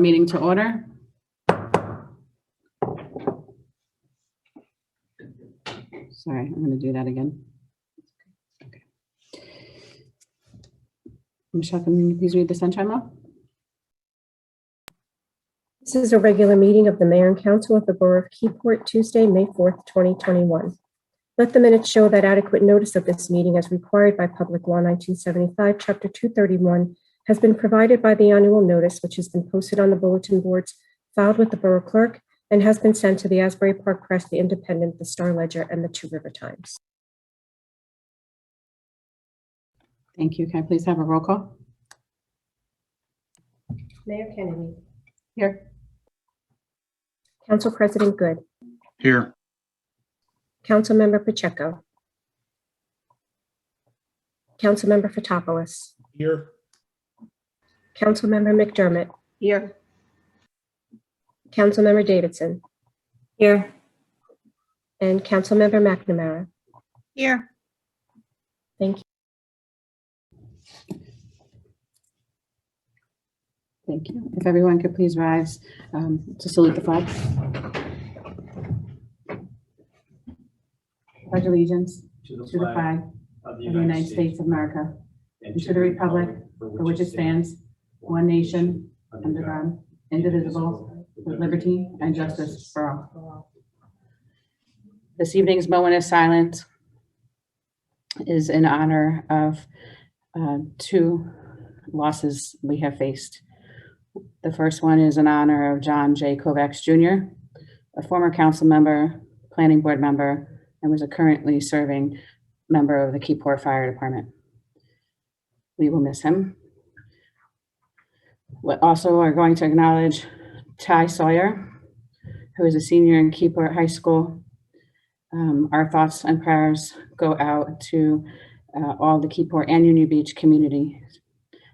meeting to order. Sorry, I'm going to do that again. Okay. Michelle, can you please read the sunshine law? This is a regular meeting of the Mayor and Council of the Borough of Keyport, Tuesday, May 4th, 2021. Let the minutes show that adequate notice of this meeting as required by Public Law 1975, Chapter 231, has been provided by the annual notice, which has been posted on the bulletin boards, filed with the Borough Clerk, and has been sent to the Asbury Park Press, the Independent, the Star Ledger, and the Two River Times. Thank you. Can I please have a roll call? Mayor Kennedy. Here. Council President Good. Here. Councilmember Pacheco. Councilmember Fotopoulos. Here. Councilmember McDermott. Here. Councilmember Davidson. Here. And Councilmember McNamara. Here. Thank you. Thank you. If everyone could please rise to salute the flag. Pledge allegiance to the flag of the United States of America and to the republic for which it stands, one nation, under God, indivisible, with liberty and justice for all. This evening's moment of silence is in honor of two losses we have faced. The first one is in honor of John J. Kovacs Jr., a former council member, planning board member, and was a currently serving member of the Keyport Fire Department. We will miss him. We also are going to acknowledge Ty Sawyer, who is a senior in Keyport High School. Our thoughts and prayers go out to all the Keyport and Union Beach community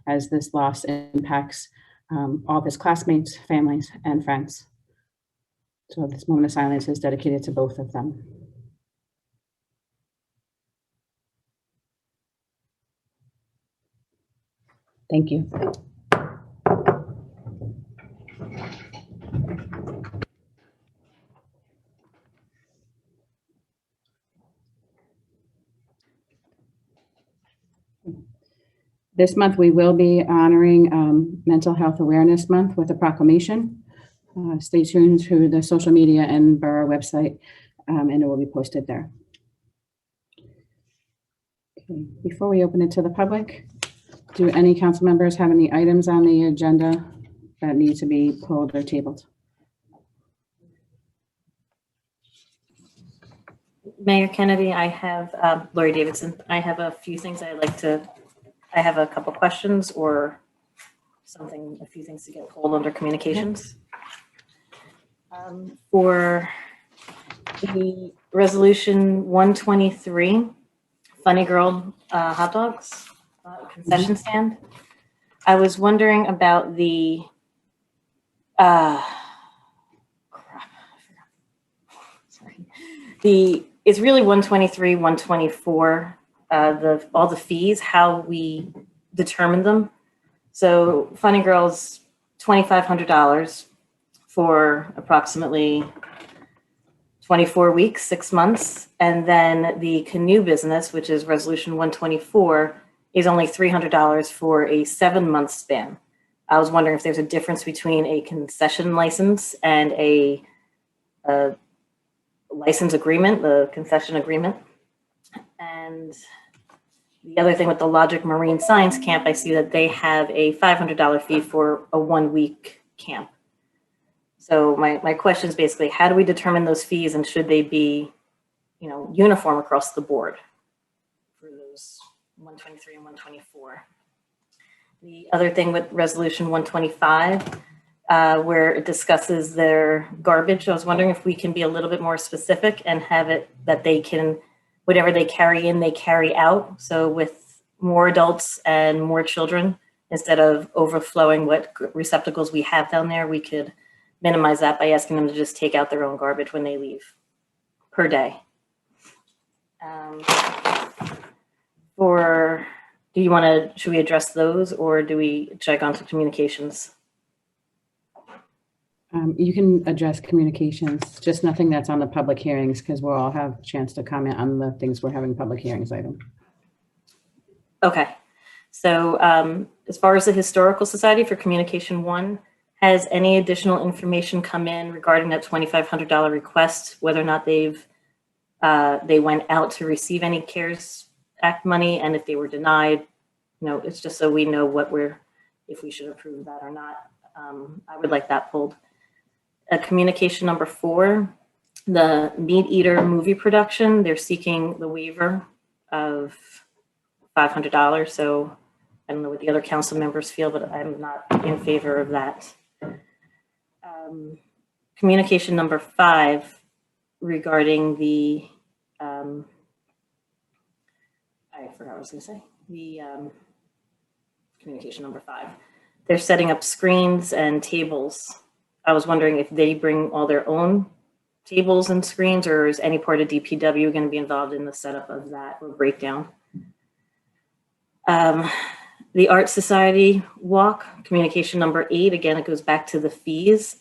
as this loss impacts all of his classmates, families, and friends. So this moment of silence is dedicated to both of them. Thank you. This month, we will be honoring Mental Health Awareness Month with a proclamation. Stay tuned to the social media and Borough website, and it will be posted there. Okay. Before we open it to the public, do any council members have any items on the agenda that need to be pulled or tabled? Mayor Kennedy, I have Lori Davidson. I have a few things I'd like to, I have a couple questions or something, a few things to get pulled under communications. For the resolution 123, Funny Girl hot dogs concession stand. I was wondering about the it's really 123, 124, all the fees, how we determine them. So Funny Girl's $2,500 for approximately 24 weeks, 6 months. And then the canoe business, which is resolution 124, is only $300 for a 7-month span. I was wondering if there's a difference between a concession license and a license agreement, the concession agreement. And the other thing with the Logic Marine Science Camp, I see that they have a $500 fee for a 1-week camp. So my question is basically, how do we determine those fees, and should they be, uniform across the board for those 123 and 124? The other thing with resolution 125, where it discusses their garbage, I was wondering if we can be a little bit more specific and have it that they can, whatever they carry in, they carry out. So with more adults and more children, instead of overflowing what receptacles we have down there, we could minimize that by asking them to just take out their own garbage when they leave per day. Should we address those, or should I go on to communications? You can address communications, just nothing that's on the public hearings, because we'll all have a chance to comment on the things we're having public hearings item. Okay. So as far as the Historical Society for Communication 1, has any additional information come in regarding that $2,500 request, whether or not they went out to receive any CARES Act money, and if they were denied? It's just so we know if we should approve that or not. I would like that pulled. Communication number 4, the Meat Eater movie production, they're seeking the waiver of $500. So I don't know what the other council members feel, but I'm not in favor of that. Communication number 5 regarding the, I forgot what I was going to say. The communication number 5. They're setting up screens and tables. I was wondering if they bring all their own tables and screens, or is any part of DPW going to be involved in the setup of that or breakdown? The Art Society walk, communication number 8, again, it goes back to the fees.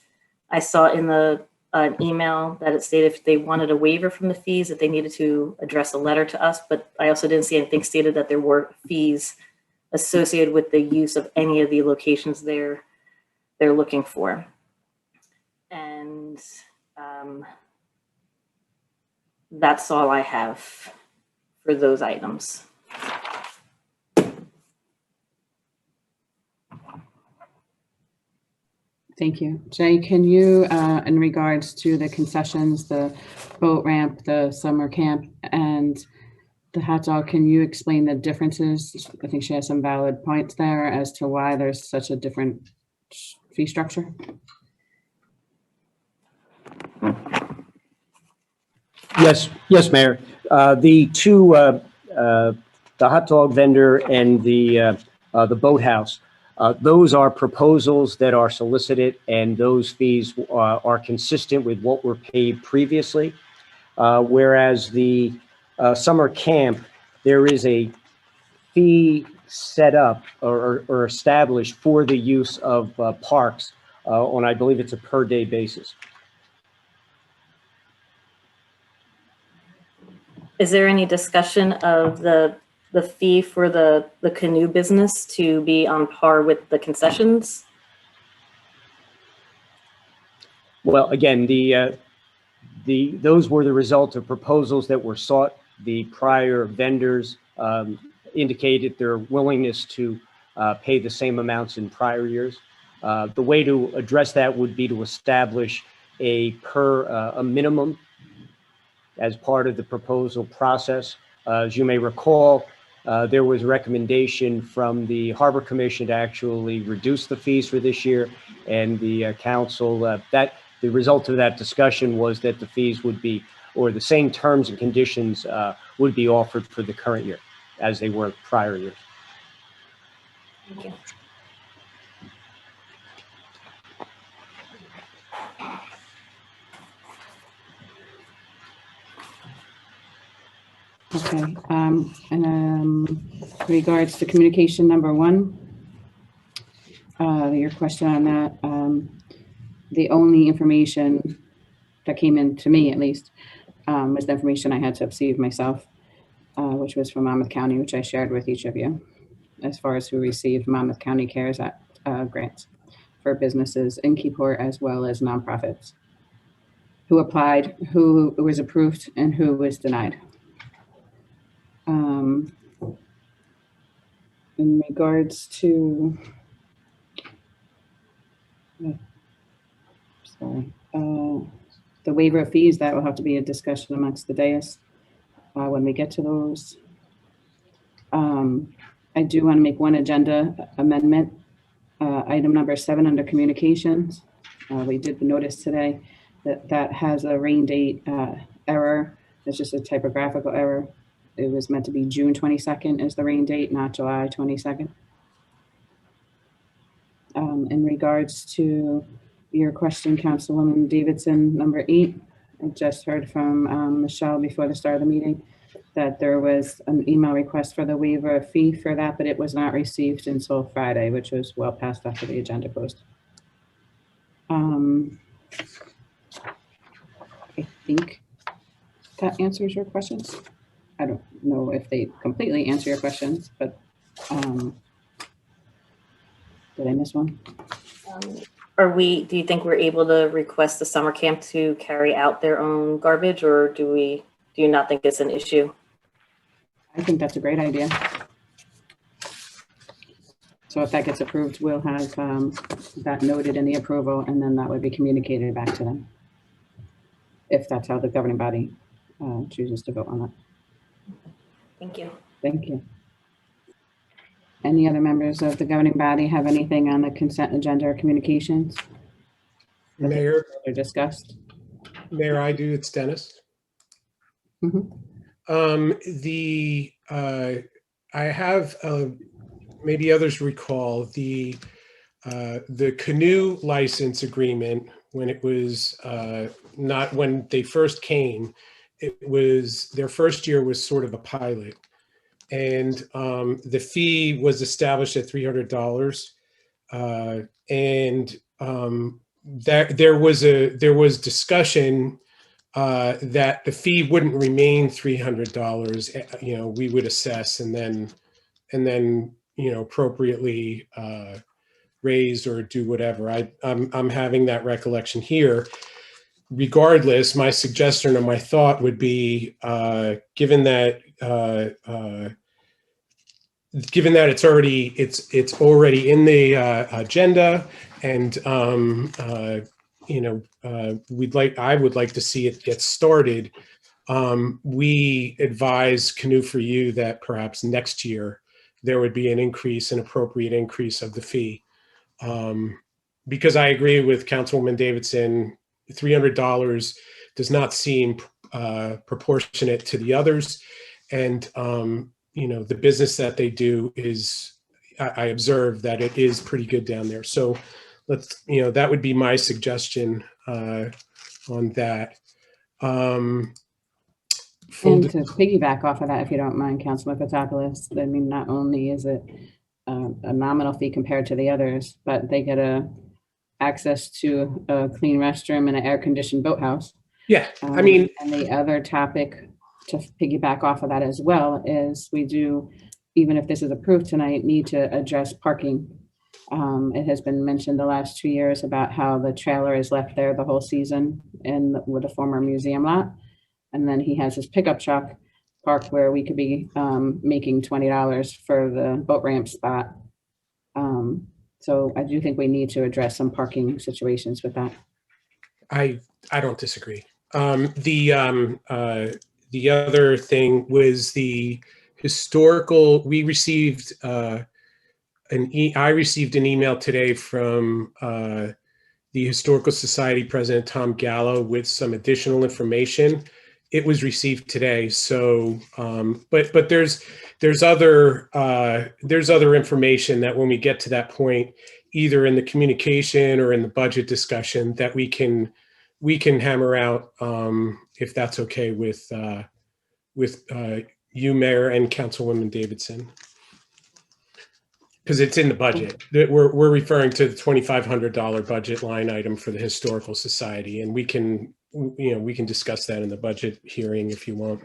I saw in an email that it stated if they wanted a waiver from the fees, that they needed to address a letter to us, but I also didn't see anything stated that there were fees associated with the use of any of the locations they're looking for. And that's all I have for those items. Thank you. Jay, can you, in regards to the concessions, the boat ramp, the summer camp, and the hot dog, can you explain the differences? I think she has some valid points there as to why there's such a different fee structure. Yes, Mayor. The two, the hot dog vendor and the boathouse, those are proposals that are solicited, and those fees are consistent with what were paid previously. Whereas the summer camp, there is a fee set up or established for the use of parks on, I believe it's a per day basis. Is there any discussion of the fee for the canoe business to be on par with the concessions? Well, again, those were the result of proposals that were sought. The prior vendors indicated their willingness to pay the same amounts in prior years. The way to address that would be to establish a minimum as part of the proposal process. As you may recall, there was a recommendation from the Harbor Commission to actually reduce the fees for this year, and the council, the result of that discussion was that the fees would be, or the same terms and conditions would be offered for the current year as they were prior years. Thank you. Okay, regards to communication number 1, your question on that, the only information that came in to me, at least, was the information I had to receive myself, which was from Monmouth County, which I shared with each of you, as far as who received Monmouth County CARES Act grants for businesses in Keyport as well as nonprofits, who applied, who was approved, and who was denied. In regards to, the waiver of fees, that will have to be a discussion amongst the dais when we get to those. I do want to make one agenda amendment. Item number 7 under communications. We did notice today that has a rain date error. It's just a typographical error. It was meant to be June 22nd is the rain date, not July 22nd. In regards to your question, Councilwoman Davidson, number 8, I just heard from Michelle before the start of the meeting that there was an email request for the waiver of fee for that, but it was not received until Friday, which was well past after the agenda closed. I think that answers your questions. I don't know if they completely answer your questions, but did I miss one? Do you think we're able to request the summer camp to carry out their own garbage, or do you not think it's an issue? I think that's a great idea. So if that gets approved, we'll have that noted in the approval, and then that would be communicated back to them, if that's how the governing body chooses to vote on that. Thank you. Thank you. Any other members of the governing body have anything on the consent agenda or communications? Mayor, They're discussed. Mayor, I do. It's Dennis. Mhm. I have, maybe others recall the canoe license agreement when it was not when they first came. It was their first year was sort of a pilot, and the fee was established at $300, and that there was discussion that the fee wouldn't remain $300. We would assess and then appropriately raise or do whatever. I'm having that recollection here. Regardless, my suggestion or my thought would be, given that it's already in the agenda, and I would like to see it get started. We advise Canoe for You that perhaps next year there would be an appropriate increase of the fee. Because I agree with Councilwoman Davidson, $300 does not seem proportionate to the others. And, the business that they do is, I observe that it is pretty good down there. So that would be my suggestion on that. And to piggyback off of that, if you don't mind, Councilman Patakis, I mean, not only is it a nominal fee compared to the others, but they get access to a clean restroom and an air-conditioned boathouse. Yeah, I mean, and the other topic to piggyback off of that as well is we do, even if this is approved tonight, need to address parking. It has been mentioned the last 2 years about how the trailer is left there the whole season with a former museum lot. And then he has his pickup truck parked where we could be making $20 for the boat ramp spot. So I do think we need to address some parking situations with that. I don't disagree. The other thing was the historical. We received I received an email today from the Historical Society President Tom Gallo with some additional information. It was received today. So, but there's other information that when we get to that point, either in the communication or in the budget discussion, that we can hammer out, if that's okay with you, Mayor, and Councilwoman Davidson, because it's in the budget. We're referring to the $2,500 budget line item for the Historical Society, and we can discuss that in the budget hearing if you want.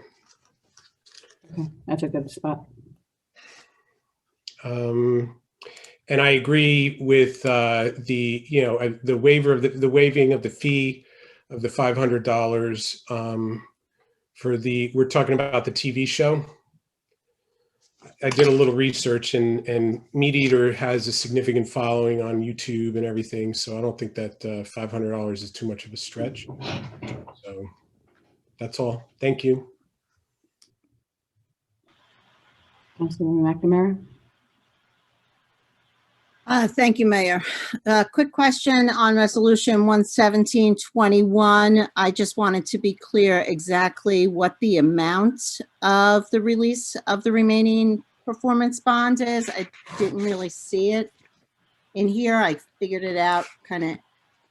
Okay, that's a good spot. And I agree with the waiver of the waiving of the fee of the $500 we're talking about the TV show. I did a little research, and Meat Eater has a significant following on YouTube and everything, so I don't think that $500 is too much of a stretch. So that's all. Thank you. Councilwoman McNamara. Thank you, Mayor. Quick question on Resolution 11721. I just wanted to be clear exactly what the amount of the release of the remaining performance bond is. I didn't really see it in here. I figured it out kind of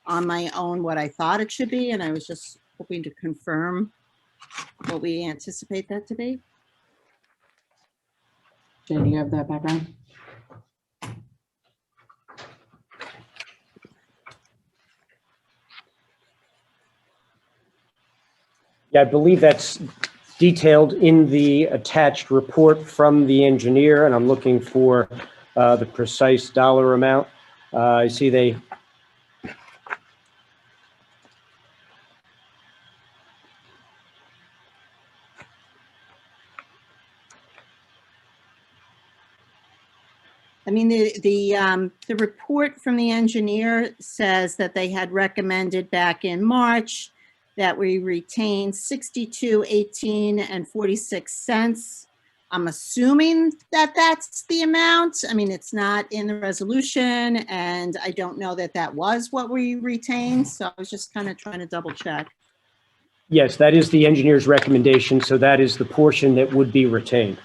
on my own what I thought it should be, and I was just hoping to confirm what we anticipate that to be. Jay, do you have that background? Yeah, I believe that's detailed in the attached report from the engineer, and I'm looking for the precise dollar amount. I see they, I mean, the report from the engineer says that they had recommended back in March that we retain 62.18 and 46 cents. I'm assuming that that's the amount. I mean, it's not in the resolution, and I don't know that that was what we retained. So I was just kind of trying to double check. yes, that is the engineer's recommendation, so that is the portion that would be retained.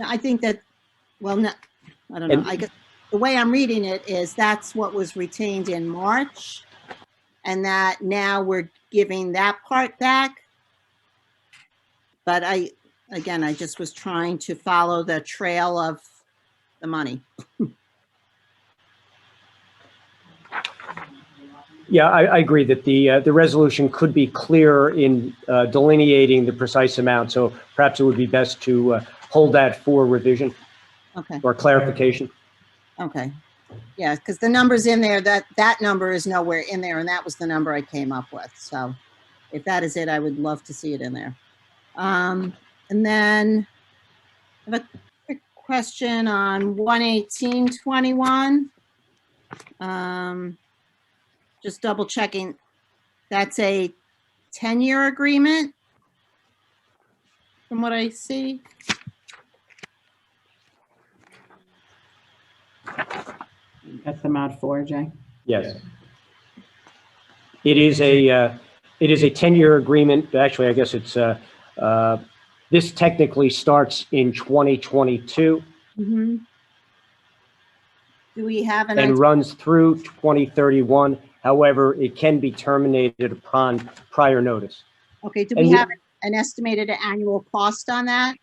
I think that, well, no, I don't know. I guess the way I'm reading it is that's what was retained in March, and that now we're giving that part back. But I just was trying to follow the trail of the money. Yeah, I agree that the resolution could be clearer in delineating the precise amount, so perhaps it would be best to hold that for revision Okay, or clarification. okay. Yeah, because the number's in there, that number is nowhere in there, and that was the number I came up with. So if that is it, I would love to see it in there. And then I have a quick question on 11821. Just double checking. That's a 10-year agreement from what I see. That's the mod 4, Jay. Yes. It is a 10-year agreement. Actually, I guess it's this technically starts in 2022 Do we have an and idea? runs through 2031. However, it can be terminated upon prior notice. Okay, do and we we- have an estimated annual cost on that?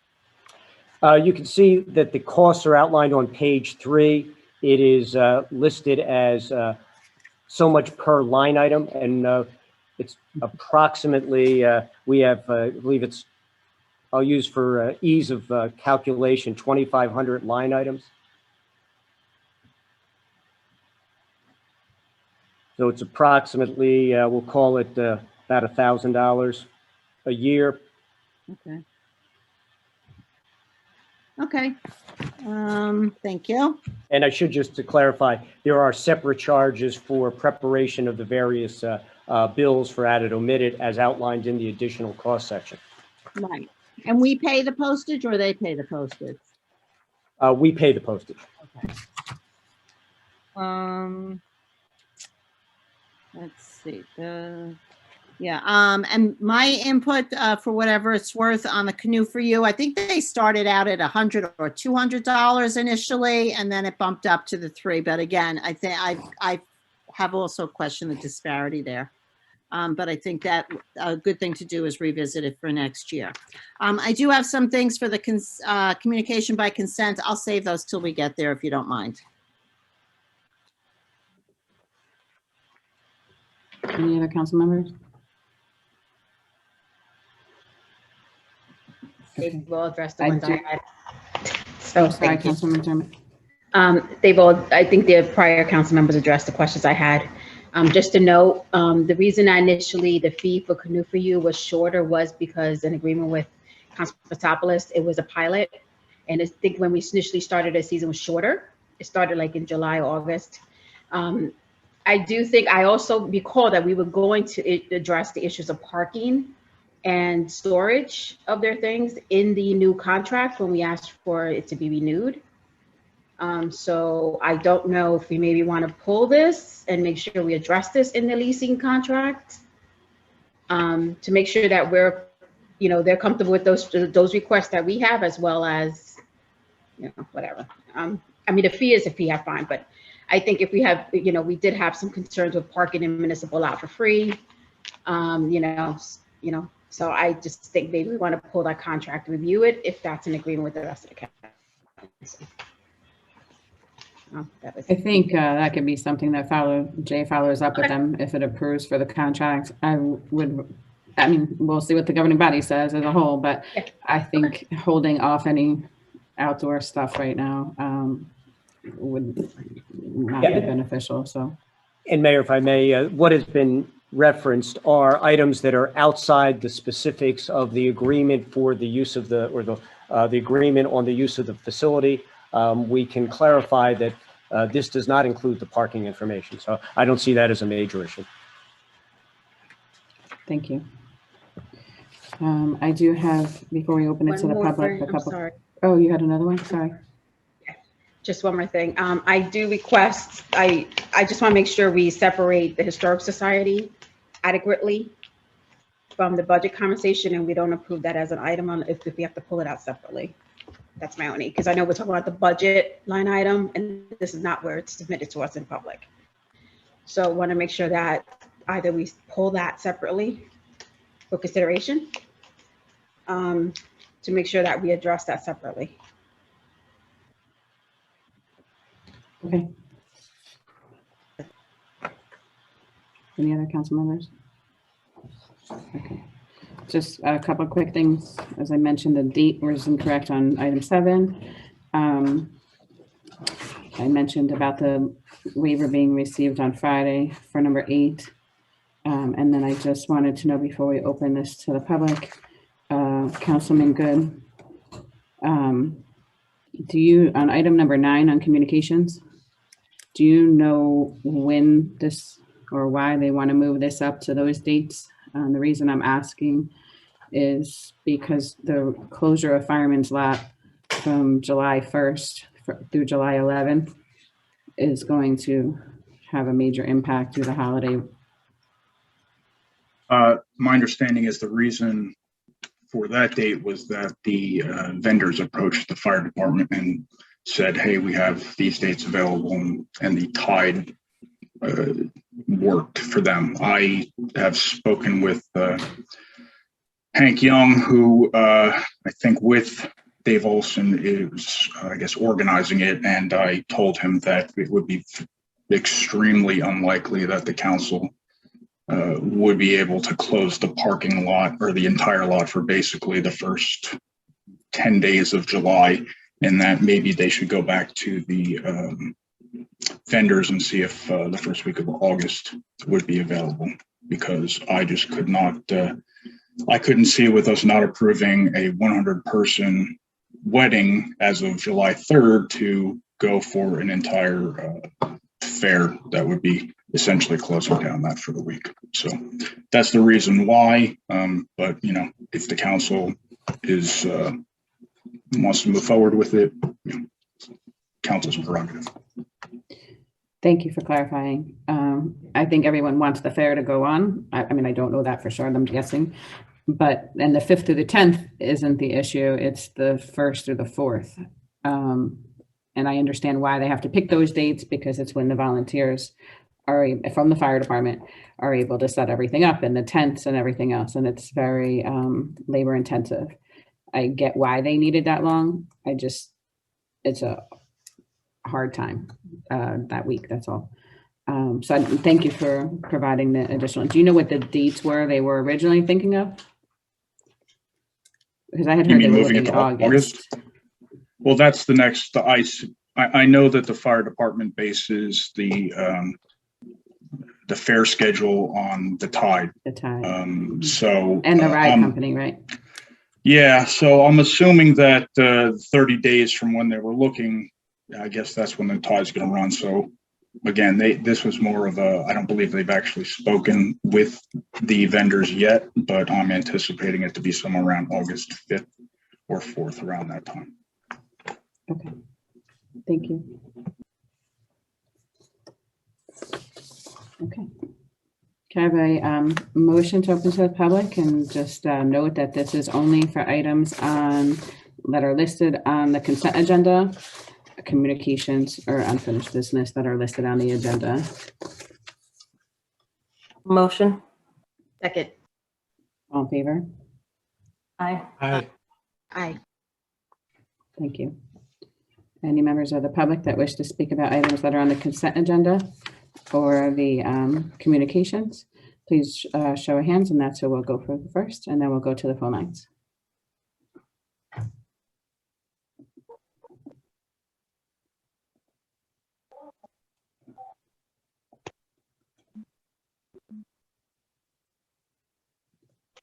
You can see that the costs are outlined on page 3. It is listed as so much per line item, and it's approximately, we have, I believe it's, I'll use for ease of calculation, 2,500 line items. So it's approximately, we'll call it about $1,000 a year. Okay. Okay. Thank you. And I should just to clarify, there are separate charges for preparation of the various bills for added omitted as outlined in the additional cost section. Right. And we pay the postage or they pay the postage? We pay the postage. Let's see, and my input, for whatever it's worth on the Canoe for You, I think they started out at $100 or $200 initially, and then it bumped up to the $300. But again, I think I have also questioned the disparity there. But I think that a good thing to do is revisit it for next year. I do have some things for the communication by consent. I'll save those till we get there if you don't mind. Any other council members? They will address the I ones I do- had. Oh, sorry, Councilmember McDermott. They've all, I think the prior council members addressed the questions I had. Just to note, the reason the fee for Canoe for You was shorter was because in agreement with Councilor Patsopoulos, it was a pilot. And I think when we initially started, the season was shorter. It started like in July, August. I do think, I also recall that we were going to address the issues of parking and storage of their things in the new contract when we asked for it to be renewed. So I don't know if we maybe want to pull this and make sure we address this in the leasing contract, to make sure that we're, they're comfortable with those requests that we have, as well as, whatever. I mean, the fee is a fee, I find, but I think if we have, we did have some concerns with parking in municipal lot for free, so I just think maybe we want to pull that contract, review it, if that's in agreement with the rest of the council. That was I think that could be something that Jay follows up with them if it approves for the contract. I mean, we'll see what the governing body says as a whole, but Yeah. I think holding off any outdoor stuff right now would not be Yeah. beneficial, so. And Mayor, if I may, what has been referenced are items that are outside the specifics of the agreement for the use of the agreement on the use of the facility. We can clarify that this does not include the parking information. So I don't see that as a major issue. Thank you. I do have, before we open it to the public, a I'm couple. sorry. Oh, you had another one? Sorry. Just one more thing. I do request, I just want to make sure we separate the Historic Society adequately from the budget conversation, and we don't approve that as an item on if we have to pull it out separately. That's my only, because I know we're talking about the budget line item, and this is not where it's submitted to us in public. So want to make sure that either we pull that separately for consideration, to make sure that we address that separately. Okay. Any other council members? Okay. Just a couple of quick things. As I mentioned, the date was incorrect on item 7. I mentioned about the waiver being received on Friday for number 8. And then I just wanted to know before we open this to the public, Councilman Good, do you, on item number 9 on communications, do you know when this or why they want to move this up to those dates? The reason I'm asking is because the closure of Fireman's Lot from July 1st through July 11th is going to have a major impact through the holiday. My understanding is the reason for that date was that the vendors approached the fire department and said, hey, we have these dates available, and the tide worked for them. I have spoken with Hank Young, who I think with Dave Olson is, I guess, organizing it. And I told him that it would be extremely unlikely that the council would be able to close the parking lot or the entire lot for basically the first 10 days of July, and that maybe they should go back to the vendors and see if the first week of August would be available, because I just could not, I couldn't see with us not approving a 100-person wedding as of July 3rd to go for an entire fair that would be essentially closing down that for the week. So that's the reason why. But you know, if the council is wants to move forward with it, you know, council's prerogative. Thank you for clarifying. I think everyone wants the fair to go on. I mean, I don't know that for sure, I'm guessing. But, and the 5th through the 10th isn't the issue. It's the 1st through the 4th. And I understand why they have to pick those dates, because it's when the volunteers are from the fire department are able to set everything up and the tents and everything else. And it's very labor intensive. I get why they needed that long. It's a hard time that week, that's all. So thank you for providing the additional. Do you know what the dates were they were originally thinking of? Because I had heard they were looking at August. Well, that's the next. I know that the fire department bases the fair schedule on the tide. The tide. So and the ride company, right? Yeah. So I'm assuming that 30 days from when they were looking, I guess that's when the tide's going to run. So again, this was more of a, I don't believe they've actually spoken with the vendors yet, but I'm anticipating it to be somewhere around August 5th or 4th, around that time. Okay, thank you. Okay. Can I have a motion to open to the public, and just note that this is only for items that are listed on the consent agenda, communications or unfinished business that are listed on the agenda. Motion. Second. All in favor? Aye. Aye. Aye. Thank you. Any members of the public that wish to speak about items that are on the consent agenda or the communications, please show of hands, and that's who we'll go for first, and then we'll go to the phone lines.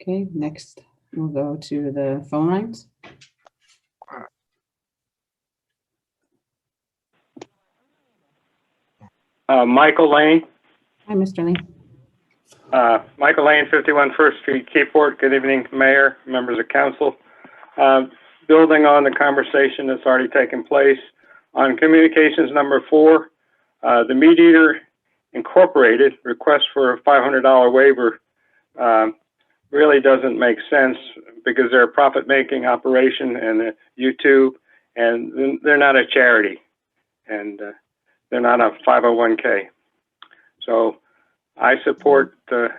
Okay, next we'll go to the phone lines. Michael Lane. Hi, Mr. Lee. Michael Lane, 51 First Street, Keyport. Good evening, Mayor, members of council. Building on the conversation that's already taken place on communications number 4, the Meat Eater Incorporated request for a $500 waiver really doesn't make sense because they're a profit-making operation and YouTube, and they're not a charity, and they're not a 501k. So I support the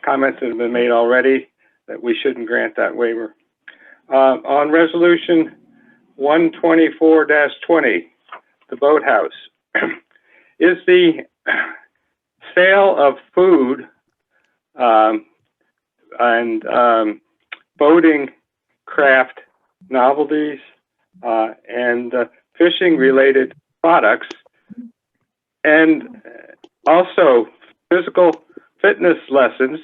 comments that have been made already that we shouldn't grant that waiver. On resolution 124-20, the boathouse, is the sale of food and boating craft novelties and fishing related products, and also physical fitness lessons.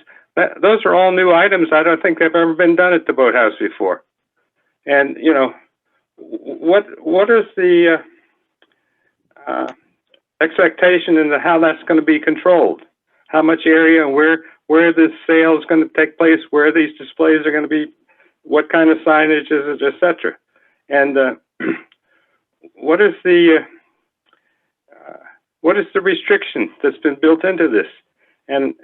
Those are all new items. I don't think they've ever been done at the boathouse before. And you know, what is the expectation and how that's going to be controlled? How much area and where this sale is going to take place? Where these displays are going to be? What kind of signage is it, etc. And what is the restriction that's been built into this? And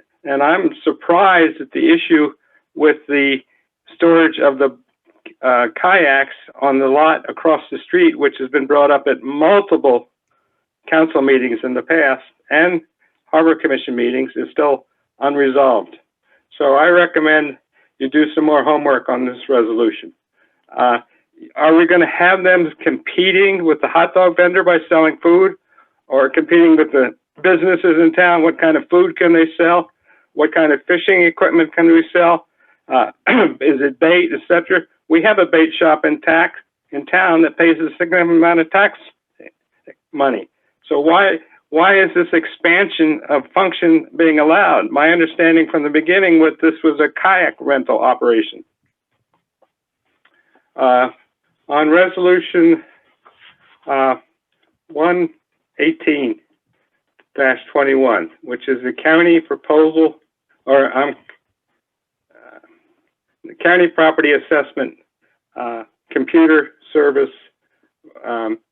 I'm surprised at the issue with the storage of the kayaks on the lot across the street, which has been brought up at multiple council meetings in the past and Harbor Commission meetings, is still unresolved. So I recommend you do some more homework on this resolution. Are we going to have them competing with the hot dog vendor by selling food, or competing with the businesses in town? What kind of food can they sell? What kind of fishing equipment can we sell? Is it bait, etc.? We have a bait shop in town that pays a significant amount of tax money. So why is this expansion of function being allowed? My understanding from the beginning was this was a kayak rental operation. On resolution 118-21, which is the county proposal, or the county property assessment computer service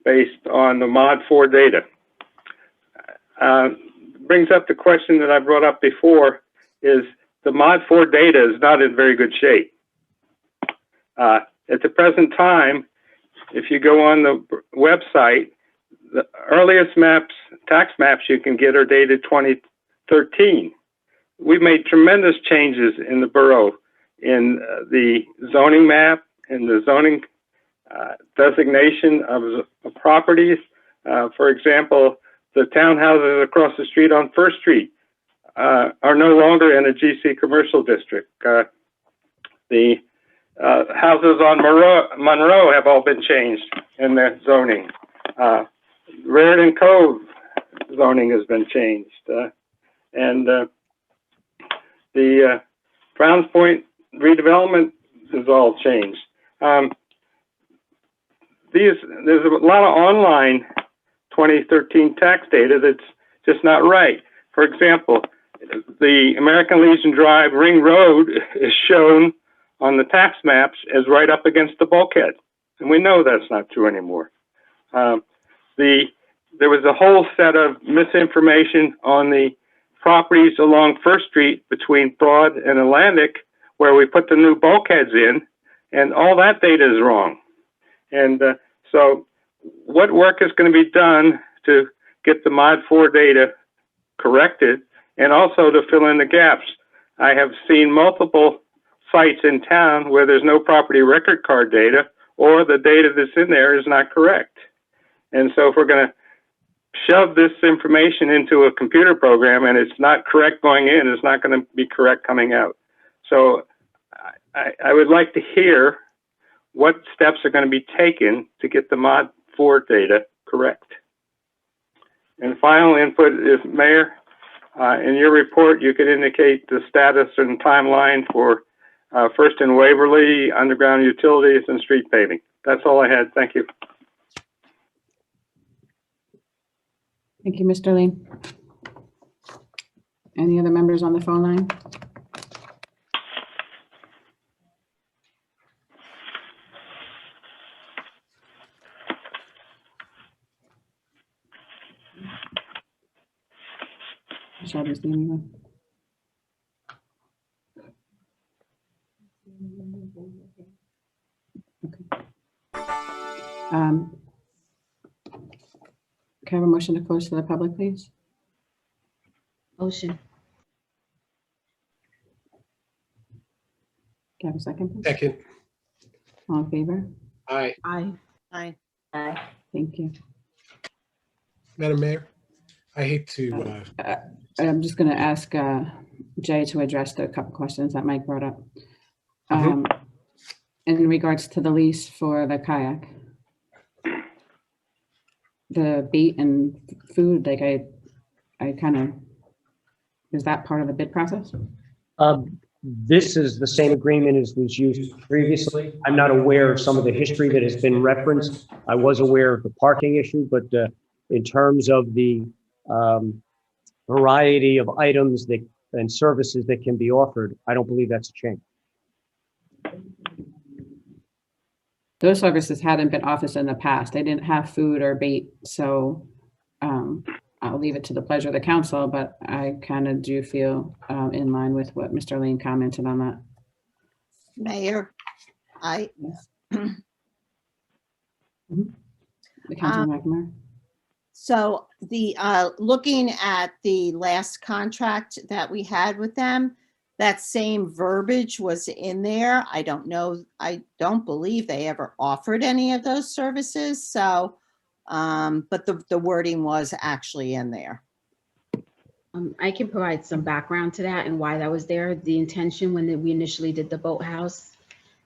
based on the Mod 4 data. Brings up the question that I brought up before, is the Mod 4 data is not in very good shape. At the present time, if you go on the website, the earliest maps, tax maps you can get are dated 2013. We've made tremendous changes in the borough in the zoning map, in the zoning designation of properties. For example, the townhouses across the street on First Street are no longer in a GC commercial district. The houses on Monroe have all been changed in their zoning. Raritan Cove zoning has been changed. And the Browns Point redevelopment is all changed. There's a lot of online 2013 tax data that's just not right. For example, the American Legion Drive Ring Road is shown on the tax maps as right up against the bulkhead. And we know that's not true anymore. There was a whole set of misinformation on the properties along First Street between Broad and Atlantic, where we put the new bulkheads in, and all that data is wrong. And so what work is going to be done to get the Mod 4 data corrected and also to fill in the gaps? I have seen multiple sites in town where there's no property record card data, or the data that's in there is not correct. And so if we're going to shove this information into a computer program and it's not correct going in, it's not going to be correct coming out. So I would like to hear what steps are going to be taken to get the Mod 4 data correct. And final input is, Mayor, in your report, you could indicate the status and timeline for first in Waverly, underground utilities, and street paving. That's all I had. Thank you. Thank you, Mr. Lane. Any other members on the phone line? Michelle, does anyone? Okay. Can I have a motion to close to the public, please? Motion. Can I have a second, please? Second. All in favor? Aye. Aye. Aye. Aye. Thank you. Madam Mayor, I hate to, I'm just going to ask Jay to address the couple questions that Mike brought up. In regards to the lease for the kayak, the bait and food, like I kind of, is that part of the bid process? This is the same agreement as was used previously. I'm not aware of some of the history that has been referenced. I was aware of the parking issue, but in terms of the variety of items that and services that can be offered, I don't believe that's a change. Those services hadn't been offered in the past. They didn't have food or bait. So I'll leave it to the pleasure of the council, but I kind of do feel in line with what Mr. Lane commented on that. Mayor, The Councilman McNamara. So the, looking at the last contract that we had with them, that same verbiage was in there. I don't know, I don't believe they ever offered any of those services. So, but the wording was actually in there. I can provide some background to that and why that was there. The intention when we initially did the boathouse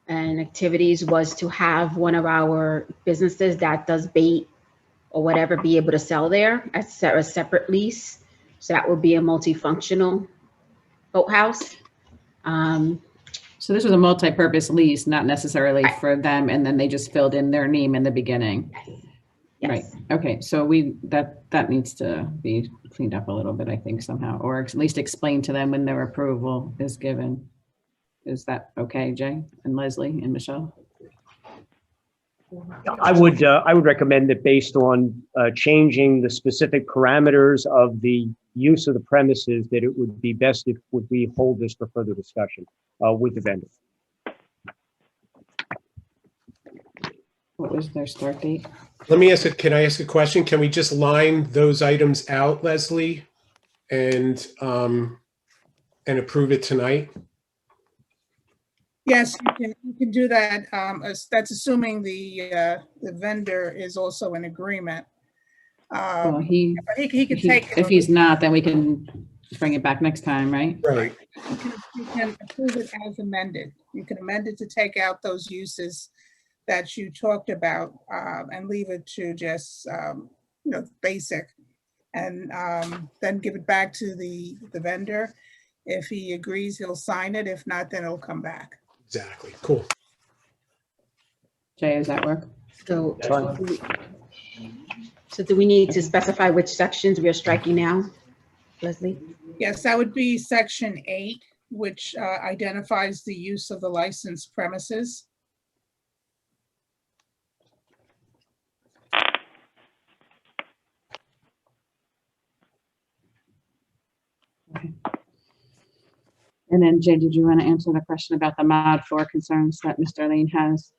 and activities was to have one of our businesses that does bait or whatever be able to sell there as a separate lease. So that would be a multifunctional boathouse. So this was a multi-purpose lease, not necessarily for them, and then they just filled in their name in the beginning. Yes. Right. Okay. So that needs to be cleaned up a little bit, I think, somehow, or at least explained to them when their approval is given. Is that okay, Jay and Leslie and Michelle? I would recommend that based on changing the specific parameters of the use of the premises, that it would be best if we hold this for further discussion with the vendor. What was their start date? let me ask can I ask a question? Can we just line those items out, Leslie, and approve it tonight? Yes, you can do that. That's assuming the vendor is also in agreement. Well, But he can take it. if he's not, then we can bring it back next time, right? Right. You can approve it as amended. You can amend it to take out those uses that you talked about and leave it to just, basic. And then give it back to the vendor. If he agrees, he'll sign it. If not, then it'll come back. Exactly. Cool. Jay, does that work? So do we need to specify which sections we are striking now, Leslie? Yes, that would be section 8, which identifies the use of the licensed premises. Okay. And then Jay, did you want to answer the question about the mod 4 concerns that Mr. Lane has?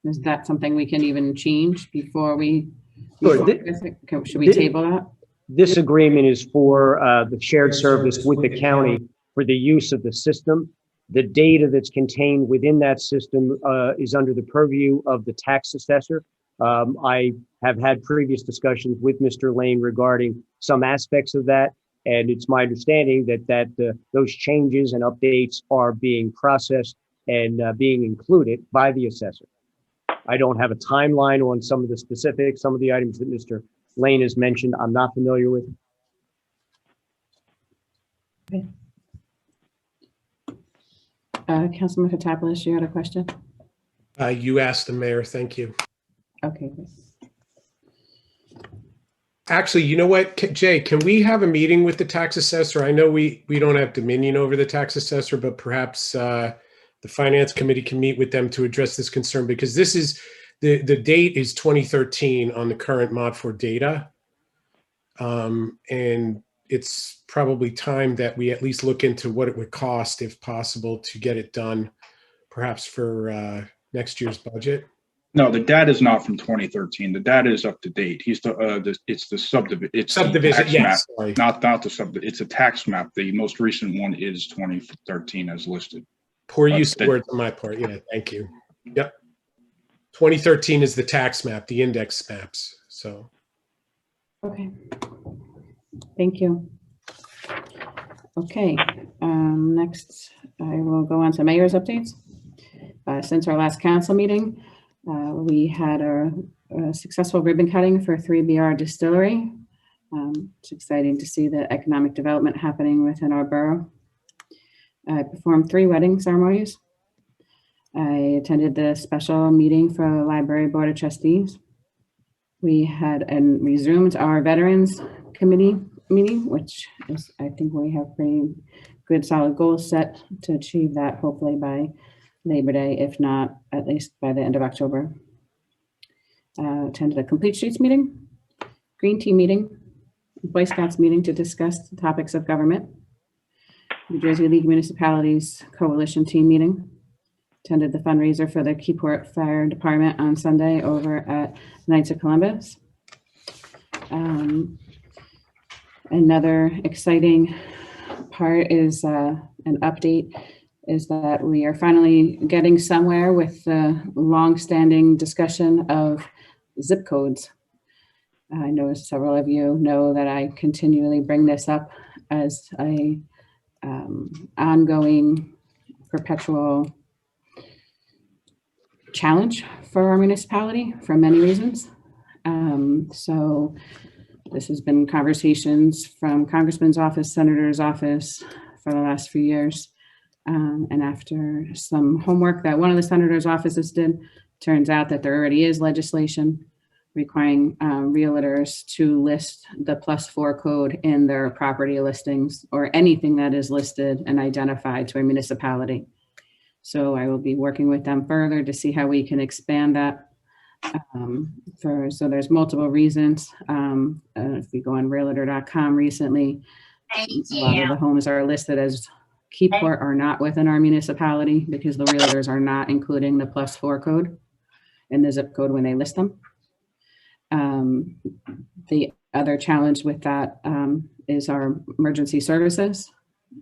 Is that something we can even change before we? Sure. Should we table that? This agreement is for the shared service with the county for the use of the system. The data that's contained within that system is under the purview of the tax assessor. I have had previous discussions with Mr. Lane regarding some aspects of that. And it's my understanding that those changes and updates are being processed and being included by the assessor. I don't have a timeline on some of the specifics, some of the items that Mr. Lane has mentioned, I'm not familiar with. Okay. Councilman Fotopoulos, you had a question? You asked the mayor, thank you. Okay. Actually, you know what, Jay, can we have a meeting with the tax assessor? I know we don't have dominion over the tax assessor, but perhaps the finance committee can meet with them to address this concern, because this is, the date is 2013 on the current mod 4 data. And it's probably time that we at least look into what it would cost, if possible, to get it done, perhaps for next year's budget. No, the data is not from 2013. The data is up to date. It's the subdivision. It's Subdivision, tax yes, map, sorry. not the sub. It's a tax map. The most recent one is 2013 as listed. Poor use of words on my part. Yeah, thank you. Yep. 2013 is the tax map, the index maps. So. Okay. Thank you. Okay. Next, I will go on to mayor's updates. Since our last council meeting, we had a successful ribbon cutting for 3BR Distillery. It's exciting to see the economic development happening within our borough. I performed 3 wedding ceremonies. I attended the special meeting for the Library Board of Trustees. We had and resumed our Veterans Committee meeting, which is, I think we have pretty good solid goals set to achieve that hopefully by Labor Day, if not at least by the end of October. Attended a Complete Streets meeting, Green Tea meeting, Boy Scouts meeting to discuss the topics of government, New Jersey League of Municipalities Coalition team meeting, attended the fundraiser for the Keyport Fire Department on Sunday over at Knights of Columbus. Another exciting part is an update is that we are finally getting somewhere with the long-standing discussion of zip codes. I know several of you know that I continually bring this up as a ongoing, perpetual challenge for our municipality for many reasons. So this has been conversations from Congressman's office, Senator's office for the last few years. And after some homework that one of the senator's offices did, turns out that there already is legislation requiring realtors to list the +4 code in their property listings or anything that is listed and identified to a municipality. So I will be working with them further to see how we can expand that. So there's multiple reasons. If we go on realtor.com recently, a lot of the homes are listed as Keyport are not within our municipality because the realtors are not including the +4 code in the zip code when they list them. The other challenge with that is our emergency services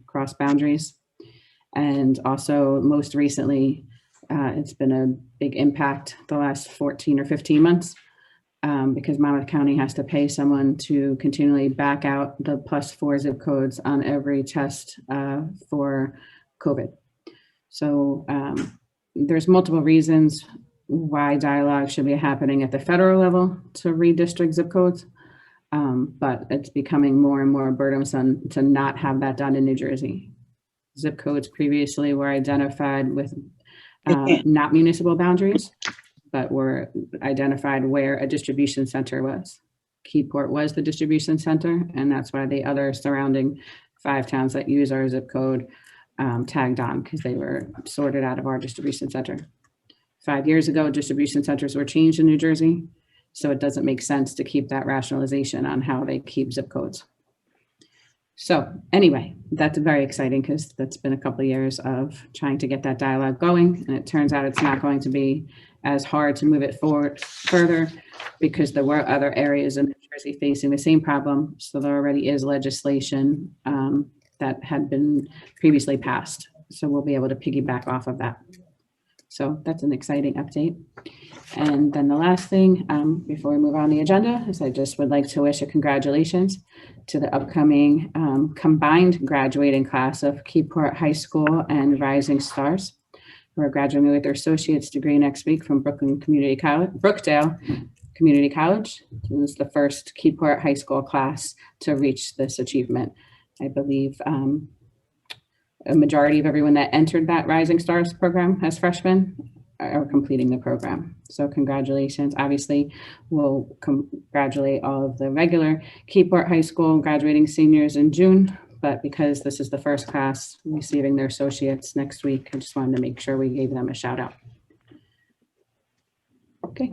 cross boundaries. And also most recently, it's been a big impact the last 14 or 15 months because Monmouth County has to pay someone to continually back out the +4 zip codes on every test for COVID. So there's multiple reasons why dialogue should be happening at the federal level to redistrict zip codes, but it's becoming more and more burdensome to not have that done in New Jersey. Zip codes previously were identified with not municipal boundaries, but were identified where a distribution center was. Keyport was the distribution center, and that's why the other surrounding 5 towns that use our zip code tagged on because they were sorted out of our distribution center. 5 years ago, distribution centers were changed in New Jersey, so it doesn't make sense to keep that rationalization on how they keep zip codes. So anyway, that's very exciting because that's been a couple of years of trying to get that dialogue going, and it turns out it's not going to be as hard to move it forward further because there were other areas in New Jersey facing the same problem. So there already is legislation that had been previously passed. So we'll be able to piggyback off of that. So that's an exciting update. And then the last thing, before we move on the agenda, is I just would like to wish a congratulations to the upcoming combined graduating class of Keyport High School and Rising Stars, who are graduating with their associate's degree next week from Brookdale Community College. This is the first Keyport High School class to reach this achievement. I believe a majority of everyone that entered that Rising Stars program as freshmen are completing the program. So congratulations. Obviously, we'll congratulate all of the regular Keyport High School graduating seniors in June, but because this is the first class receiving their associates next week, I just wanted to make sure we gave them a shout out. Okay,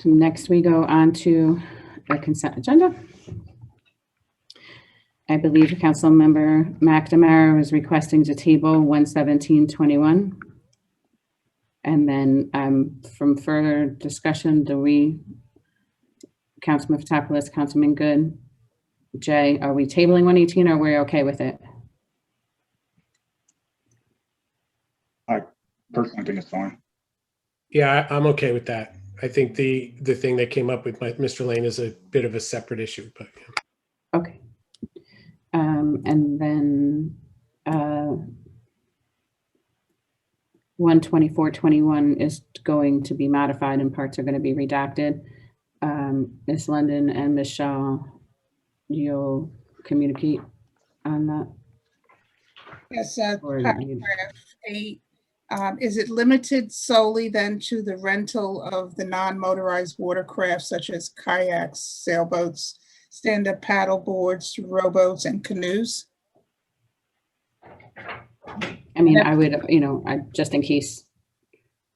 so next we go on to the consent agenda. I believe Councilmember McNamara was requesting to table 11721. And then from further discussion, Councilman Fotopoulos, Councilman Good, Jay, are we tabling 118 or are we okay with it? I personally think it's fine. Yeah, I'm okay with that. I think the thing that came up with Mr. Lane is a bit of a separate issue, but. Yeah. Okay. And then 12421 is going to be modified and parts are going to be redacted. Ms. London and Michelle, you'll communicate on that? Yes, Or paragraph 8. Is it limited solely then to the rental of the non-motorized watercraft such as kayaks, sailboats, stand-up paddle boards, rowboats, and canoes? I mean, I would, just in case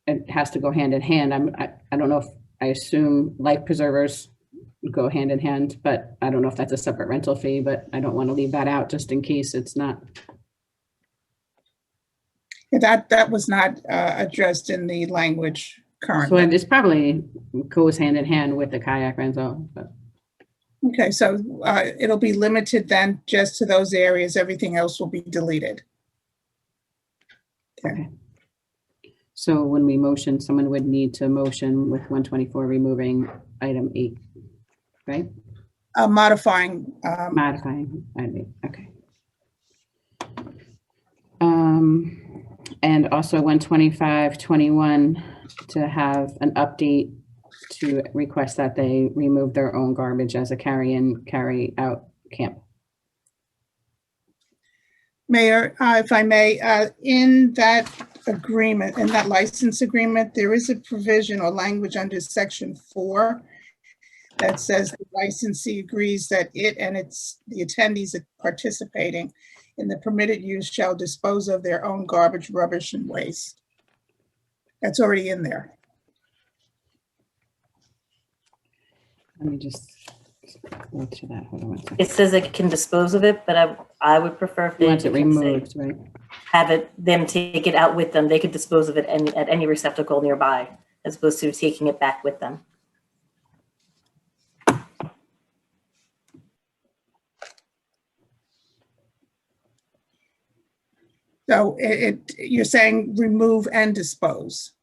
it has to go hand in hand, I don't know if, I assume life preservers go hand in hand, but I don't know if that's a separate rental fee, but I don't want to leave that out just in case it's not. That was not addressed in the language So currently. this probably goes hand in hand with the kayak rental, but. Okay, so it'll be limited then just to those areas. Everything else will be deleted. Okay. So when we motion, someone would need to motion with 124 removing item 8, right? Modifying. Modifying item 8, okay. And also 12521 to have an update to request that they remove their own garbage as a carry-in, carry-out camp. Mayor, if I may, in that agreement, in that license agreement, there is a provision or language under section 4 that says the licensee agrees that it and the attendees participating in the permitted use shall dispose of their own garbage, rubbish, and waste. That's already in there. Let me just go to that. Hold on one second. It says it can dispose of it, but I would prefer if they Once it can say, removed, right? have them take it out with them. They could dispose of it at any receptacle nearby, as opposed to taking it back with them. So you're saying remove and dispose.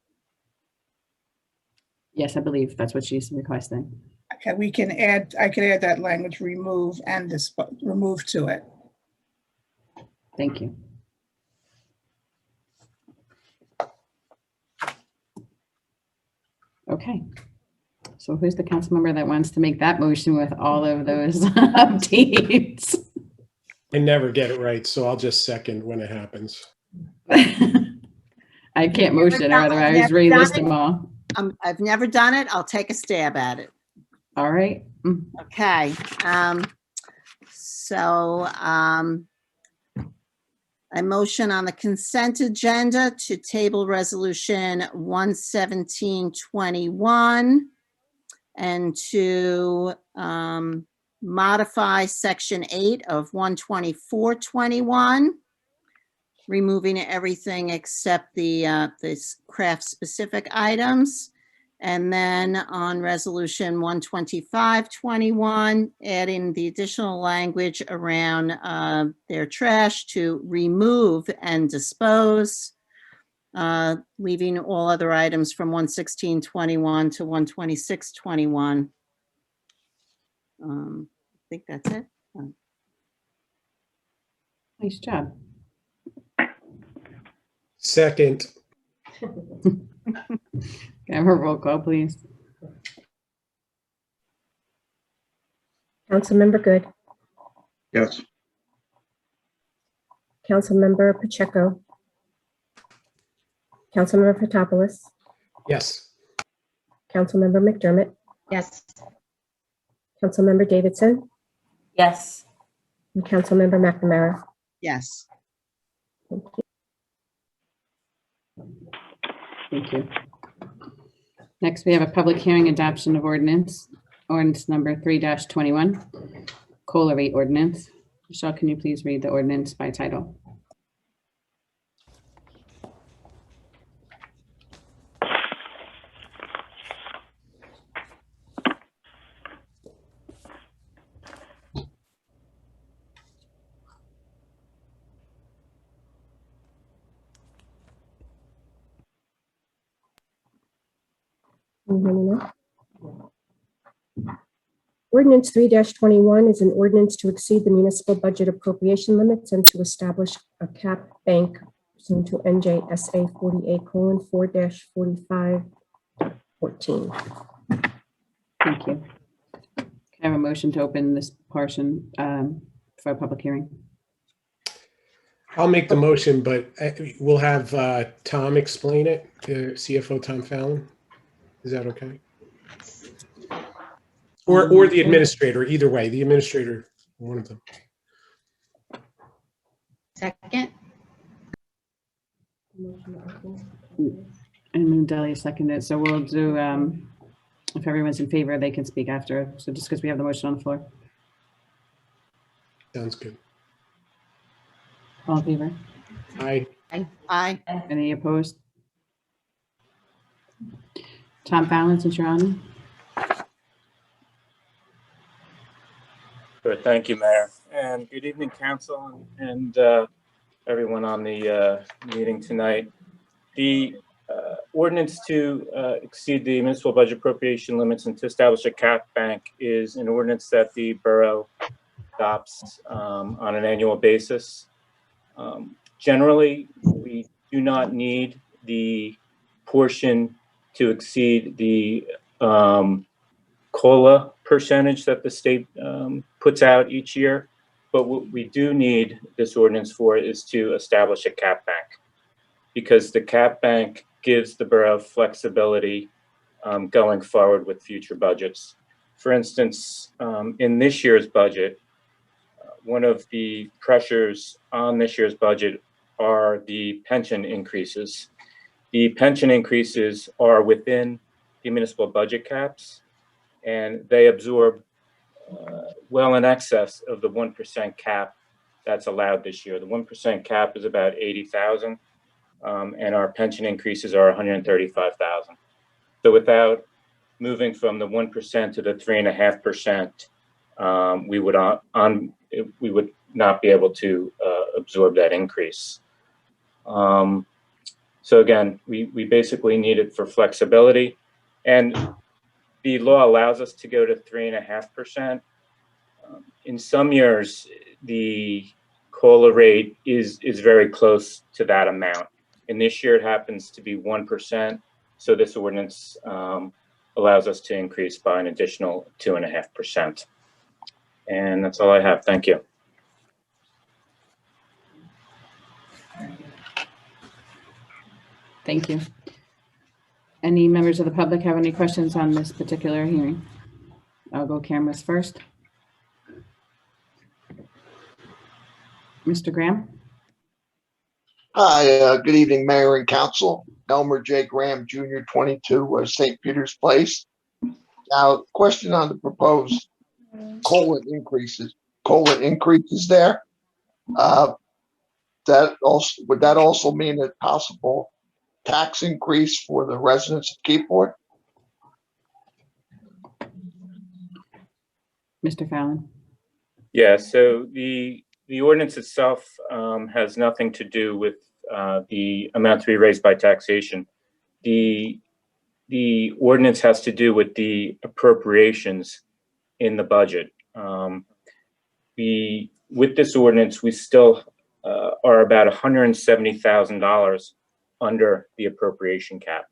Yes, I believe that's what she's requesting. Okay, I can add that language, remove and dispose, remove to it. Thank you. Okay. So who's the council member that wants to make that motion with all of those updates? I never get it right, so I'll just second when it happens. I can't motion, or otherwise relist them all. I've never done it. I'll take a stab at it. All right. Okay. I motion on the consent agenda to table resolution 11721 and to modify section 8 of 12421, removing everything except the craft specific items. And then on resolution 12521, adding the additional language around their trash to remove and dispose. leaving all other items from 11621 to 12621. I think that's it. Nice job. Second, Can I have a roll call, please? Councilmember Good, Yes. Councilmember Pacheco, Councilmember Fotopoulos, yes. Councilmember McDermott, Yes. Councilmember Davidson, Yes. and Councilmember McNamara. Yes. Thank you. Thank you. Next, we have a public hearing adoption of ordinance number 3-21, COLA rate ordinance. Michelle, can you please read the ordinance by title? Can you hear me now? Ordinance 3-21 is an ordinance to exceed the municipal budget appropriation limits and to establish a cap bank pursuant to NJSA 48:4-4514. Thank you. Can I have a motion to open this portion for a public hearing? I'll make the motion, but we'll have Tom explain it, CFO Tom Fallon. Is that okay? Or the administrator, either way, the administrator, one of them. Second. And Delia seconded, so we'll do, if everyone's in favor, they can speak after. So just because we have the motion on the floor. Sounds good. All in favor? Aye. Aye. Any opposed? Tom Fallon, since you're on. Sure. Thank you, Mayor. And good evening, Council and everyone on the meeting tonight. The ordinance to exceed the municipal budget appropriation limits and to establish a cap bank is an ordinance that the borough adopts on an annual basis. Generally, we do not need the portion to exceed the COLA percentage that the state puts out each year. But what we do need this ordinance for is to establish a cap bank, because the cap bank gives the borough flexibility going forward with future budgets. For instance, in this year's budget, one of the pressures on this year's budget are the pension increases. The pension increases are within the municipal budget caps, and they absorb well in excess of the 1% cap that's allowed this year. The 1% cap is about 80,000, and our pension increases are 135,000. So without moving from the 1% to the 3.5%, we would not be able to absorb that increase. So again, we basically need it for flexibility, and the law allows us to go to 3.5%. In some years, the COLA rate is very close to that amount. And this year it happens to be 1%. So this ordinance allows us to increase by an additional 2.5%. And that's all I have. Thank you. Thank you. Any members of the public have any questions on this particular hearing? I'll go cameras first. Mr. Graham? Hi, good evening, Mayor and Council. Elmer J. Graham Jr., 22 St. Peter's Place. Now, question on the proposed COLA increases there. Would that also mean a possible tax increase for the residents of Keyport? Mr. Fallon? Yeah, so the ordinance itself has nothing to do with the amount to be raised by taxation. The ordinance has to do with the appropriations in the budget. With this ordinance, we still are about $170,000 under the appropriation cap.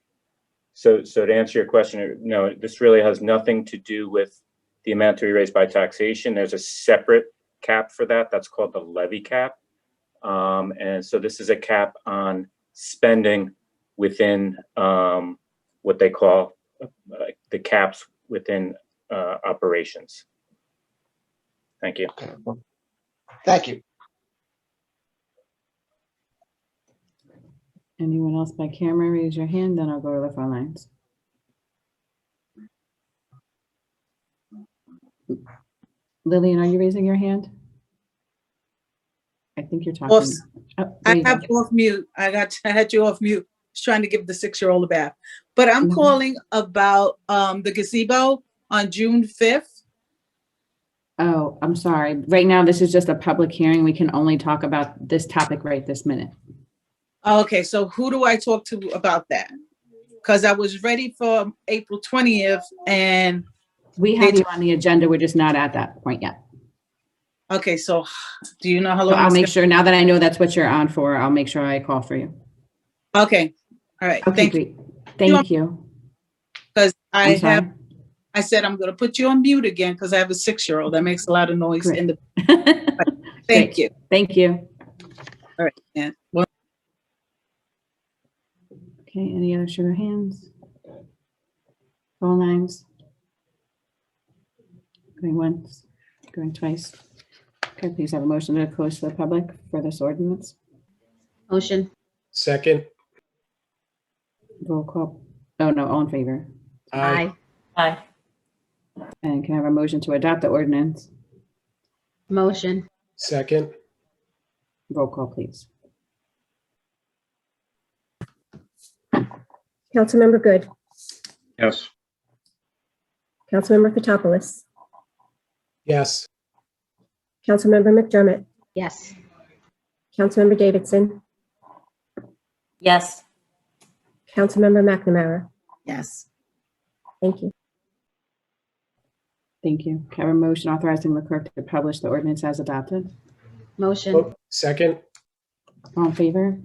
So to answer your question, no, this really has nothing to do with the amount to be raised by taxation. There's a separate cap for that. That's called the levy cap. And so this is a cap on spending within what they call the caps within operations. Thank you. Okay. Thank you. Anyone else by camera, raise your hand, then I'll go to the phone lines. Lillian, are you raising your hand? I think you're talking. Oh, I there you have go. you off mute. I had you off mute. I was trying to give the 6-year-old a bath. But I'm calling about the gazebo on June 5th. Oh, I'm sorry. Right now, this is just a public hearing. We can only talk about this topic right this minute. Okay, so who do I talk to about that? Because I was ready for April 20th and We have you on the agenda. We're just not at that point yet. okay, so do you know how So long? I'll it's make gonna- sure, now that I know that's what you're on for, I'll make sure I call for you. Okay, all right, Okay, thank you. great. Thank you. Because I'm sorry. I said I'm gonna put you on mute again because I have a 6-year-old that makes a lot of noise Great. in the, Great. thank you. Thank you. All right, yeah. Well, Okay, any other sugar hands? Phone lines? Going once, going twice. Okay, please have a motion to close to the public for this ordinance. Motion. Second. Roll call. Oh, no, all in favor. Aye. Aye. And can I have a motion to adopt the ordinance? Motion. Second. Roll call, please. Councilmember Good, Yes. Councilmember Fitopoulos, Yes. Councilmember McDermott, Yes. Councilmember Davidson, Yes. Councilmember McNamara. Yes. Thank you. Thank you. Can I have a motion authorizing the clerk to publish the ordinance as adopted? Motion. Oh, second. All in favor?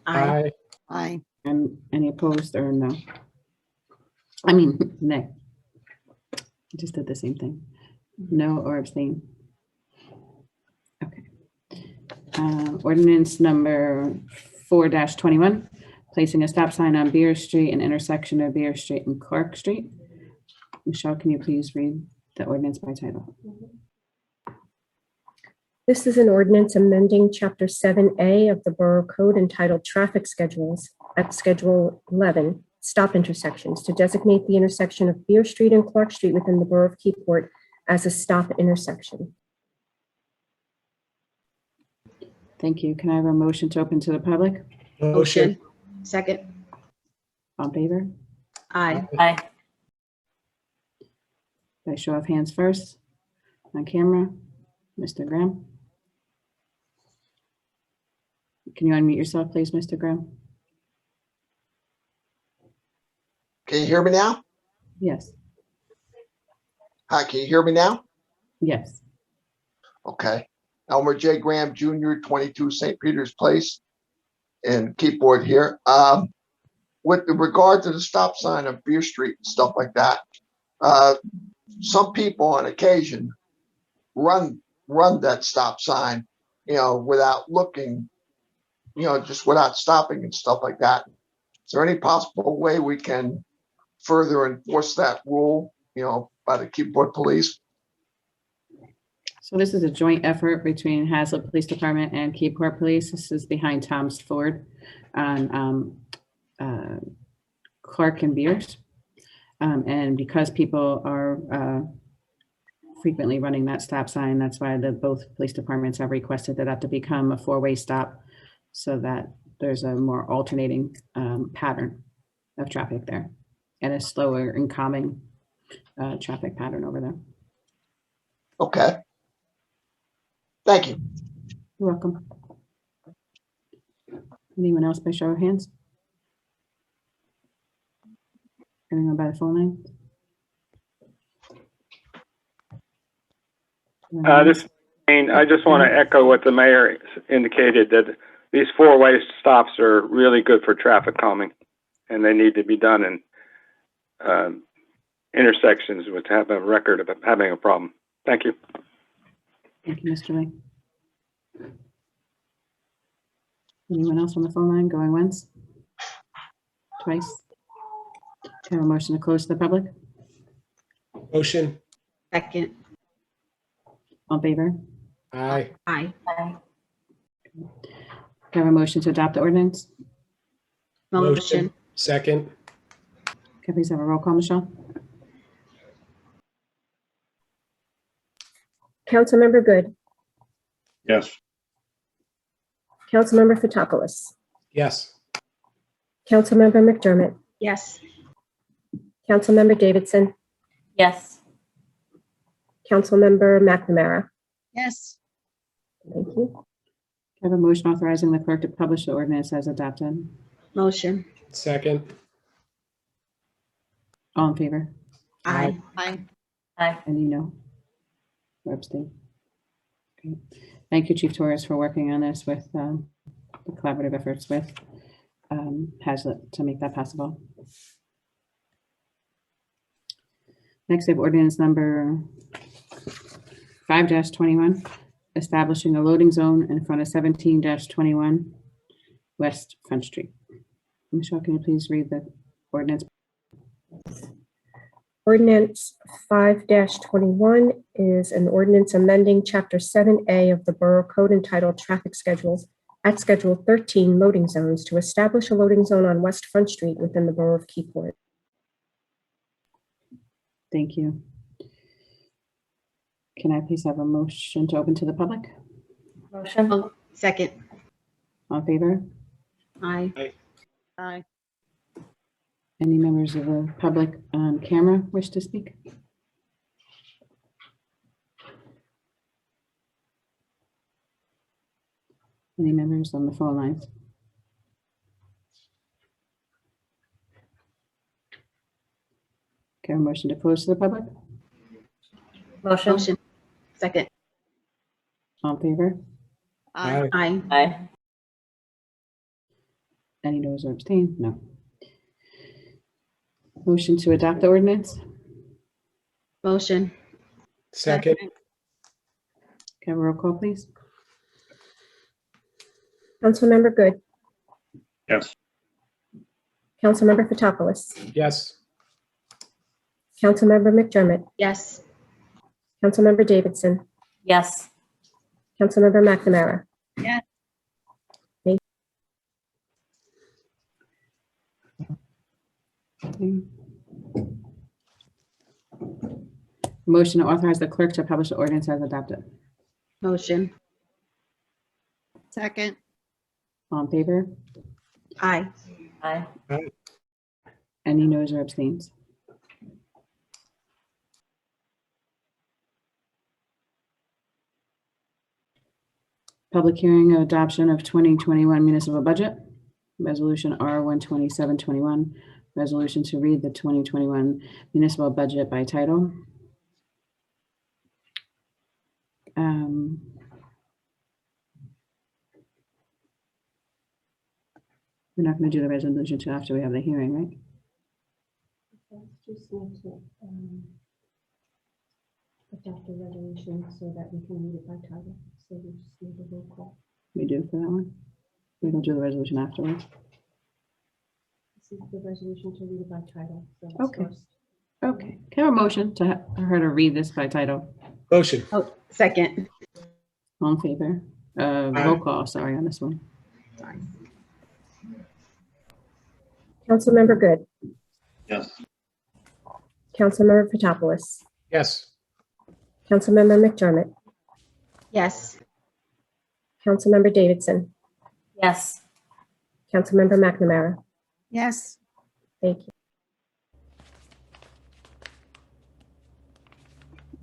Aye. Aye. And any opposed or no? I mean, nay. I just did the same thing. No or abstain. Okay. Ordinance number 4-21, placing a stop sign on Beer Street and intersection of Beer Street and Clark Street. Michelle, can you please read the ordinance by title? This is an ordinance amending Chapter 7A of the Borough Code entitled Traffic Schedules at Schedule 11, Stop Intersections, to designate the intersection of Beer Street and Clark Street within the Borough of Keyport as a stop intersection. Thank you. Can I have a motion to open to the public? Motion. Second. All in favor? Aye. Aye. By show of hands first, on camera, Mr. Graham. Can you unmute yourself, please, Mr. Graham? Can you hear me now? Yes, Hi, can you hear me now? yes. Okay. Elmer J. Graham Jr., 22 St. Peter's Place in Keyport here. With regard to the stop sign on Beer Street and stuff like that, some people on occasion run that stop sign, without looking, just without stopping and stuff like that. Is there any possible way we can further enforce that rule, by the Keyport Police? So this is a joint effort between Hazlet Police Department and Keyport Police. This is behind Tom's Ford on Clark and Beers. And because people are frequently running that stop sign, that's why both police departments have requested that to become a 4-way stop so that there's a more alternating pattern of traffic there and a slower and calming traffic pattern over there. Okay. Thank you. You're welcome. Anyone else by show of hands? Anyone by the phone line? I just want to echo what the mayor indicated, that these four-way stops are really good for traffic calming, and they need to be done in intersections which have a record of having a problem. Thank you. Thank you, Mr. Lee. Anyone else on the phone line going once? Twice? Can I have a motion to close to the public? Motion. Second. All in favor? Aye. Aye. Can I have a motion to adopt the ordinance? Motion. Second. Can I please have a roll call, Michelle? Councilmember Good. Yes. Councilmember Fotopoulos. Yes. Councilmember McDermott. Yes. Councilmember Davidson. Yes. Councilmember McNamara. Yes. Thank you. I have a motion authorizing the clerk to publish the ordinance as adopted. Motion. Second. All in favor? Aye. Aye. Aye. Any no? Or abstain? Okay. Thank you, Chief Torres, for working on this with the collaborative efforts with Hazlet to make that possible. Next, we have ordinance number 5-21, establishing a loading zone in front of 17-21 West Front Street. Michelle, can you please read the ordinance? Ordinance 5-21 is an ordinance amending Chapter 7A of the Borough Code entitled Traffic Schedules at Schedule 13 Loading Zones to establish a loading zone on West Front Street within the Borough of Keyport. Thank you. Can I please have a motion to open to the public? Motion. Oh, second. All in favor? Aye. Aye. Any members of the public on camera wish to speak? Any members on the phone lines? Okay, a motion to close to the public? Motion. Motion. Second. All in favor? Aye. Aye. Aye. Any noes or abstain? No. Motion to adopt the ordinance? Motion. Second. Can I have a roll call, please? Councilmember Good. Yes. Councilmember Fotopoulos. Yes. Councilmember McDermott. Yes. Councilmember Davidson. Yes. Councilmember McNamara. Yes. Okay. Motion to authorize the clerk to publish the ordinance as adopted. Motion. Second. All in favor? Aye. Aye. Any noes or abstains? Public hearing of adoption of 2021 municipal budget, resolution R12721, resolution to read the 2021 municipal budget by title. We're not going to do the resolution until after we have the hearing, right? Just need to adopt the resolution so that we can read it by title. So we just need a roll call. We do for that one? We don't do the resolution afterwards? This is the resolution to read it by title. So it's Okay. first. Okay, can I have a motion to her to read this by title? Motion. Oh, second. All in favor? Roll call, sorry, on this one. Councilmember Good. Yes. Councilmember Fotopoulos. Yes. Councilmember McDermott. Yes. Councilmember Davidson. Yes. Councilmember McNamara. Yes. Thank you.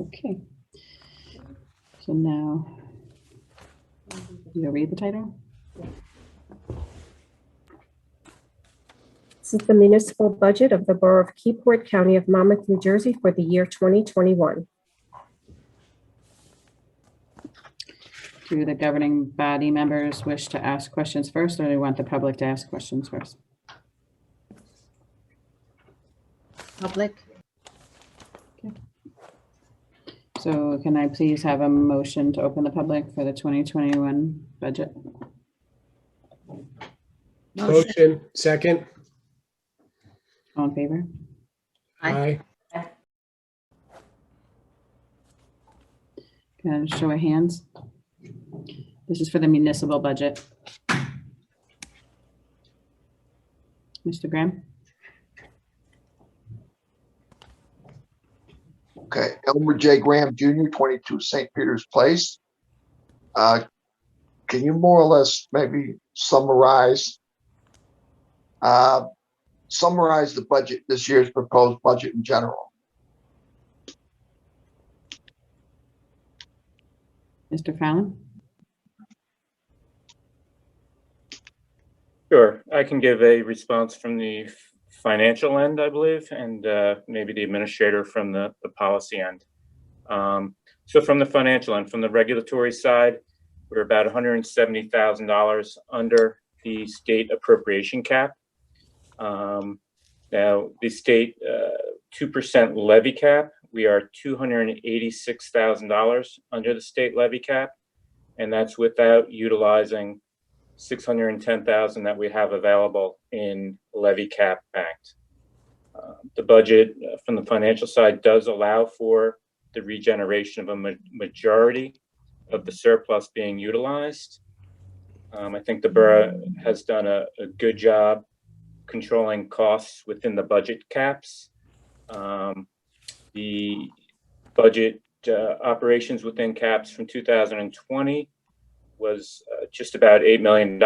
Okay. So now, you'll read the title? This is the municipal budget of the Borough of Keyport, County of Monmouth, New Jersey for the year 2021. Do the governing body members wish to ask questions first, or do they want the public to ask questions first? Public? So can I please have a motion to open the public for the 2021 budget? Motion, second. All in favor? Aye. Can I show of hands? This is for the municipal budget. Mr. Graham? Okay, Elmer J. Graham Jr., 22 St. Peter's Place. Can you more or less maybe summarize the budget, this year's proposed budget in general? Mr. Fallon? Sure, I can give a response from the financial end, I believe, and maybe the administrator from the policy end. So from the financial end, from the regulatory side, we're about $170,000 under the state appropriation cap. Now, the state 2% levy cap, we are $286,000 under the state levy cap, and that's without utilizing $610,000 that we have available in levy cap banked. The budget from the financial side does allow for the regeneration of a majority of the surplus being utilized. I think the borough has done a good job controlling costs within the budget caps. The budget operations within caps from 2020 was just about $8 million,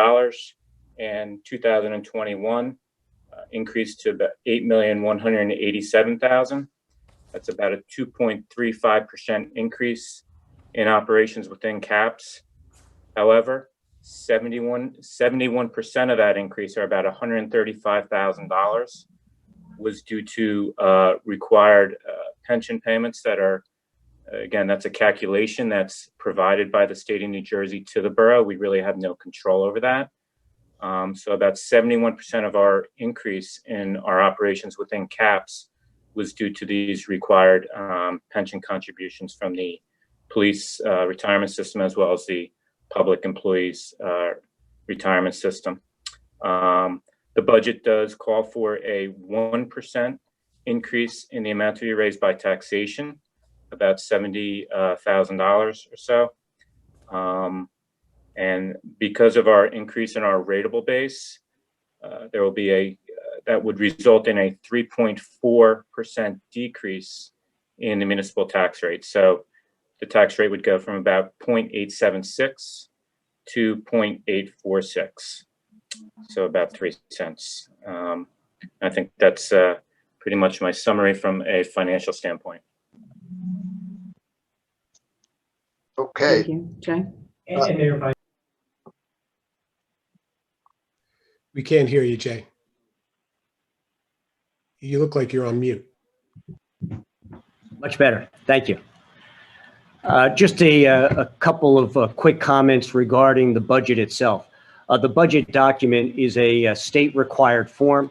and 2021 increased to about $8,187,000. That's about a 2.35% increase in operations within caps. However, 71% of that increase, or about $135,000, was due to required pension payments that are, again, that's a calculation that's provided by the state of New Jersey to the borough. We really have no control over that. So about 71% of our increase in our operations within caps was due to these required pension contributions from the police retirement system, as well as the public employees retirement system. The budget does call for a 1% increase in the amount to be raised by taxation, about $70,000 or so. And because of our increase in our rateable base, there will be that would result in a 3.4% decrease in the municipal tax rate. So the tax rate would go from about 0.876 to 0.846. So about 3 cents. I think that's pretty much my summary from a financial standpoint. Okay. Thank you. Jay? We can't hear you, Jay. You look like you're on mute. Much better. Thank you. Just a couple of quick comments regarding the budget itself. The budget document is a state required form.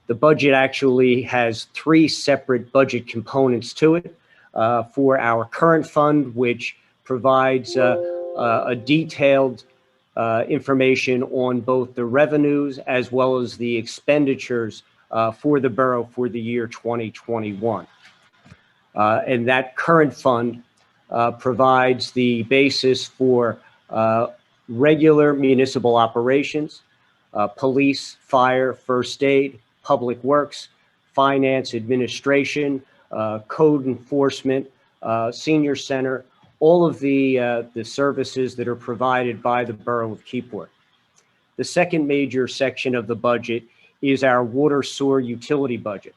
The budget actually has 3 separate budget components to it. For our current fund, which provides a detailed information on both the revenues as well as the expenditures for the borough for the year 2021. And that current fund provides the basis for regular municipal operations, police, fire, first aid, public works, finance, administration, code enforcement, senior center, all of the services that are provided by the borough of Keyport. The second major section of the budget is our water sewer utility budget.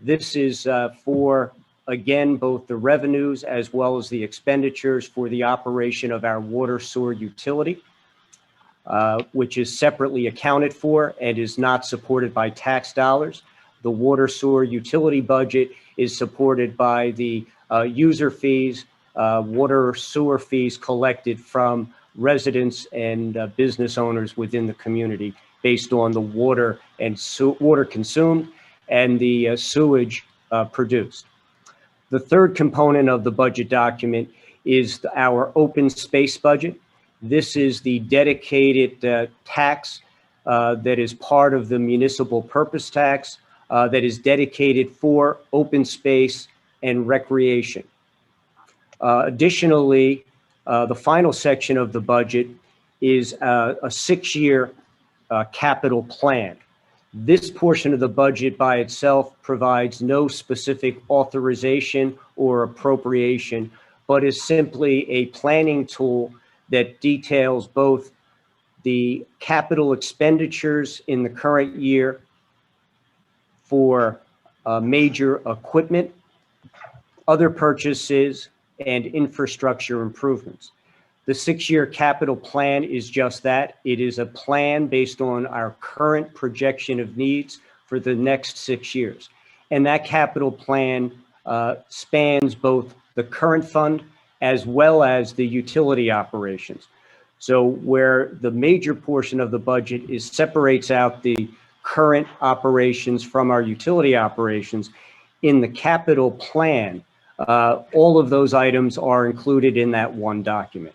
This is for, again, both the revenues as well as the expenditures for the operation of our water sewer utility. which is separately accounted for and is not supported by tax dollars. The water sewer utility budget is supported by the user fees, water sewer fees collected from residents and business owners within the community based on the water and water consumed and the sewage produced. The third component of the budget document is our open space budget. This is the dedicated tax that is part of the municipal purpose tax that is dedicated for open space and recreation. Additionally, the final section of the budget is a 6-year capital plan. This portion of the budget by itself provides no specific authorization or appropriation, but is simply a planning tool that details both the capital expenditures in the current year for major equipment, other purchases, and infrastructure improvements. The 6-year capital plan is just that. It is a plan based on our current projection of needs for the next 6 years. And that capital plan spans both the current fund as well as the utility operations. So where the major portion of the budget separates out the current operations from our utility operations, in the capital plan, all of those items are included in that one document.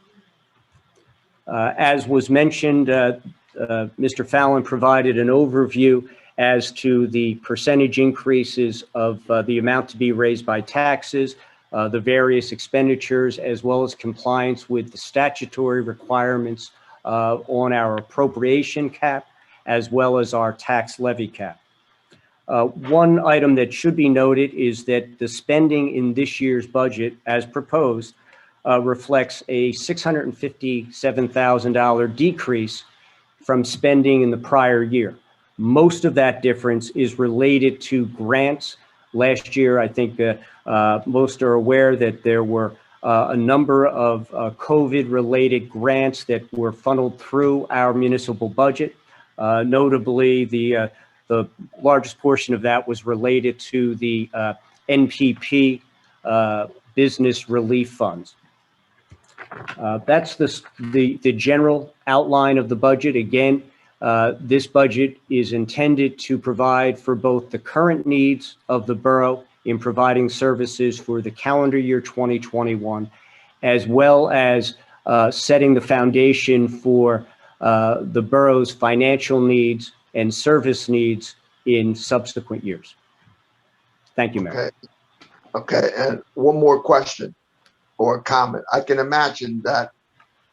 As was mentioned, Mr. Fallon provided an overview as to the percentage increases of the amount to be raised by taxes, the various expenditures, as well as compliance with the statutory requirements on our appropriation cap, as well as our tax levy cap. One item that should be noted is that the spending in this year's budget, as proposed, reflects a $657,000 decrease from spending in the prior year. Most of that difference is related to grants. Last year, I think most are aware that there were a number of COVID-related grants that were funneled through our municipal budget. Notably, the largest portion of that was related to the NPP business relief funds. That's the general outline of the budget. Again, this budget is intended to provide for both the current needs of the borough in providing services for the calendar year 2021, as well as setting the foundation for the borough's financial needs and service needs in subsequent years. Thank you, Mayor. Okay, and one more question or comment. I can imagine that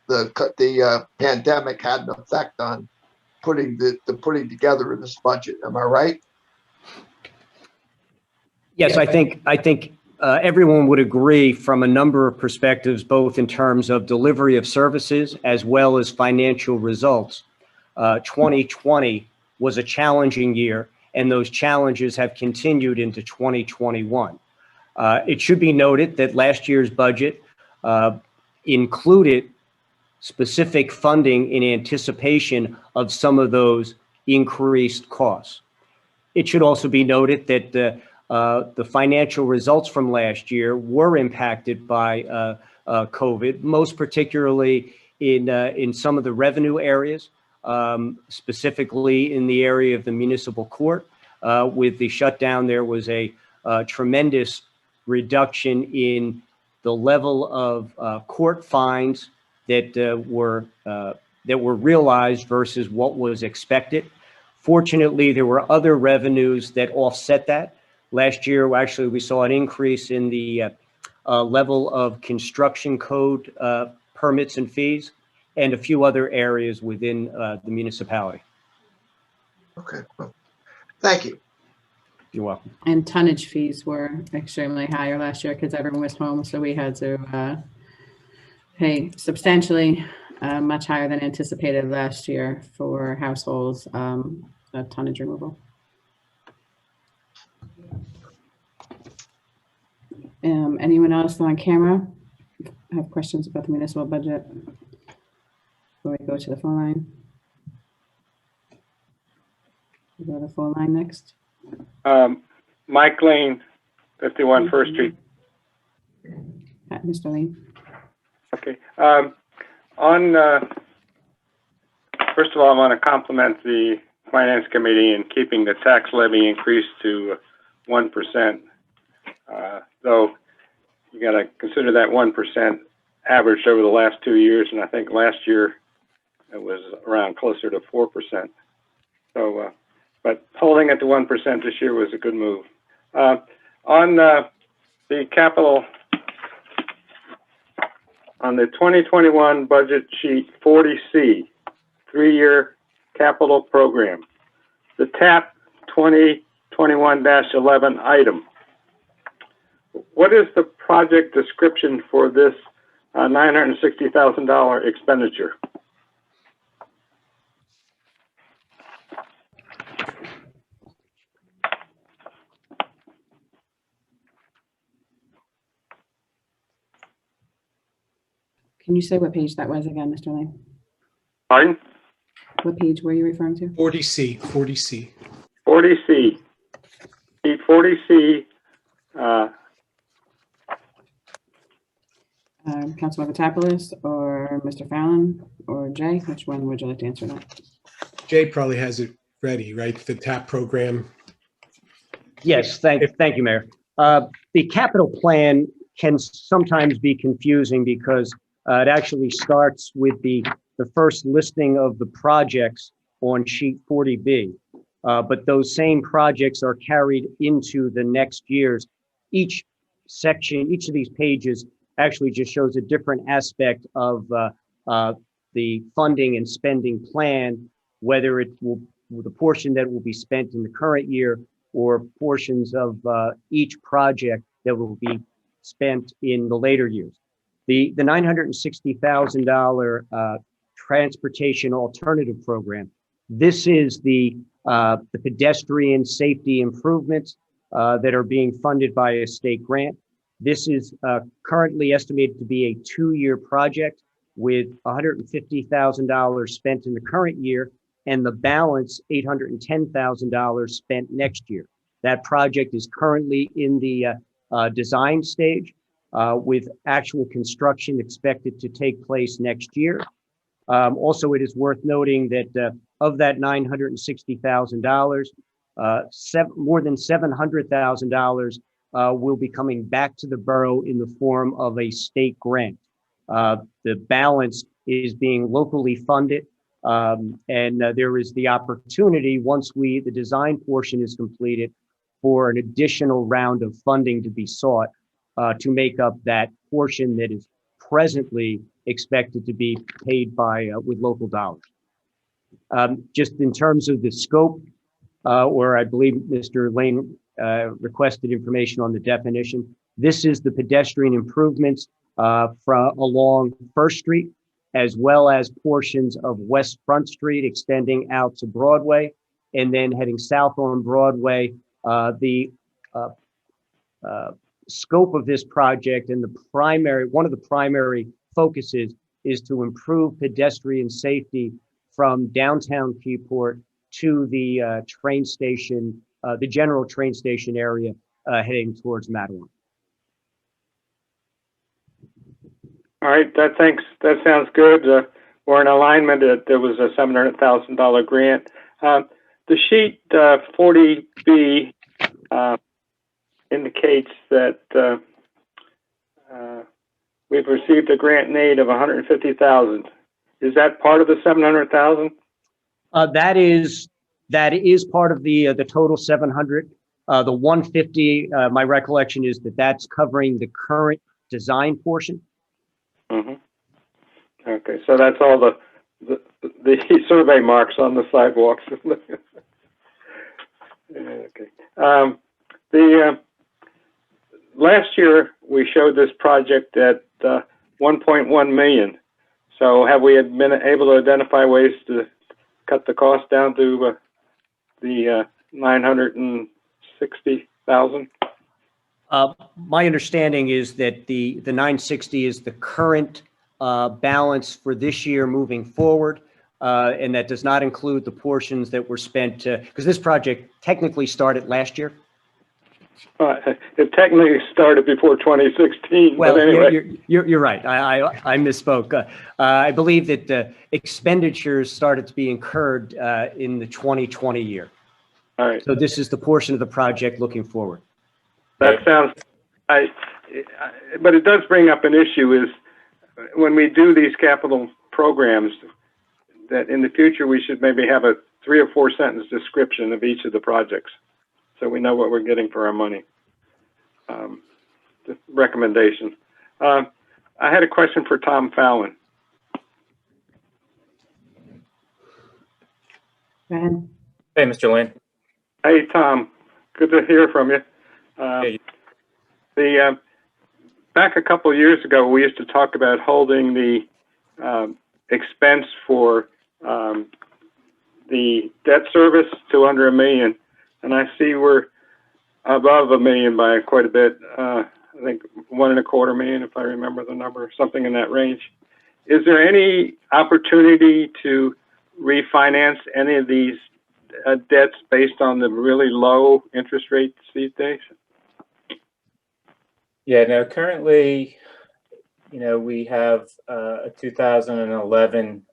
the pandemic had an effect on putting together of this budget. Am I right? Yes, I think everyone would agree from a number of perspectives, both in terms of delivery of services as well as financial results. 2020 was a challenging year, and those challenges have continued into 2021. It should be noted that last year's budget included specific funding in anticipation of some of those increased costs. It should also be noted that the financial results from last year were impacted by COVID, most particularly in some of the revenue areas, specifically in the area of the municipal court. With the shutdown, there was a tremendous reduction in the level of court fines that were realized versus what was expected. Fortunately, there were other revenues that offset that. Last year, actually, we saw an increase in the level of construction code permits and fees, and a few other areas within the municipality. Okay, well, thank you. You're welcome. And tonnage fees were extremely higher last year because everyone was home, so we had to pay substantially much higher than anticipated last year for households tonnage removal. Anyone else on camera have questions about the municipal budget before we go to the phone line? Go to the full line next. Mike Lane, 51 First Street. Mr. Lane. Okay. First of all, I want to compliment the Finance Committee in keeping the tax levy increase to 1%. Though you got to consider that 1% averaged over the last 2 years, and I think last year it was around closer to 4%. So, but holding it to 1% this year was a good move. On the capital, on the 2021 budget sheet 40C, 3-year capital program, the TAP 2021-11 item. What is the project description for this $960,000 expenditure? Can you say what page that was again, Mr. Lane? Pardon? What page were you referring to? 40C, 40C. 40C. Sheet 40C. Councilmember Tapoulis or Mr. Fallon or Jay? Which one would you like to answer that? Jay probably has it ready, right? The TAP program. Yes, thank you, Mayor. The capital plan can sometimes be confusing because it actually starts with the first listing of the projects on sheet 40B. But those same projects are carried into the next year's. Each section, each of these pages actually just shows a different aspect of the funding and spending plan, whether it will, the portion that will be spent in the current year or portions of each project that will be spent in the later years. The $960,000 transportation alternative program. This is the pedestrian safety improvements that are being funded by a state grant. This is currently estimated to be a 2-year project with $150,000 spent in the current year and the balance $810,000 spent next year. That project is currently in the design stage with actual construction expected to take place next year. Also, it is worth noting that of that $960,000, more than $700,000 will be coming back to the borough in the form of a state grant. The balance is being locally funded, and there is the opportunity, once the design portion is completed, for an additional round of funding to be sought to make up that portion that is presently expected to be paid by with local dollars. Just in terms of the scope, or I believe Mr. Lane requested information on the definition. This is the pedestrian improvements along First Street, as well as portions of West Front Street extending out to Broadway, and then heading south on Broadway. The scope of this project and one of the primary focuses is to improve pedestrian safety from downtown Keyport to the train station, the general train station area heading towards Mattawan. All right, thanks. That sounds good. We're in alignment that there was a $700,000 grant. The sheet 40B indicates that we've received a grant in aid of $150,000. Is that part of the $700,000? That is part of the total 700. The 150, my recollection is that that's covering the current design portion. Mm-hmm. Okay, so that's all the survey marks on the sidewalks. Okay. The last year we showed this project at 1.1 million. So have we been able to identify ways to cut the cost down to the 960,000? My understanding is that the 960 is the current balance for this year moving forward. and that does not include the portions that were spent, because this project technically started last year. It technically started before 2016, Well, but anyway. you're right. I misspoke. I believe that expenditures started to be incurred in the 2020 year. All right. So this is the portion of the project looking forward. That sounds, but it does bring up an issue is when we do these capital programs, that in the future we should maybe have a 3 or 4 sentence description of each of the projects, so we know what we're getting for our money. The recommendation. I had a question for Tom Fallon. Go ahead. Hey, Mr. Lane. Hey, Tom. Good to hear from you. Back a couple of years ago, we used to talk about holding the expense for the debt service to under $1 million, and I see we're above $1 million by quite a bit. I think $1.25 million, if I remember the number, something in that range. Is there any opportunity to refinance any of these debts based on the really low interest rates these days? Yeah, no, currently, we have a 2011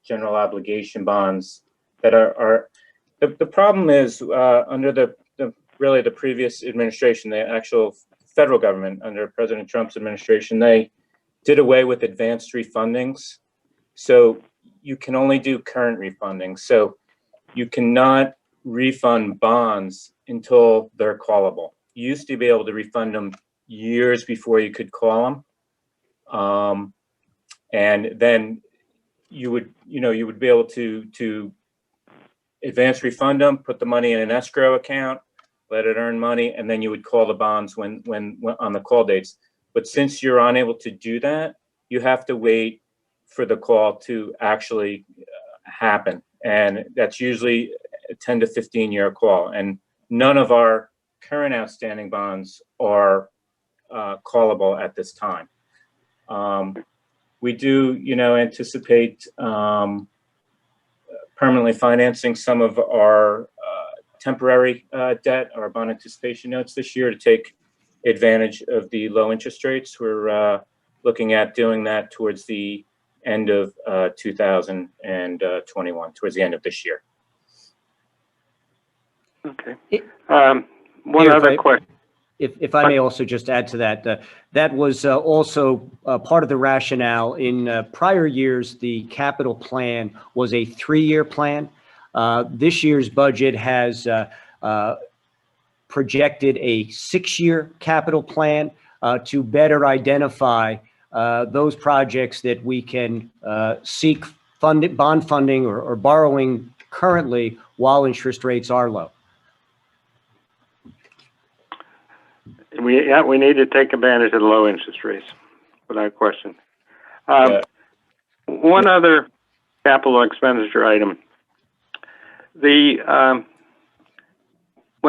general obligation bonds that are the problem is under the previous administration, the actual federal government under President Trump's administration, they did away with advanced refundings. So you can only do current refunding. So you cannot refund bonds until they're callable. You used to be able to refund them years before you could call them. And then you would be able to advance refund them, put the money in an escrow account, let it earn money, and then you would call the bonds when on the call dates. But since you're unable to do that, you have to wait for the call to actually happen. And that's usually a 10 to 15 year call. And none of our current outstanding bonds are callable at this time. We do, anticipate permanently financing some of our temporary debt, our bond anticipation notes this year to take advantage of the low interest rates. We're looking at doing that towards the end of 2021, towards the end of this year. Okay. One other question. If I may also just add to that, that was also part of the rationale. In prior years, the capital plan was a 3-year plan. This year's budget has projected a 6-year capital plan to better identify those projects that we can seek bond funding or borrowing currently while interest rates are low. We need to take advantage of the low interest rates, without question. One other capital expenditure item. When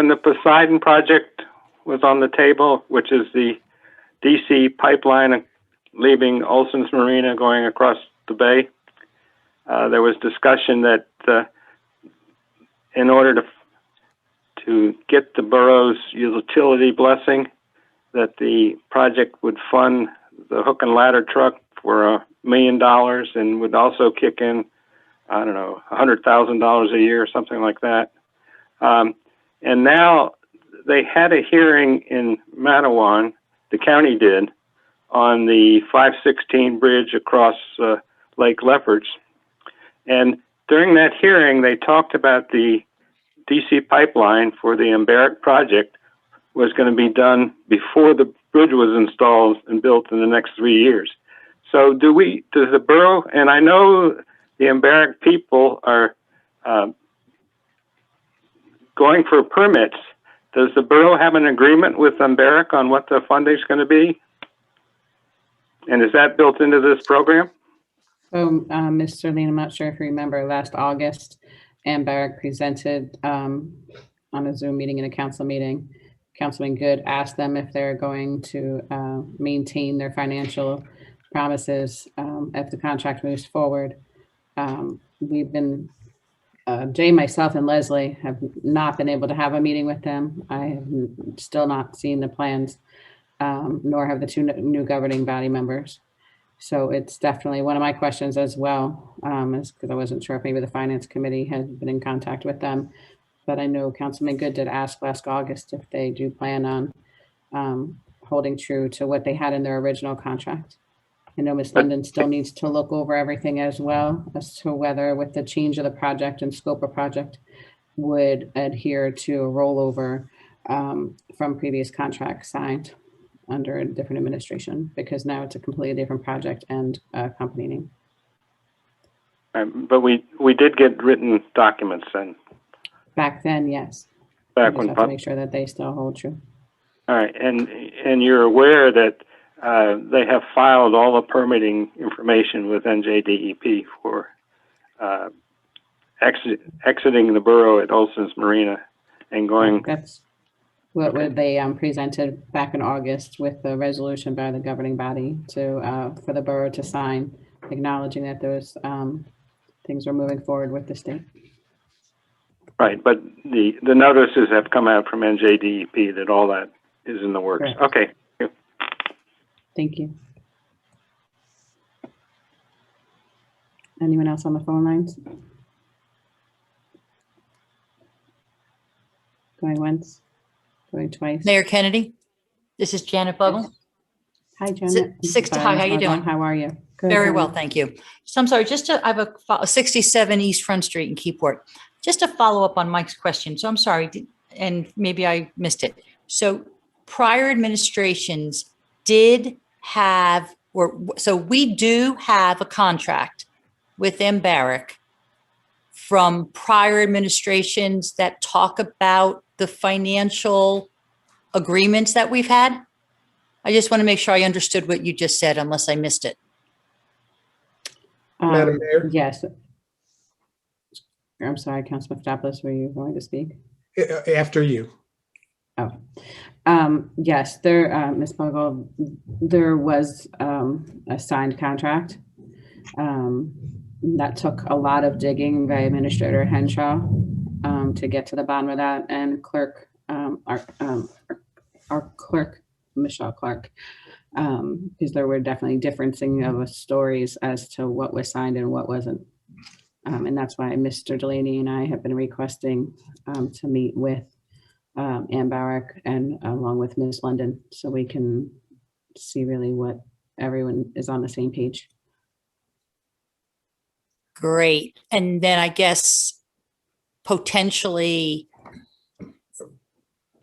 the Poseidon project was on the table, which is the DC pipeline leaving Olson's Marina going across the bay, there was discussion that in order to get the borough's utility blessing, that the project would fund the hook and ladder truck for $1 million and would also kick in, I don't know, $100,000 a year or something like that. And now they had a hearing in Matawan, the county did, on the 516 bridge across Lake Lefferts. And during that hearing, they talked about the DC pipeline for the Embarrack project was going to be done before the bridge was installed and built in the next 3 years. So does the borough, and I know the Embarrack people are going for permits, does the borough have an agreement with Embarrack on what the funding is going to be? And is that built into this program? So, Mr. Lean, I'm not sure if you remember last August, Embarrack presented on a Zoom meeting and a council meeting. Councilman Good asked them if they're going to maintain their financial promises if the contract moves forward. We've been, Jay, myself, and Leslie have not been able to have a meeting with them. I have still not seen the plans, nor have the two new governing body members. So it's definitely one of my questions as well, is because I wasn't sure if maybe the finance committee had been in contact with them. But I know Councilman Good did ask last August if they do plan on holding true to what they had in their original contract. I know Ms. London still needs to look over everything as well as to whether with the change of the project and scope of project would adhere to a rollover from previous contracts signed under a different administration, because now it's a completely different project and company name. But we did get written documents then. Back then, yes. Back We when just have to make sure that they still hold true. All right, and you're aware that they have filed all the permitting information with NJDEP for exiting the borough at Olson's Marina and going. That's what they presented back in August with the resolution by the governing body to for the borough to sign, acknowledging that those things are moving forward with the state. Right, but the notices have come out from NJDEP that all that is in the works. Correct. Okay. Thank you. Anyone else on the phone lines? Going once, going twice. Mayor Kennedy, this is Janet Bugle. Hi, Janet. Hi, how you doing? How are you? Good, Very how are well, you? thank you. So I'm sorry, I have a 67 East Front Street in Keyport. Just to follow up on Mike's question. So I'm sorry, and maybe I missed it. So prior administrations did have, so we do have a contract with Barrick from prior administrations that talk about the financial agreements that we've had. I just want to make sure I understood what you just said, unless I missed it. Madam Mayor? Yes. I'm sorry, Councilman Fitopoulos, were you going to speak? After you. Oh, yes, there, Ms. Bogle, there was a signed contract that took a lot of digging by Administrator Henshaw to get to the bottom of that, and clerk, our clerk, Michelle Clark, because there were definitely differencing of stories as to what was signed and what wasn't. And that's why Mr. Delaney and I have been requesting to meet with Ann Barrick and along with Ms. London, so we can see really what everyone is on the same page. Great. And then I guess potentially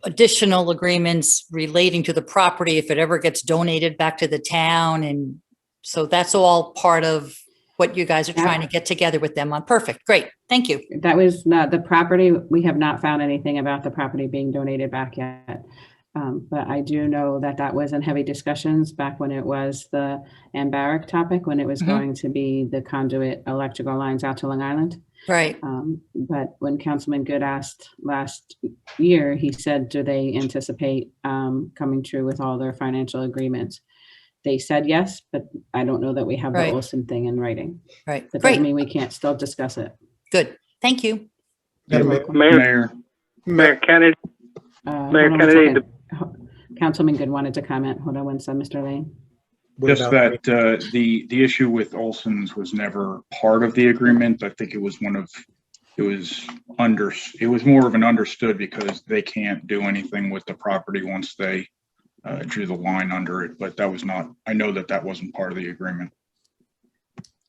additional agreements relating to the property if it ever gets donated back to the town. And so that's all part of what you guys are trying to get together with them on. Perfect. Great. Thank you. That was not the property. We have not found anything about the property being donated back yet. But I do know that that was in heavy discussions back when it was the Ann Barrick topic, when it was going to be the conduit electrical lines out to Long Island. Right. But when Councilman Good asked last year, he said, do they anticipate coming true with all their financial agreements? They said yes, but I don't know that we have the Olson thing in writing. Right. That Great. doesn't mean we can't still discuss it. Good. Thank you. Mayor Kennedy. Mayor Kennedy. Councilman Good wanted to comment. Hold on one second, Mr. Lane. Just that the issue with Olson's was never part of the agreement. I think it was more of an understood because they can't do anything with the property once they drew the line under it. But that was not, I know that wasn't part of the agreement.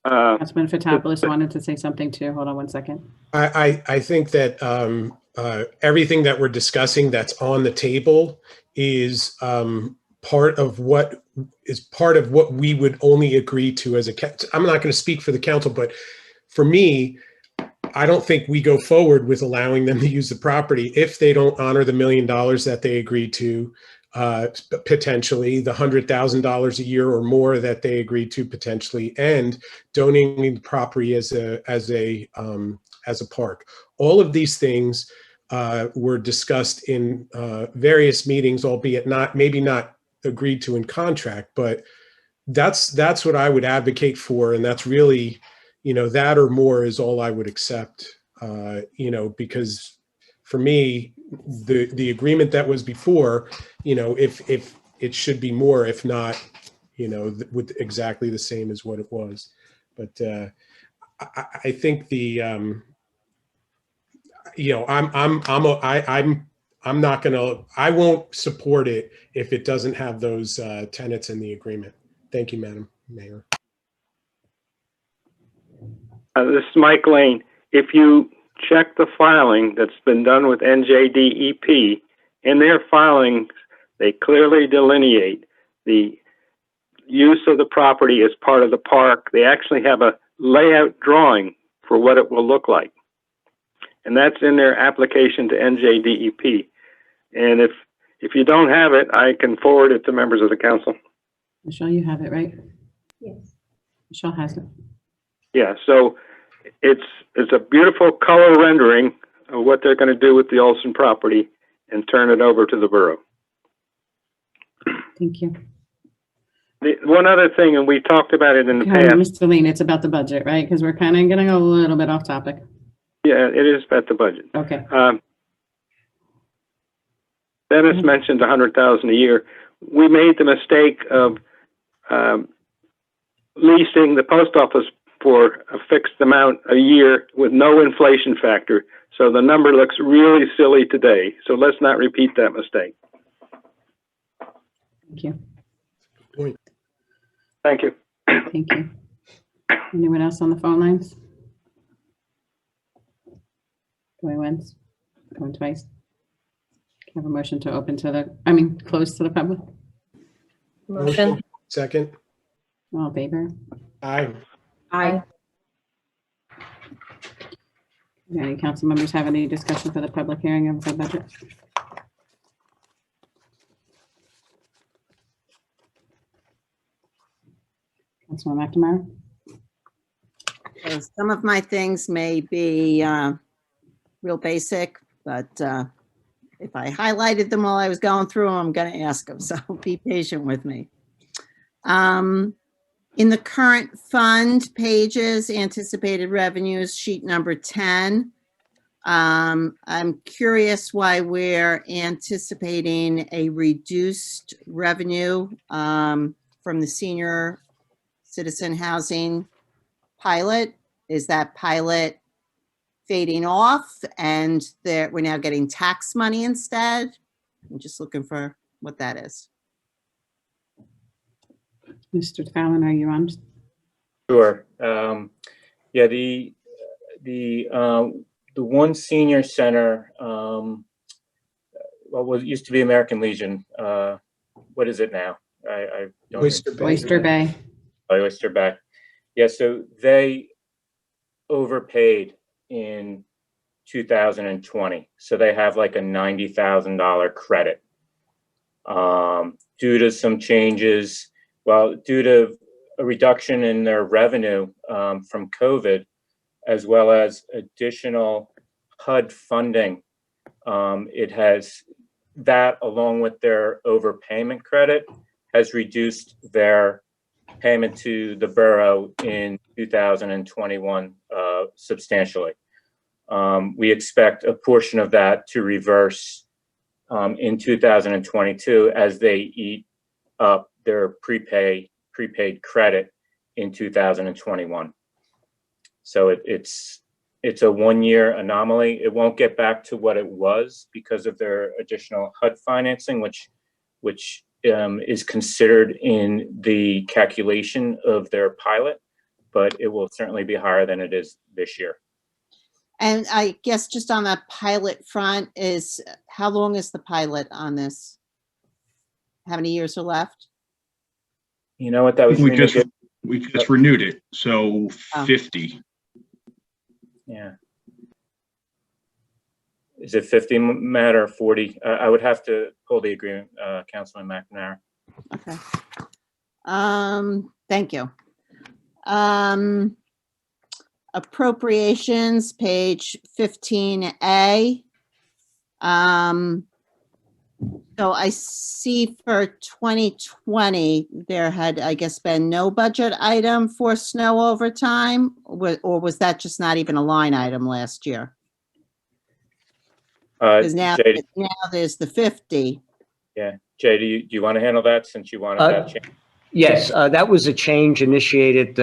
Councilman Fitopoulos wanted to say something too. Hold on one second. I think that everything that we're discussing that's on the table is part of what we would only agree to as a council. I'm not going to speak for the council, but for me, I don't think we go forward with allowing them to use the property if they don't honor the $1 million that they agreed to, potentially the $100,000 a year or more that they agreed to potentially, and donating the property as a park. All of these things were discussed in various meetings, albeit maybe not agreed to in contract, but that's what I would advocate for. And that's really, that or more is all I would accept, because for me, the agreement that was before, if it should be more, if not, with exactly the same as what it was. But I think I won't support it if it doesn't have those tenets in the agreement. Thank you, Madam Mayor. This is Mike Lane. If you check the filing that's been done with NJDEP, in their filings, they clearly delineate the use of the property as part of the park. They actually have a layout drawing for what it will look like. And that's in their application to NJDEP. And if you don't have it, I can forward it to members of the council. Michelle, you have it, right? Yes. Michelle has it. Yeah, so it's a beautiful color rendering of what they're going to do with the Olson property and turn it over to the borough. Thank you. One other thing, and we talked about it in the past. Mr. Lane, it's about the budget, right? Because we're kind of getting a little bit off topic. Yeah, it is about the budget. Okay. Dennis mentioned $100,000 a year. We made the mistake of leasing the post office for a fixed amount a year with no inflation factor. So the number looks really silly today. So let's not repeat that mistake. Thank you. Point. Thank you. Thank you. Anyone else on the phone lines? Going once, going twice. Can I have a motion to close to the public? Motion. Second. All in favor? Aye. Aye. Do any council members have any discussion for the public hearing of the budget? Councilman McNamara? So some of my things may be real basic, but if I highlighted them while I was going through them, I'm going to ask them, so be patient with me. In the current fund pages, anticipated revenues, sheet number 10, I'm curious why we're anticipating a reduced revenue from the senior citizen housing pilot. Is that pilot fading off and we're now getting tax money instead? I'm just looking for what that is. Mr. Fallon, are you on? Sure. Yeah, the one senior center, well, it used to be American Legion. What is it now? I don't. Oyster Bay. Oyster Bay. Oh, Oyster Bay. Yeah, so they overpaid in 2020. So they have like a $90,000 credit due to some changes. Well, due to a reduction in their revenue from COVID, as well as additional HUD funding, it has that, along with their overpayment credit, has reduced their payment to the borough in 2021 substantially. We expect a portion of that to reverse in 2022 as they eat up their prepaid credit in 2021. So it's a one-year anomaly. It won't get back to what it was because of their additional HUD financing, which is considered in the calculation of their pilot, but it will certainly be higher than it is this year. And I guess just on the pilot front, how long is the pilot on this? How many years are left? You know what, that was we just renewed it, so 50. Yeah. Is it 50, Matt, or 40? I would have to pull the agreement, Councilman McNamara. Okay. Thank you. Appropriations, page 15A. So I see for 2020, there had, I guess, been no budget item for snow overtime, or was that just not even a line item last year? Because now Jay, there's the 50. yeah, Jay, do you want to handle that since you wanted that change? Yes, that was a change initiated,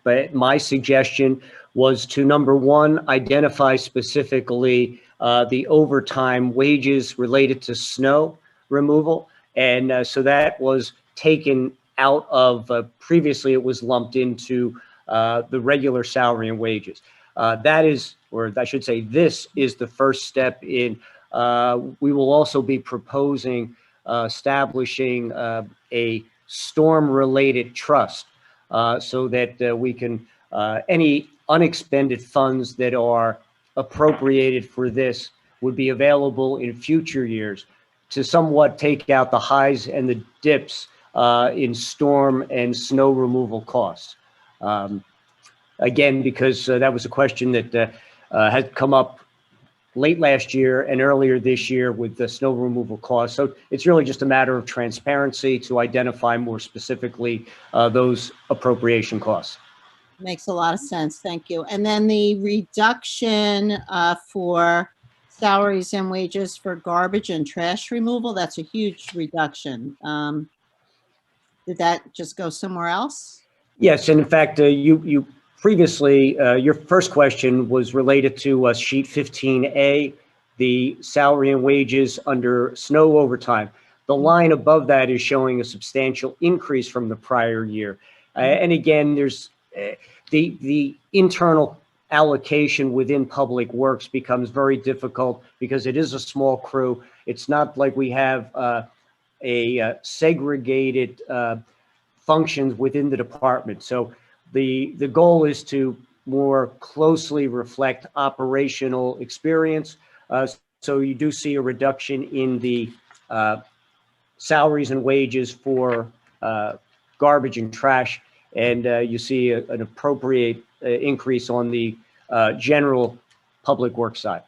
but my suggestion was to, number one, identify specifically the overtime wages related to snow removal. And so that was taken out of, previously it was lumped into the regular salary and wages. That is, or I should say, this is the first step in, we will also be proposing establishing a storm-related trust so that we can, any unexpended funds that are appropriated for this would be available in future years to somewhat take out the highs and the dips in storm and snow removal costs. Again, because that was a question that had come up late last year and earlier this year with the snow removal costs. So it's really just a matter of transparency to identify more specifically those appropriation costs. Makes a lot of sense. Thank you. And then the reduction for salaries and wages for garbage and trash removal, that's a huge reduction. Did that just go somewhere else? Yes, and in fact, you previously, your first question was related to sheet 15A, the salary and wages under snow overtime. The line above that is showing a substantial increase from the prior year. And again, there's the internal allocation within Public Works becomes very difficult because it is a small crew. It's not like we have a segregated functions within the department. So the goal is to more closely reflect operational experience. So you do see a reduction in the salaries and wages for garbage and trash, and you see an appropriate increase on the general public works side.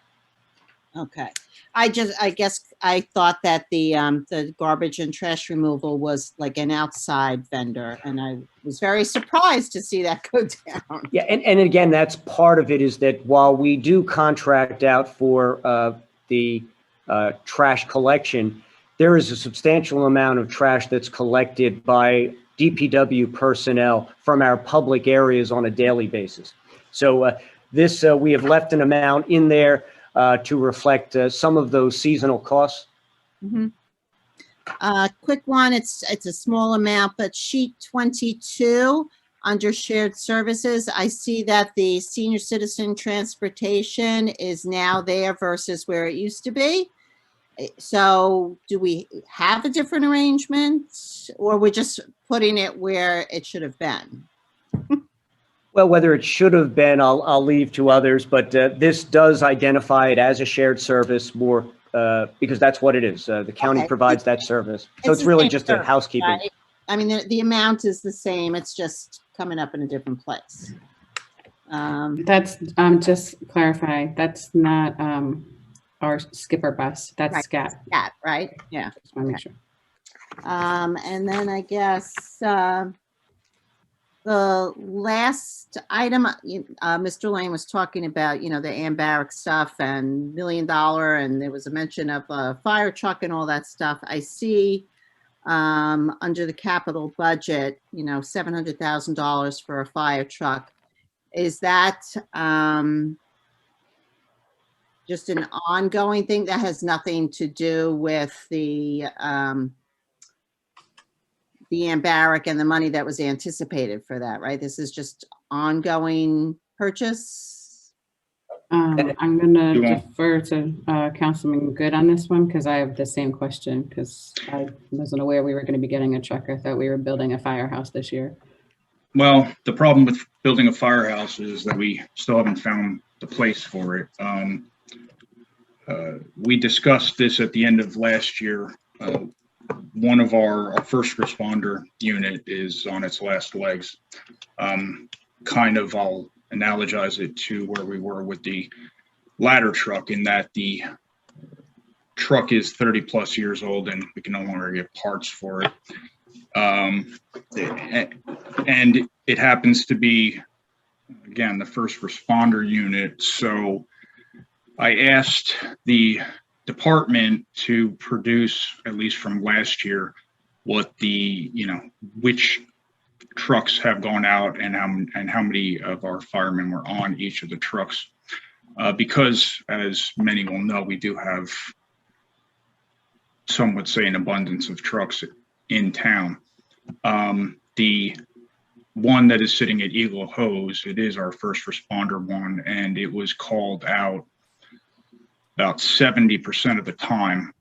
Okay. I guess I thought that the garbage and trash removal was like an outside vendor, and I was very surprised to see that go down. Yeah, and again, that's part of it, is that while we do contract out for the trash collection, there is a substantial amount of trash that's collected by DPW personnel from our public areas on a daily basis. So this, we have left an amount in there to reflect some of those seasonal costs. Mm-hmm. Quick one, it's a small amount, but sheet 22 under shared services, I see that the senior citizen transportation is now there versus where it used to be. So do we have a different arrangement, or we're just putting it where it should have been? Well, whether it should have been, I'll leave to others, but this does identify it as a shared service more because that's what it is. The county provides that service. So it's really just a housekeeping. Right? I mean, the amount is the same. It's just coming up in a different place. That's, just clarify, that's not our skipper bus. That's right. SCAT. SCAT, right? Yeah. Just want to make sure. And then I guess the last item, Mr. Lane was talking about, the Ambaric stuff and $1 million, and there was a mention of a fire truck and all that stuff. I see under the capital budget, $700,000 for a fire truck. Is that just an ongoing thing that has nothing to do with the Ambaric and the money that was anticipated for that, right? This is just ongoing purchase? I'm going to defer to Councilman Good on this one, because I have the same question, because I wasn't aware we were going to be getting a truck. I thought we were building a firehouse this year. Well, the problem with building a firehouse is that we still haven't found the place for it. We discussed this at the end of last year. One of our first responder unit is on its last legs. Kind of, I'll analogize it to where we were with the ladder truck, in that the truck is 30 plus years old and we can no longer get parts for it. And it happens to be, again, the first responder unit. So I asked the department to produce, at least from last year, what the, which trucks have gone out and how many of our firemen were on each of the trucks. Because, as many will know, we do have, some would say, an abundance of trucks in town. The one that is sitting at Eagle Hose, it is our first responder one, and it was called out about 70% of the time.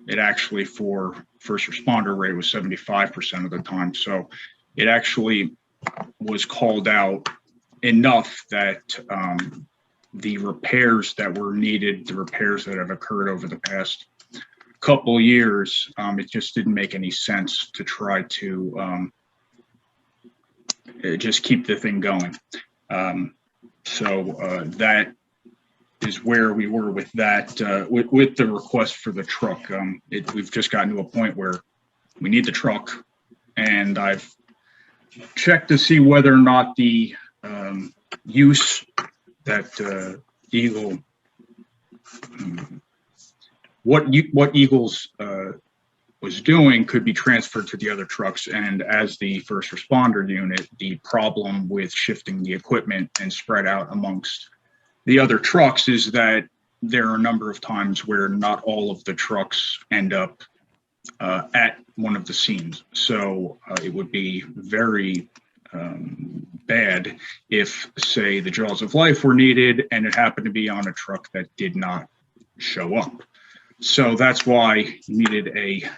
It actually, for first responder rate, was 75% of the time. So it actually was called out enough that the repairs that were needed, the repairs that have occurred over the past couple years, it just didn't make any sense to try to just keep the thing going. So that is where we were with that, with the request for the truck. We've just gotten to a point where we need the truck, and I've checked to see whether or not the use that Eagle, what Eagles was doing could be transferred to the other trucks. And as the first responder unit, the problem with shifting the equipment and spread out amongst the other trucks is that there are a number of times where not all of the trucks end up at one of the scenes. So it would be very bad if, say, the jaws of life were needed and it happened to be on a truck that did not show up. So that's why you needed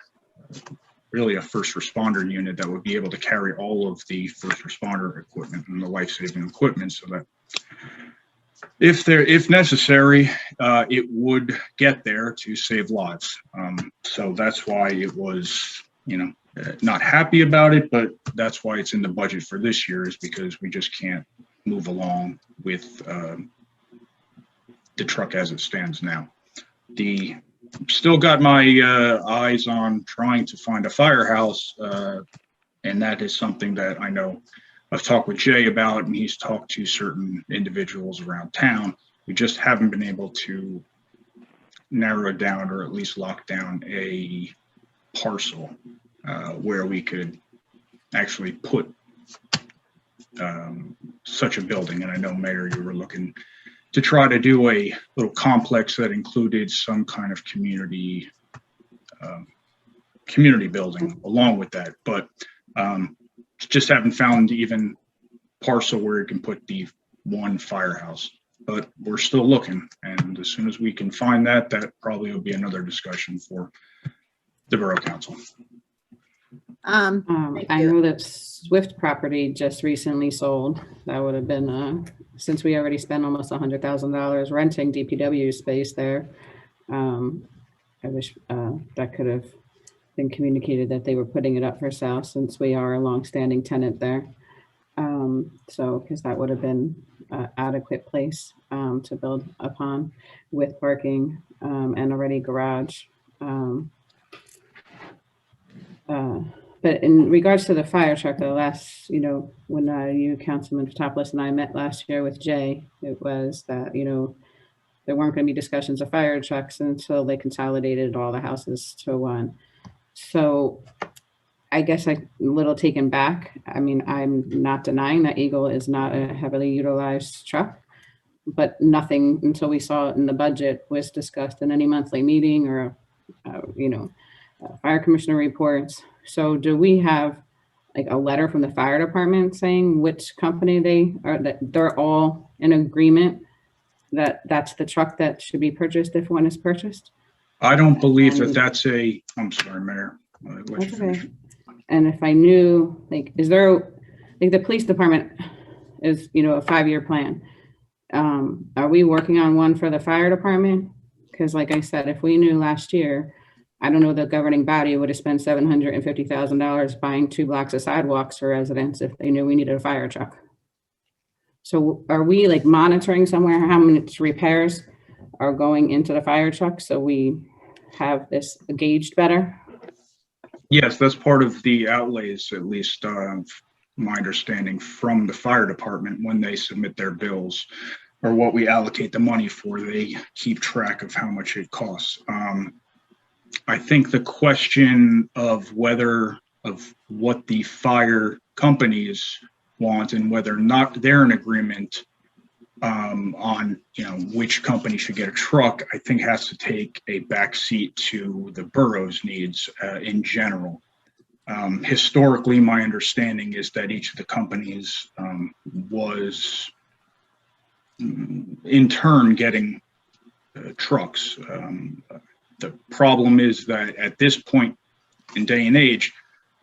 really a first responder unit that would be able to carry all of the first responder equipment and the life-saving equipment, so that if necessary, it would get there to save lives. So that's why it was, not happy about it, but that's why it's in the budget for this year, is because we just can't move along with the truck as it stands now. Still got my eyes on trying to find a firehouse, and that is something that I know I've talked with Jay about, and he's talked to certain individuals around town. We just haven't been able to narrow down, or at least lock down, a parcel where we could actually put such a building. And I know, Mayor, you were looking to try to do a little complex that included some kind of community building along with that, but just haven't found even parcel where you can put the one firehouse. But we're still looking, and as soon as we can find that, that probably will be another discussion for the Borough Council. I know that Swift property just recently sold. That would have been, since we already spent almost $100,000 renting DPW space there. I wish that could have been communicated that they were putting it up for sale, since we are a longstanding tenant there. So, because that would have been an adequate place to build upon, with parking and already garage. But in regards to the fire truck, the last, when you, Councilman Topoulos, and I met last year with Jay, it was that, there weren't going to be discussions of fire trucks until they consolidated all the houses to one. So I guess I'm a little taken back. I mean, I'm not denying that Eagle is not a heavily utilized truck, but nothing until we saw it in the budget was discussed in any monthly meeting or, fire commissioner reports. So do we have like a letter from the fire department saying which company they are, that they're all in agreement that that's the truck that should be purchased if one is purchased? I don't believe that that's I'm sorry, Mayor. That's okay. And if I knew, like, is there, like, the police department is, a 5-year plan. Are we working on one for the fire department? Because like I said, if we knew last year, I don't know, the governing body would have spent $750,000 buying 2 blocks of sidewalks for residents if they knew we needed a fire truck. So are we like monitoring somewhere how much repairs are going into the fire truck? So we have this gauged better? Yes, that's part of the outlays, at least my understanding from the fire department when they submit their bills or what we allocate the money for, they keep track of how much it costs. I think the question of what the fire companies want and whether or not they're in agreement on which company should get a truck, I think has to take a backseat to the borough's needs in general. Historically, my understanding is that each of the companies was in turn getting trucks. The problem is that at this point in day and age,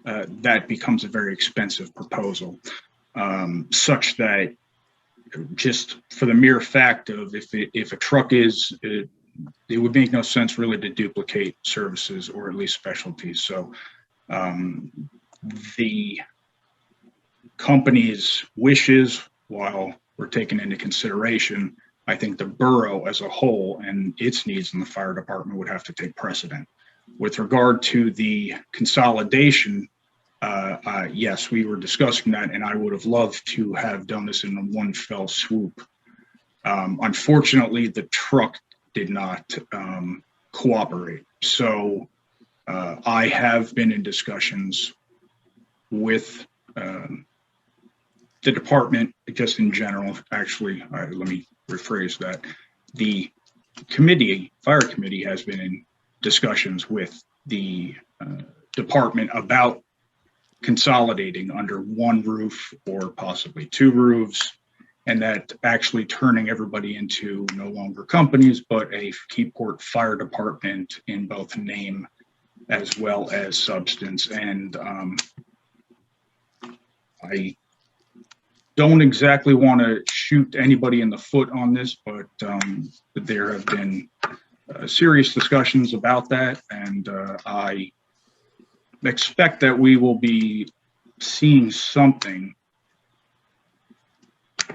that becomes a very expensive proposal, such that just for the mere fact of if a truck it would make no sense really to duplicate services or at least specialties. So the company's wishes, while we're taken into consideration, I think the borough as a whole and its needs in the fire department would have to take precedent. With regard to the consolidation, yes, we were discussing that, and I would have loved to have done this in one fell swoop. Unfortunately, the truck did not cooperate. So I have been in discussions with the department, just in general. Actually, let me rephrase that. The fire committee has been in discussions with the department about consolidating under one roof or possibly two roofs, and that actually turning everybody into no longer companies, but a Keyport Fire Department in both name as well as substance. And I don't exactly want to shoot anybody in the foot on this, but there have been serious discussions about that, and I expect that we will be seeing something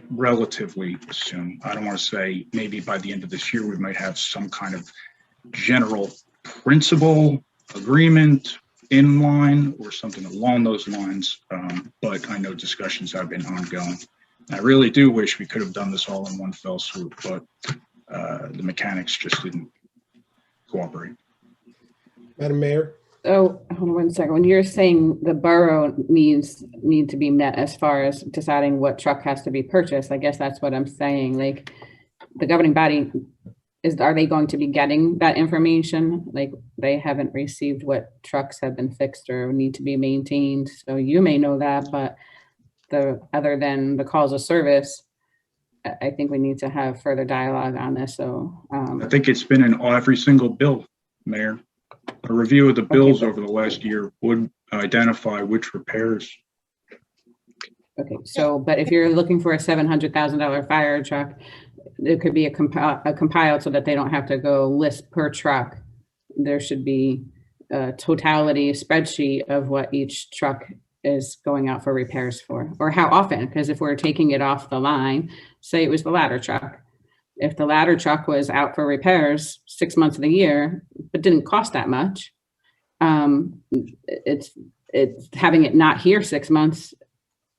relatively soon. I don't want to say maybe by the end of this year we might have some kind of general principle agreement in line or something along those lines, but I know discussions have been ongoing. I really do wish we could have done this all in one fell swoop, but the mechanics just didn't cooperate. Madam Mayor? Oh, hold on one second. When you're saying the borough need to be met as far as deciding what truck has to be purchased, I guess that's what I'm saying. Like, the governing body are they going to be getting that information? Like, they haven't received what trucks have been fixed or need to be maintained. So you may know that, but other than the calls of service, I think we need to have further dialogue on this. So I think it's been in every single bill, Mayor. A review of the bills over the last year would identify which repairs. Okay, so, but if you're looking for a $700,000 fire truck, it could be a compiled so that they don't have to go list per truck. There should be a totality spreadsheet of what each truck is going out for repairs for, or how often, because if we're taking it off the line, say it was the ladder truck. If the ladder truck was out for repairs 6 months of the year, but didn't cost that much, it's having it not here 6 months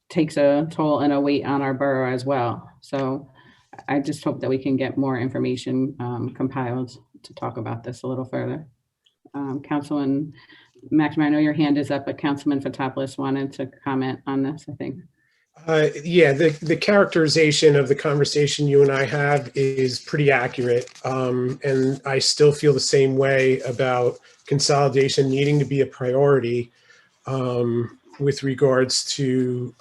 takes a toll and a weight on our borough as well. So I just hope that we can get more information compiled to talk about this a little further. Councilman Maxim, I know your hand is up, but Councilman Fotopoulos wanted to comment on this, I think. Yeah, the characterization of the conversation you and I have is pretty accurate. And I still feel the same way about consolidation needing to be a priority with regards to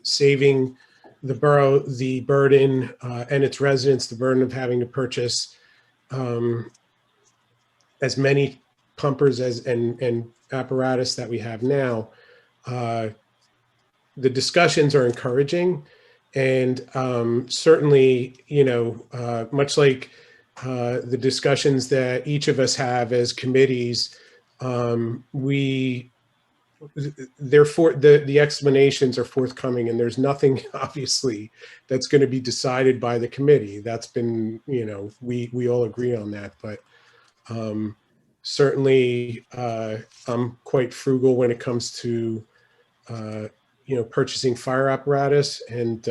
saving the borough the burden and its residents the burden of having to purchase as many pumpers and apparatus that we have now. The discussions are encouraging, and certainly, much like the discussions that each of us have as committees, the explanations are forthcoming, and there's nothing obviously that's going to be decided by the committee. That's been, we all agree on that, but Certainly, I'm quite frugal when it comes to, purchasing fire apparatus, and,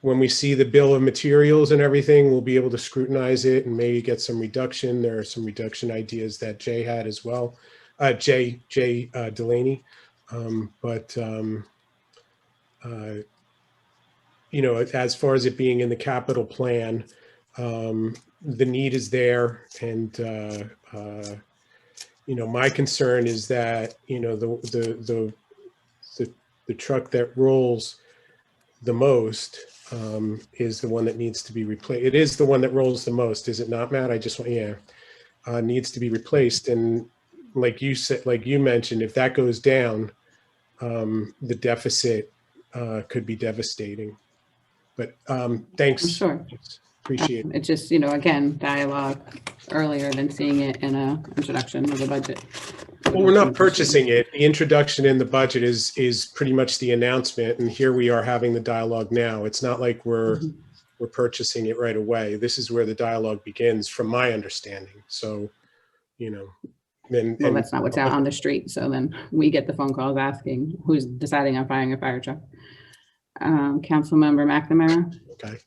when we see the bill of materials and everything, we'll be able to scrutinize it and maybe get some reduction. There are some reduction ideas that Jay had as well, Jay Delaney. As far as it being in the capital plan, the need is there, and my concern is that the truck that rolls the most is the one that needs to be replaced. It is the one that rolls the most, is it not, Matt? I just want, needs to be replaced. And like you said, like you mentioned, if that goes down, the deficit could be devastating. But thanks. Sure. Appreciate it. It's just, again, dialogue earlier than seeing it in a introduction of the budget. Well, we're not purchasing it. The introduction in the budget is pretty much the announcement, and here we are having the dialogue now. It's not like we're purchasing it right away. This is where the dialogue begins, from my understanding. So, Well, that's not what's out on the street. So then we get the phone calls asking who's deciding on buying a fire truck. Councilmember McNamara. Okay.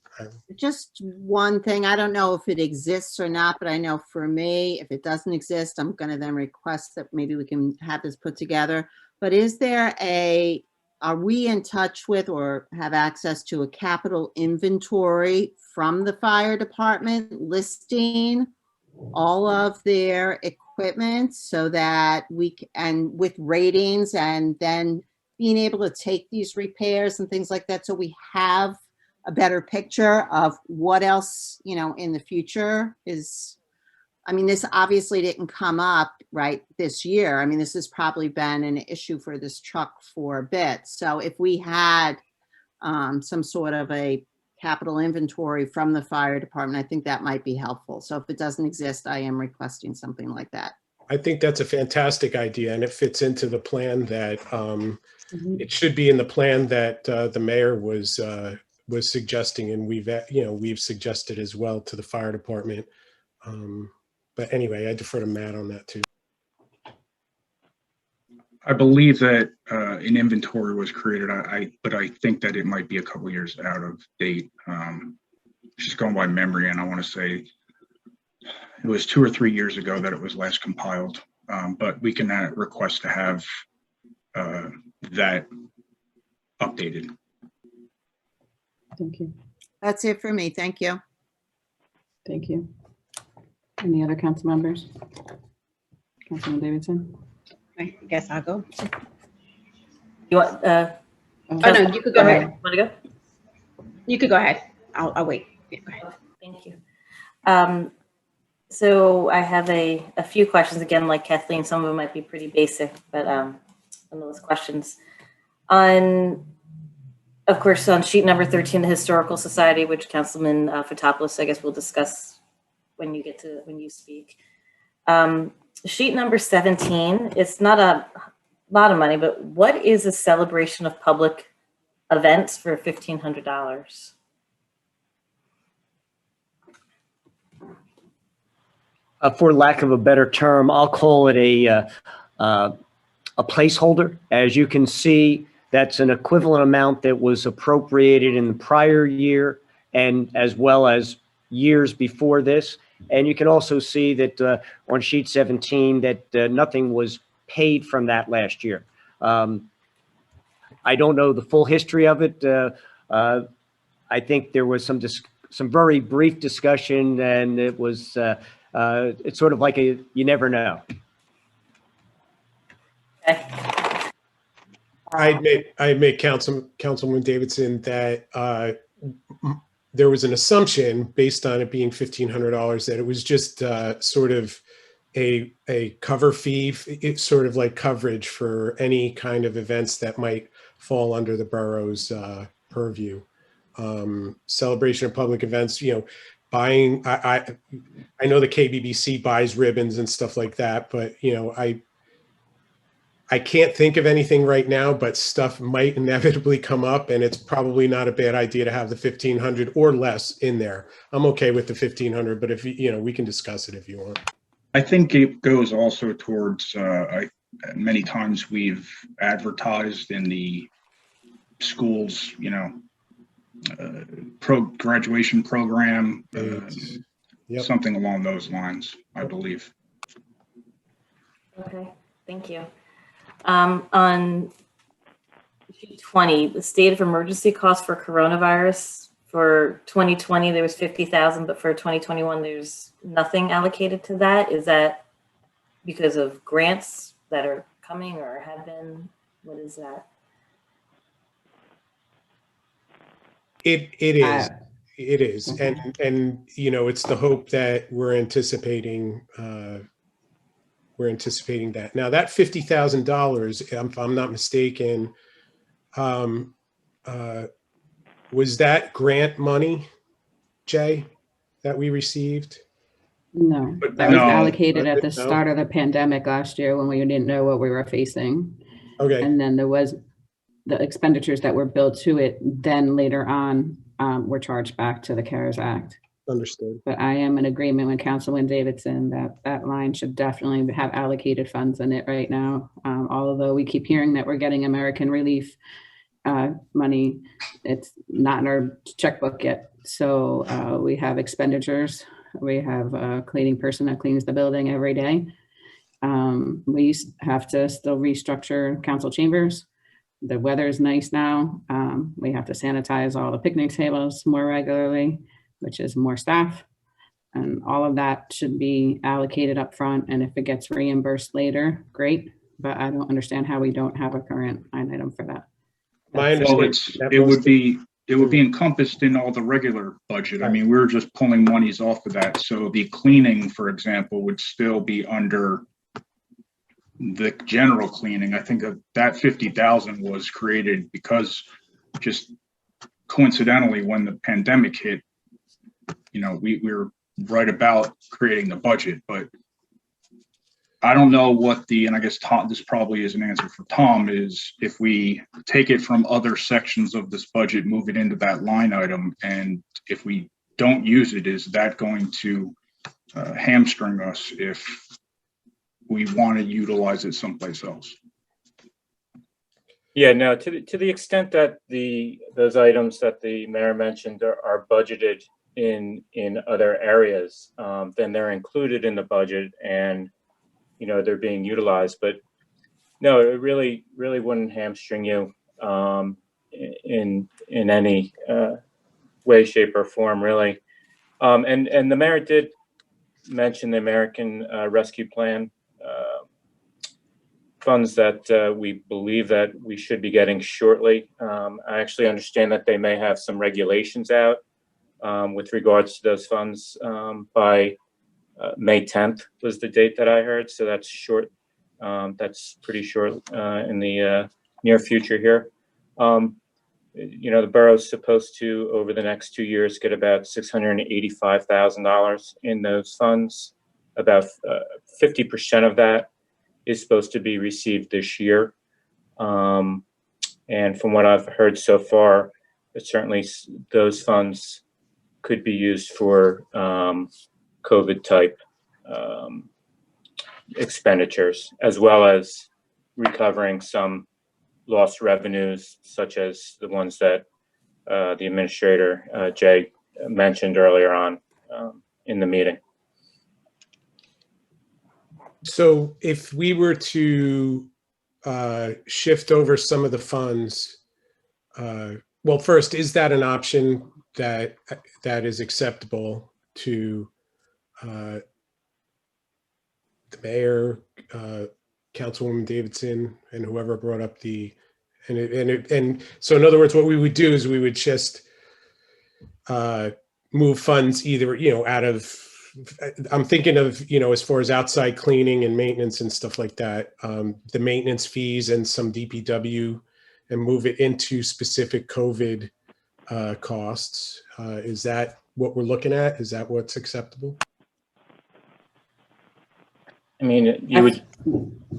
Just one thing, I don't know if it exists or not, but I know for me, if it doesn't exist, I'm going to then request that maybe we can have this put together. But are we in touch with or have access to a capital inventory from the fire department listing all of their equipment so that and with ratings, and then being able to take these repairs and things like that, so we have a better picture of what else, in the future is, this obviously didn't come up right this year. This has probably been an issue for this truck for a bit. So if we had some sort of a capital inventory from the fire department, I think that might be helpful. So if it doesn't exist, I am requesting something like that. I think that's a fantastic idea, and it fits into the plan that it should be in the plan that the mayor was suggesting, and we've suggested as well to the fire department. But anyway, I defer to Matt on that too. I believe that an inventory was created, but I think that it might be a couple years out of date. Just going by memory, and I want to say it was 2 or 3 years ago that it was last compiled. But we can request to have that updated. Thank you. That's it for me. Thank you. Thank you. Any other council members? Councilman Davidson? I guess I'll go. You want, Oh, no, you could go ahead. Want to go? You could go ahead. I'll wait. Yeah, go ahead. Thank you. So I have a few questions, again, like Kathleen, some of them might be pretty basic, but some of those questions. Of course, on sheet number 13, the Historical Society, which Councilman Fotopoulos, I guess we'll discuss when you speak. Sheet number 17, it's not a lot of money, but what is a celebration of public events for $1,500? For lack of a better term, I'll call it a placeholder. As you can see, that's an equivalent amount that was appropriated in the prior year and as well as years before this. And you can also see that on sheet 17 that nothing was paid from that last year. I don't know the full history of it. I think there was some very brief discussion, and it was it's sort of like you never know. Okay. I admit, Councilman Davidson, that there was an assumption based on it being $1,500 that it was just sort of a cover fee. It's sort of like coverage for any kind of events that might fall under the borough's purview. Celebration of public events, buying. I know the KBBC buys ribbons and stuff like that, but I I can't think of anything right now, but stuff might inevitably come up, and it's probably not a bad idea to have the 1,500 or less in there. I'm okay with the 1,500, but if you know, we can discuss it if you want. I think it goes also towards, many times we've advertised in the schools, you know, graduation program, Yep. something along those lines, I believe. Okay, thank you. On sheet 20, the state of emergency costs for coronavirus for 2020, there was 50,000, but for 2021, there's nothing allocated to that. Is that because of grants that are coming or have been? What is that? It is. It is. And you know, it's the hope that we're anticipating that. Now that $50,000, if I'm not mistaken, was that grant money, Jay, that we received? No, But that was no. allocated at the No? start of the pandemic last year when we didn't know what we were facing. Okay, And then there was the expenditures that were billed to it, then later on were charged back to the CARES Act. understood. But I am in agreement with Councilman Davidson that that line should definitely have allocated funds in it right now. Although we keep hearing that we're getting American Relief money, it's not in our checkbook yet. So we have expenditures. We have a cleaning person that cleans the building every day. We have to still restructure council chambers. The weather is nice now. We have to sanitize all the picnic tables more regularly, which is more staff. And all of that should be allocated up front. And if it gets reimbursed later, great. But I don't understand how we don't have a current line item for that. My Well, understanding. it would be encompassed in all the regular budget. I mean, we're just pulling monies off of that. So the cleaning, for example, would still be under the general cleaning. I think that 50,000 was created because just coincidentally, when the pandemic hit, you know, we were right about creating the budget, but I don't know what and I guess Tom, this probably is an answer for Tom, is if we take it from other sections of this budget, move it into that line item, and if we don't use it, is that going to hamstring us if we want to utilize it someplace else? Yeah, no, to the extent that those items that the mayor mentioned are budgeted in other areas, then they're included in the budget and, you know, they're being utilized. But no, it really wouldn't hamstring you in any way, shape, or form, really. And the mayor did mention the American Rescue Plan funds that we believe that we should be getting shortly. I actually understand that they may have some regulations out with regards to those funds by May 10th was the date that I heard. So that's short. That's pretty short in the near future here. You know, the borough's supposed to, over the next 2 years, get about $685,000 in those funds. About 50% of that is supposed to be received this year. And from what I've heard so far, certainly those funds could be used for COVID type expenditures, as well as recovering some lost revenues, such as the ones that the administrator, Jay, mentioned earlier on in the meeting. So if we were to shift over some of the funds, well, first, is that an option that is acceptable to the mayor, Councilwoman Davidson, and whoever brought up and so in other words, what we would do is we would just move funds either, you know, out of, I'm thinking of, you know, as far as outside cleaning and maintenance and stuff like that, the maintenance fees and some DPW, and move it into specific COVID costs. Is that what we're looking at? Is that what's acceptable? I mean, you would.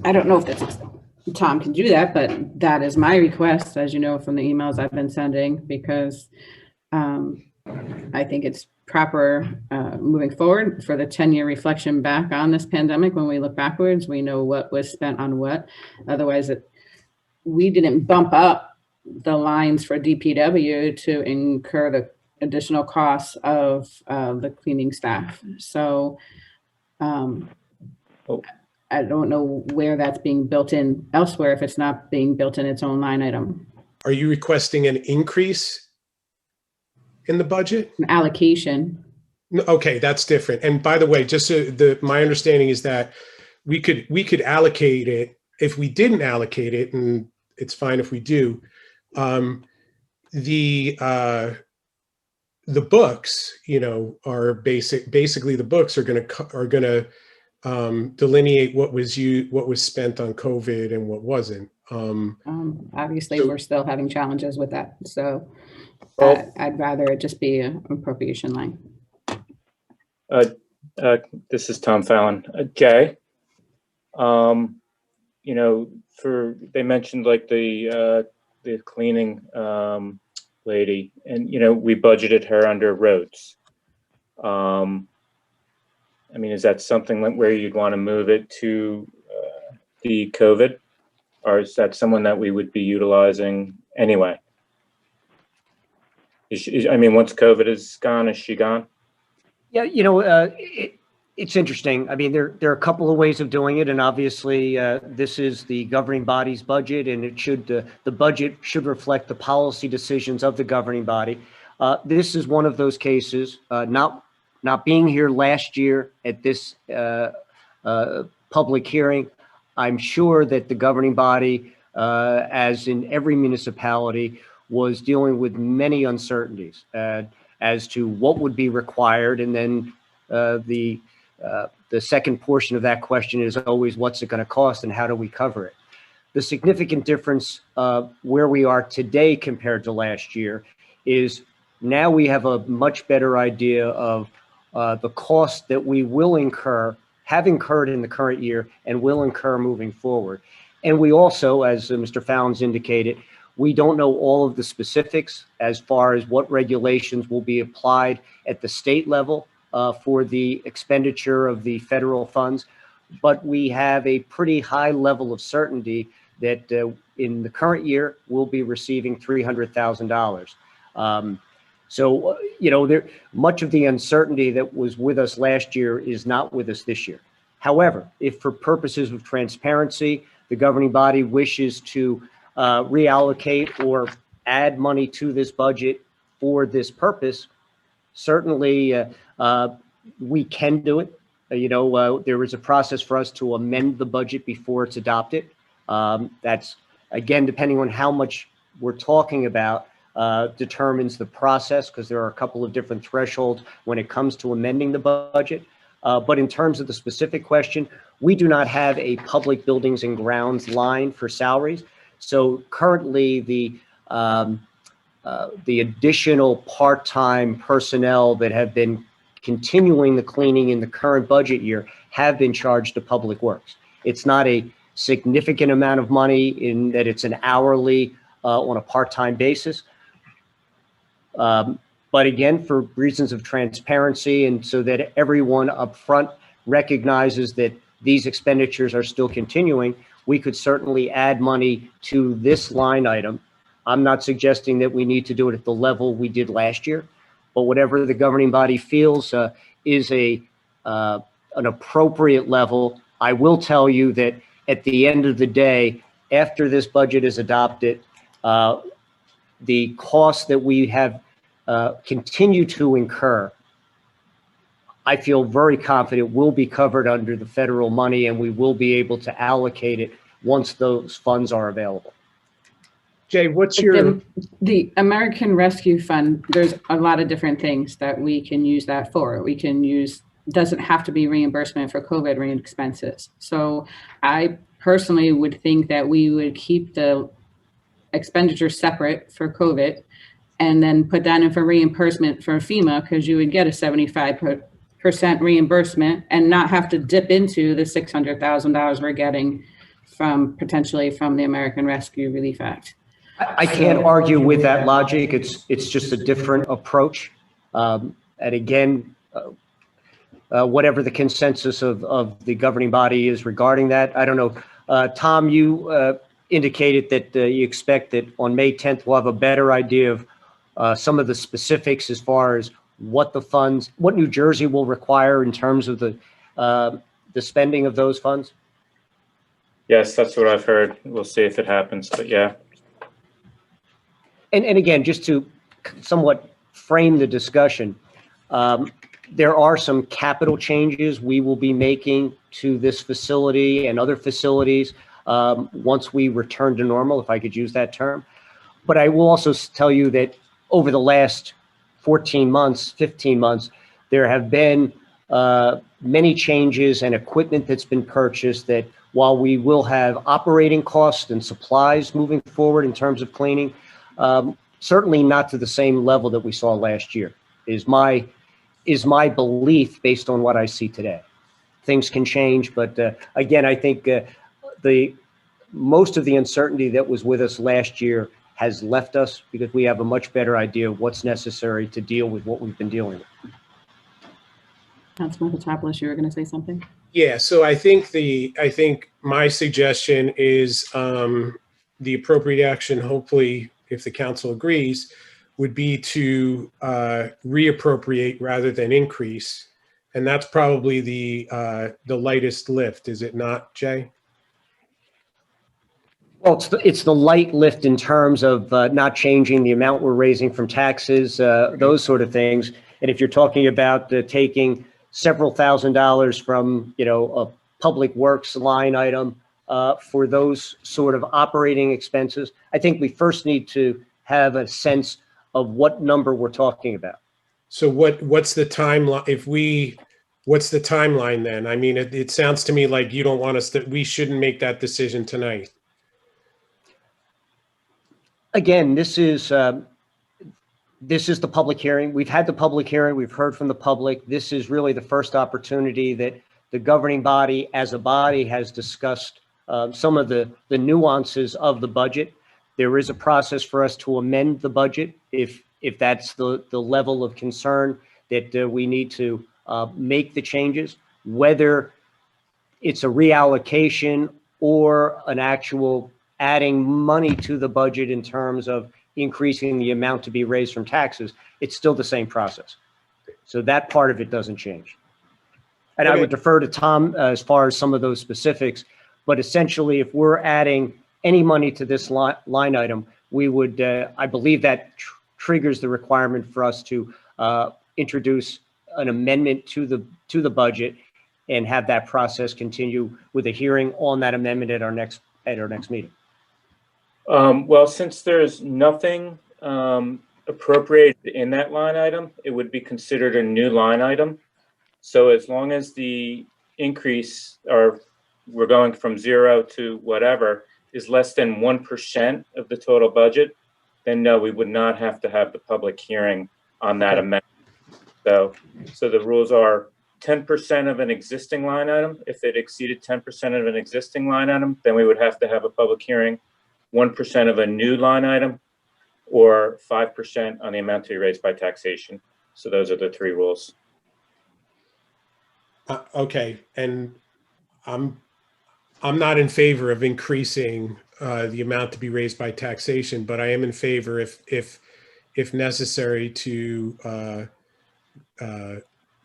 I don't know if that's acceptable. Tom can do that, but that is my request, as you know, from the emails I've been sending, because I think it's proper moving forward for the 10-year reflection back on this pandemic. When we look backwards, we know what was spent on what. Otherwise, we didn't bump up the lines for DPW to incur the additional costs of the cleaning staff. So I don't know where that's being built in elsewhere if it's not being built in its own line item. Are you requesting an increase in the budget? An allocation. No, okay, that's different. And by the way, just so my understanding is that we could allocate it. If we didn't allocate it, and it's fine if we do, the books, are basically the books are going to delineate what was spent on COVID and what wasn't. Obviously, we're still having challenges with that. So I'd rather it just be an appropriation line. This is Tom Fallon. Jay, they mentioned like the cleaning lady, and we budgeted her under roads. Is that something where you'd want to move it to the COVID, or is that someone that we would be utilizing anyway? Once COVID is gone, is she gone? Yeah, it's interesting. There are a couple of ways of doing it, and obviously this is the governing body's budget, and the budget should reflect the policy decisions of the governing body. This is one of those cases. Not being here last year at this public hearing, I'm sure that the governing body, as in every municipality, was dealing with many uncertainties as to what would be required. And then the second portion of that question is always, what's it going to cost and how do we cover it? The significant difference where we are today compared to last year is now we have a much better idea of the cost that we will have incurred in the current year and will incur moving forward. And we also, as Mr. Fallon's indicated, we don't know all of the specifics as far as what regulations will be applied at the state level for the expenditure of the federal funds. But we have a pretty high level of certainty that in the current year, we'll be receiving $300,000. So, much of the uncertainty that was with us last year is not with us this year. However, if for purposes of transparency, the governing body wishes to reallocate or add money to this budget for this purpose, certainly we can do it. There is a process for us to amend the budget before it's adopted. That's, again, depending on how much we're talking about, determines the process, because there are a couple of different thresholds when it comes to amending the budget. But in terms of the specific question, we do not have a public buildings and grounds line for salaries. So currently the additional part-time personnel that have been continuing the cleaning in the current budget year have been charged to Public Works. It's not a significant amount of money in that it's an hourly on a part-time basis. But again, for reasons of transparency and so that everyone up front recognizes that these expenditures are still continuing, we could certainly add money to this line item. I'm not suggesting that we need to do it at the level we did last year, but whatever the governing body feels is an appropriate level. I will tell you that at the end of the day, after this budget is adopted, the costs that we have continue to incur, I feel very confident will be covered under the federal money, and we will be able to allocate it once those funds are available. Jay, what's your... The American Rescue Fund, there's a lot of different things that we can use that for. We can use, doesn't have to be reimbursement for COVID expenses. So I personally would think that we would keep the expenditure separate for COVID and then put that in for reimbursement for FEMA, because you would get a 75% reimbursement and not have to dip into the $600,000 we're getting potentially from the American Rescue Relief Act. I can't argue with that logic. It's just a different approach. And again, whatever the consensus of the governing body is regarding that, I don't know. Tom, you indicated that you expect that on May 10th, we'll have a better idea of some of the specifics as far as what New Jersey will require in terms of the spending of those funds. Yes, that's what I've heard. We'll see if it happens, but yeah. And again, just to somewhat frame the discussion, there are some capital changes we will be making to this facility and other facilities once we return to normal, if I could use that term. But I will also tell you that over the last 14 months, 15 months, there have been many changes and equipment that's been purchased that while we will have operating costs and supplies moving forward in terms of cleaning, certainly not to the same level that we saw last year is my belief based on what I see today. Things can change, but again, I think most of the uncertainty that was with us last year has left us because we have a much better idea of what's necessary to deal with what we've been dealing with. Councilman Potropoulos, you were going to say something? Yeah, so I think my suggestion is the appropriate action, hopefully, if the council agrees, would be to reappropriate rather than increase. And that's probably the lightest lift, is it not, Jay? Well, it's the light lift in terms of not changing the amount we're raising from taxes, those sort of things. And if you're talking about taking several $1,000s from, a public works line item for those sort of operating expenses, I think we first need to have a sense of what number we're talking about. So what's the timeline? What's the timeline then? I mean, it sounds to me like you don't want us we shouldn't make that decision tonight. Again, this is the public hearing. We've had the public hearing. We've heard from the public. This is really the first opportunity that the governing body as a body has discussed some of the nuances of the budget. There is a process for us to amend the budget if that's the level of concern that we need to make the changes, whether it's a reallocation or an actual adding money to the budget in terms of increasing the amount to be raised from taxes. It's still the same process. So that part of it doesn't change. And I would defer to Tom as far as some of those specifics, but essentially if we're adding any money to this line item, we would, I believe that triggers the requirement for us to introduce an amendment to the budget and have that process continue with a hearing on that amendment at our next meeting. Well, since there's nothing appropriated in that line item, it would be considered a new line item. So as long as the increase, or we're going from 0 to whatever, is less than 1% of the total budget, then no, we would not have to have the public hearing on that amendment. So the rules are 10% of an existing line item. If it exceeded 10% of an existing line item, then we would have to have a public hearing. 1% of a new line item, or 5% on the amount to be raised by taxation. So those are the three rules. Okay, and I'm not in favor of increasing the amount to be raised by taxation, but I am in favor if necessary to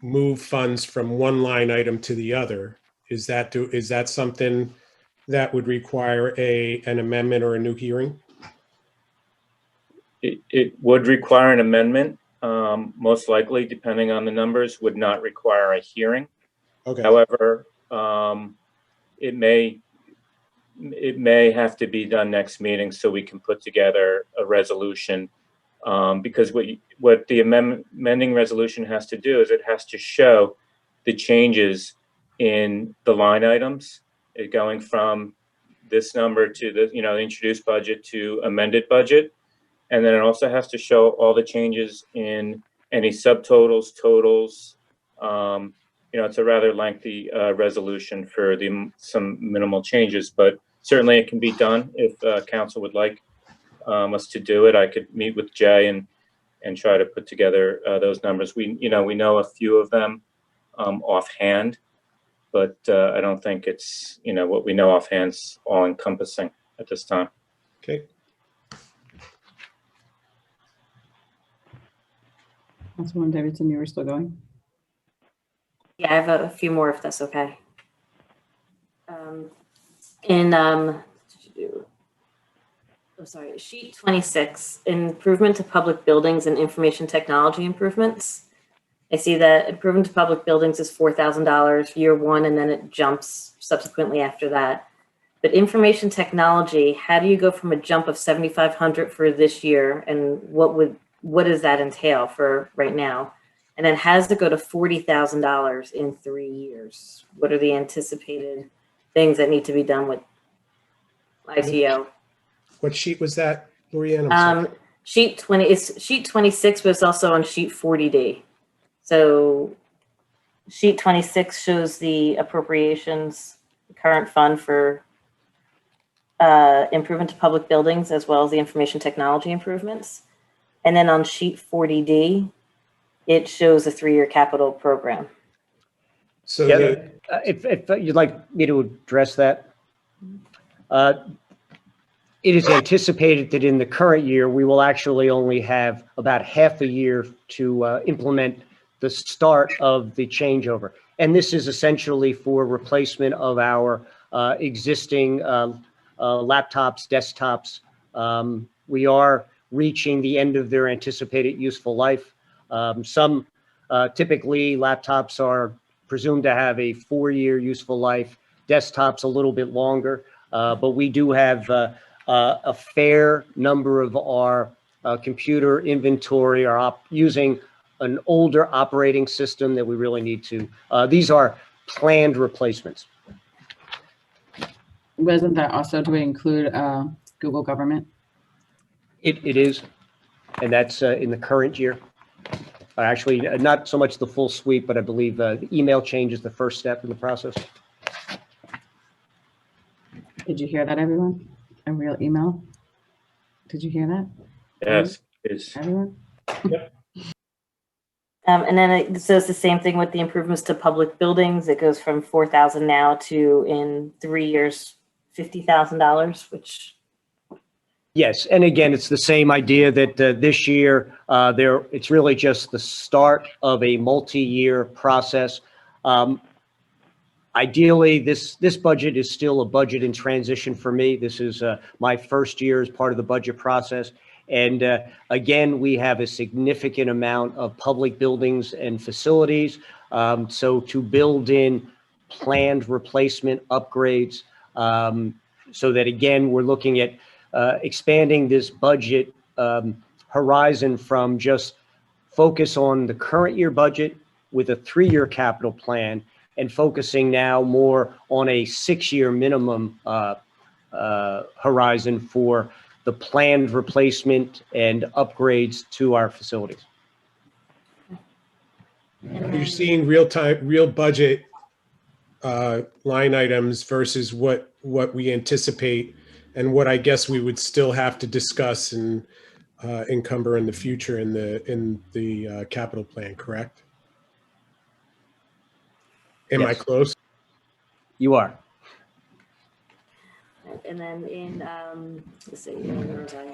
move funds from one line item to the other. Is that something that would require an amendment or a new hearing? It would require an amendment, most likely, depending on the numbers, would not require a hearing. Okay. However, it may have to be done next meeting so we can put together a resolution, because what the amending resolution has to do is it has to show the changes in the line items, going from this number to the introduced budget to amended budget. And then it also has to show all the changes in any subtotals, totals. It's a rather lengthy resolution for some minimal changes, but certainly it can be done if council would like us to do it. I could meet with Jay and try to put together those numbers. We know a few of them offhand, but I don't think it's, what we know offhand's all encompassing at this time. Okay. Councilwoman Davidson, you were still going? Yeah, I have a few more if that's okay. Sheet 26, improvement to public buildings and information technology improvements. I see that improvement to public buildings is $4,000 year one, and then it jumps subsequently after that. But information technology, how do you go from a jump of 7,500 for this year, and what does that entail for right now? And then how does it go to $40,000 in 3 years? What are the anticipated things that need to be done with ITO? What sheet was that, Lorianne? I'm sorry. Sheet 26 was also on sheet 40D. So sheet 26 shows the appropriations, the current fund for improvement to public buildings, as well as the information technology improvements. And then on sheet 40D, it shows a 3-year capital program. So Yeah, if you'd like me to address that. It is anticipated that in the current year, we will actually only have about half a year to implement the start of the changeover. And this is essentially for replacement of our existing laptops, desktops. We are reaching the end of their anticipated useful life. Some typically laptops are presumed to have a 4-year useful life, desktops a little bit longer, but we do have a fair number of our computer inventory are using an older operating system that we really need to. These are planned replacements. Wasn't that also, do we include Google Government? It is, and that's in the current year. Actually, not so much the full suite, but I believe the email change is the first step in the process. Did you hear that, everyone? A real email? Did you hear that? Yes, it's Everyone? And then it says the same thing with the improvements to public buildings. It goes from $4,000 now to, in 3 years, $50,000, which. Yes, and again, it's the same idea that this year, it's really just the start of a multi-year process. Ideally, this budget is still a budget in transition for me. This is my first year as part of the budget process. And again, we have a significant amount of public buildings and facilities. So to build in planned replacement upgrades, so that again, we're looking at expanding this budget horizon from just focus on the current year budget with a 3-year capital plan, and focusing now more on a 6-year minimum horizon for the planned replacement and upgrades to our facilities. you're seeing real budget line items versus what we anticipate and what I guess we would still have to discuss and encumber in the future in the capital plan, correct? Am I close? You are. And then in, let's see, where was I?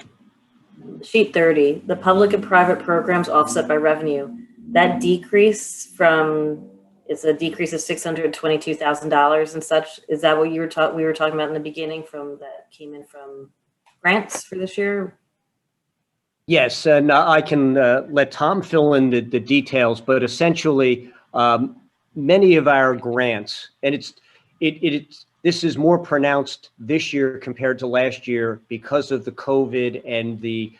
Sheet 30, the public and private programs offset by revenue. That decrease from, it's a decrease of $622,000 and such. Is that what we were talking about in the beginning that came in from grants for this year? Yes, and I can let Tom fill in the details, but essentially, many of our grants, and this is more pronounced this year compared to last year because of the COVID and the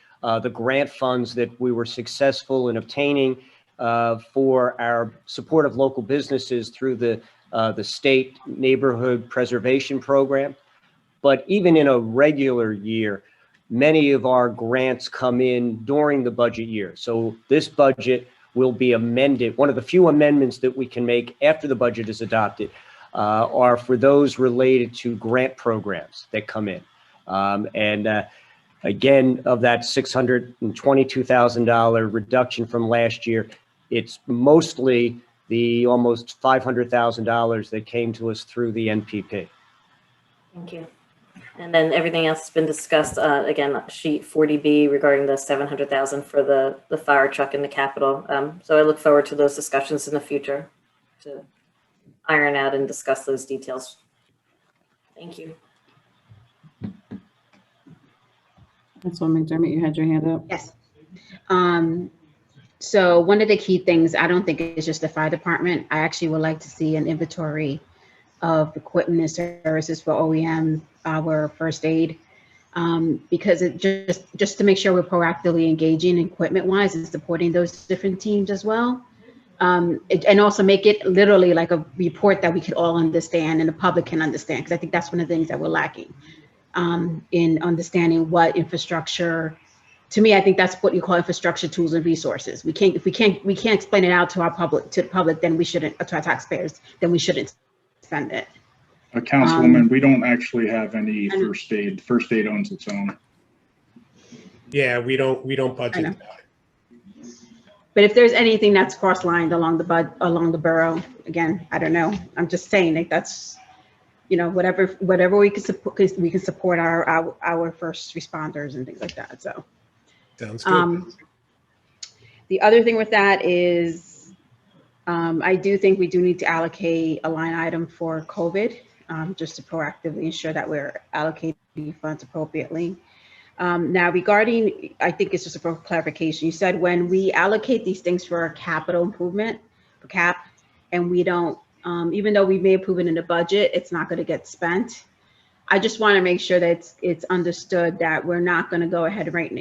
grant funds that we were successful in obtaining for our support of local businesses through the state neighborhood preservation program. But even in a regular year, many of our grants come in during the budget year. So this budget will be amended. One of the few amendments that we can make after the budget is adopted are for those related to grant programs that come in. Again, of that $622,000 reduction from last year, it's mostly the almost $500,000 that came to us through the NPP. Thank you. And then everything else has been discussed, again, sheet 40B regarding the $700,000 for the fire truck in the Capitol. So I look forward to those discussions in the future to iron out and discuss those details. Thank you. Councilwoman McDermott, you had your hand up. Yes. So one of the key things, I don't think it's just the fire department. I actually would like to see an inventory of equipment and services for OEM, our first aid, because it just to make sure we're proactively engaging equipment-wise and supporting those different teams as well. And also make it literally like a report that we could all understand and the public can understand, because I think that's one of the things that we're lacking in understanding what infrastructure. To me, I think that's what you call infrastructure, tools, and resources. If we can't explain it out to the public, then we shouldn't, to our taxpayers, then we shouldn't spend it. Councilwoman, we don't actually have any first aid. First aid owns its own. Yeah, we don't budget. But if there's anything that's cross-lined along the borough, again, I don't know. I'm just saying like that's, whatever we can support, we can support our first responders and things like that. So sounds good. The other thing with that is I do think we do need to allocate a line item for COVID, just to proactively ensure that we're allocating funds appropriately. Now regarding, I think it's just a clarification. You said when we allocate these things for a capital improvement, for CAP, and we don't, even though we may approve it in the budget, it's not going to get spent. I just want to make sure that it's understood that we're not going to go ahead right,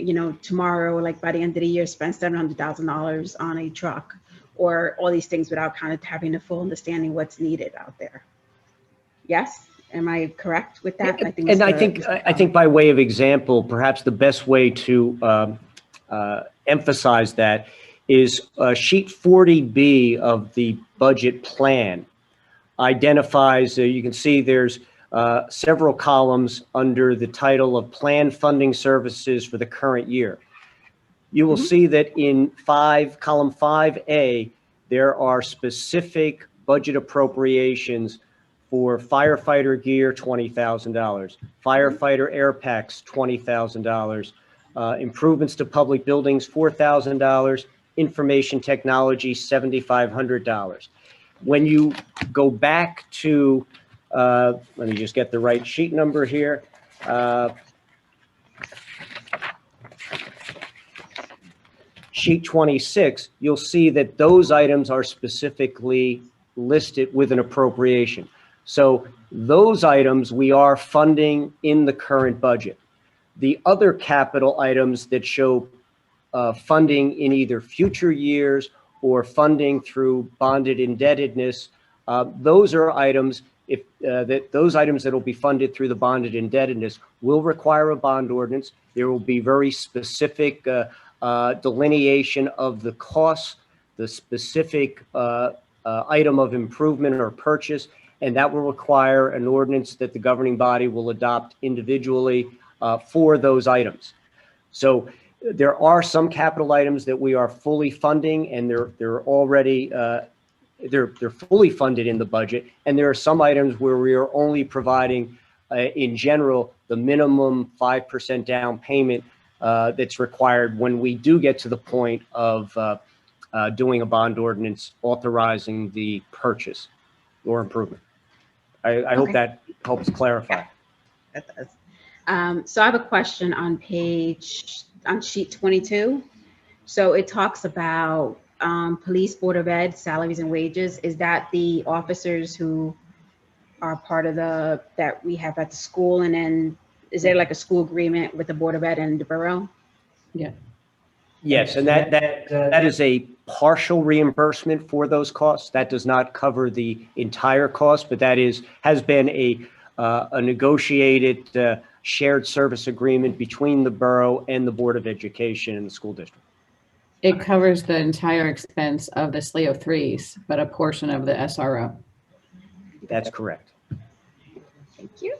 tomorrow, like by the end of the year, spend $700,000 on a truck or all these things without kind of having a full understanding what's needed out there. Yes, am I correct with that? I think by way of example, perhaps the best way to emphasize that is sheet 40B of the budget plan identifies, you can see there's several columns under the title of Plan Funding Services for the current year. You will see that in column 5A, there are specific budget appropriations for firefighter gear, $20,000, firefighter air packs, $20,000, improvements to public buildings, $4,000, information technology, $7,500. When you go back to, let me just get the right sheet number here. Sheet 26, you'll see that those items are specifically listed with an appropriation. So those items we are funding in the current budget. The other capital items that show funding in either future years or funding through bonded indebtedness, those are items that will be funded through the bonded indebtedness will require a bond ordinance. There will be very specific delineation of the costs, the specific item of improvement or purchase, and that will require an ordinance that the governing body will adopt individually for those items. So there are some capital items that we are fully funding, and they're already they're fully funded in the budget, and there are some items where we are only providing, in general, the minimum 5% down payment that's required when we do get to the point of doing a bond ordinance authorizing the purchase or improvement. I hope that helps clarify. That does. So I have a question on sheet 22. So it talks about police board of ed salaries and wages. Is that the officers who are part of that we have at the school, and then is there like a school agreement with the board of ed and the borough? Yeah. Yes, and that is a partial reimbursement for those costs. That does not cover the entire cost, but that has been a negotiated shared service agreement between the borough and the Board of Education and the school district. It covers the entire expense of the SLEO 3s, but a portion of the SRO. That's correct. Thank you.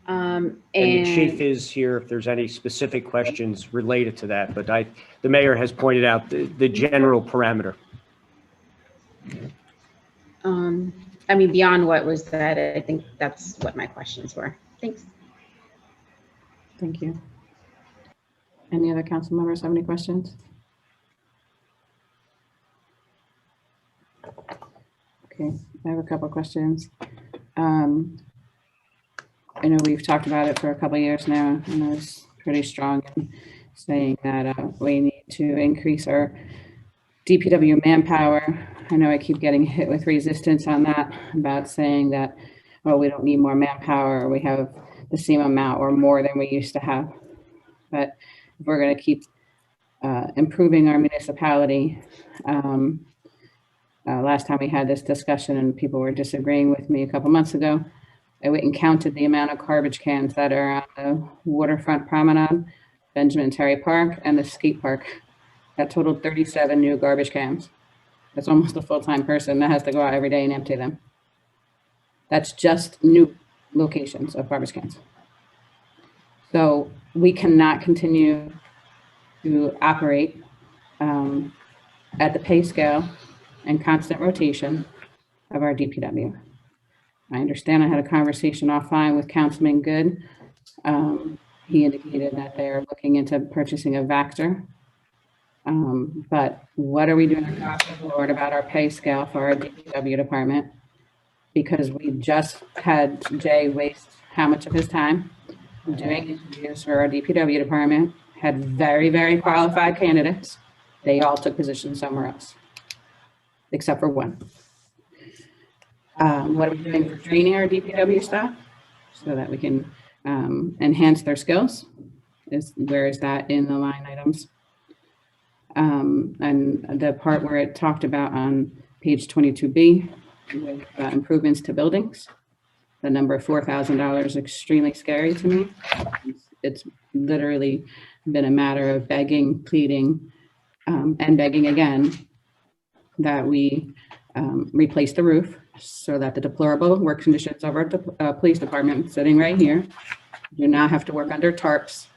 And the chief is here if there's any specific questions related to that, but the mayor has pointed out the general parameter. I mean, beyond what was said, I think that's what my questions were. Thanks. Thank you. Any other council members have any questions? Okay, I have a couple of questions. I know we've talked about it for a couple of years now, and I was pretty strong in saying that we need to increase our DPW manpower. I know I keep getting hit with resistance on that, about saying that, oh, we don't need more manpower, or we have the same amount or more than we used to have. But if we're going to keep improving our municipality, last time we had this discussion and people were disagreeing with me a couple months ago, I went and counted the amount of garbage cans that are on the waterfront promenade, Benjamin Terry Park, and the skate park. That totaled 37 new garbage cans. That's almost a full-time person that has to go out every day and empty them. That's just new locations of garbage cans. So we cannot continue to operate at the pay scale and constant rotation of our DPW. I understand I had a conversation offline with Councilman Good. He indicated that they're looking into purchasing a Vector. But what are we doing across the board about our pay scale for our DPW department? Because we just had Jay waste how much of his time doing interviews for our DPW department, had very, very qualified candidates. They all took positions somewhere else, except for one. What are we doing for training our DPW staff so that we can enhance their skills? Where is that in the line items? And the part where it talked about on page 22B, with improvements to buildings, the number of $4,000 is extremely scary to me. It's literally been a matter of begging, pleading, and begging again that we replace the roof so that the deplorable work conditions of our police department, sitting right here, do not have to work under tarps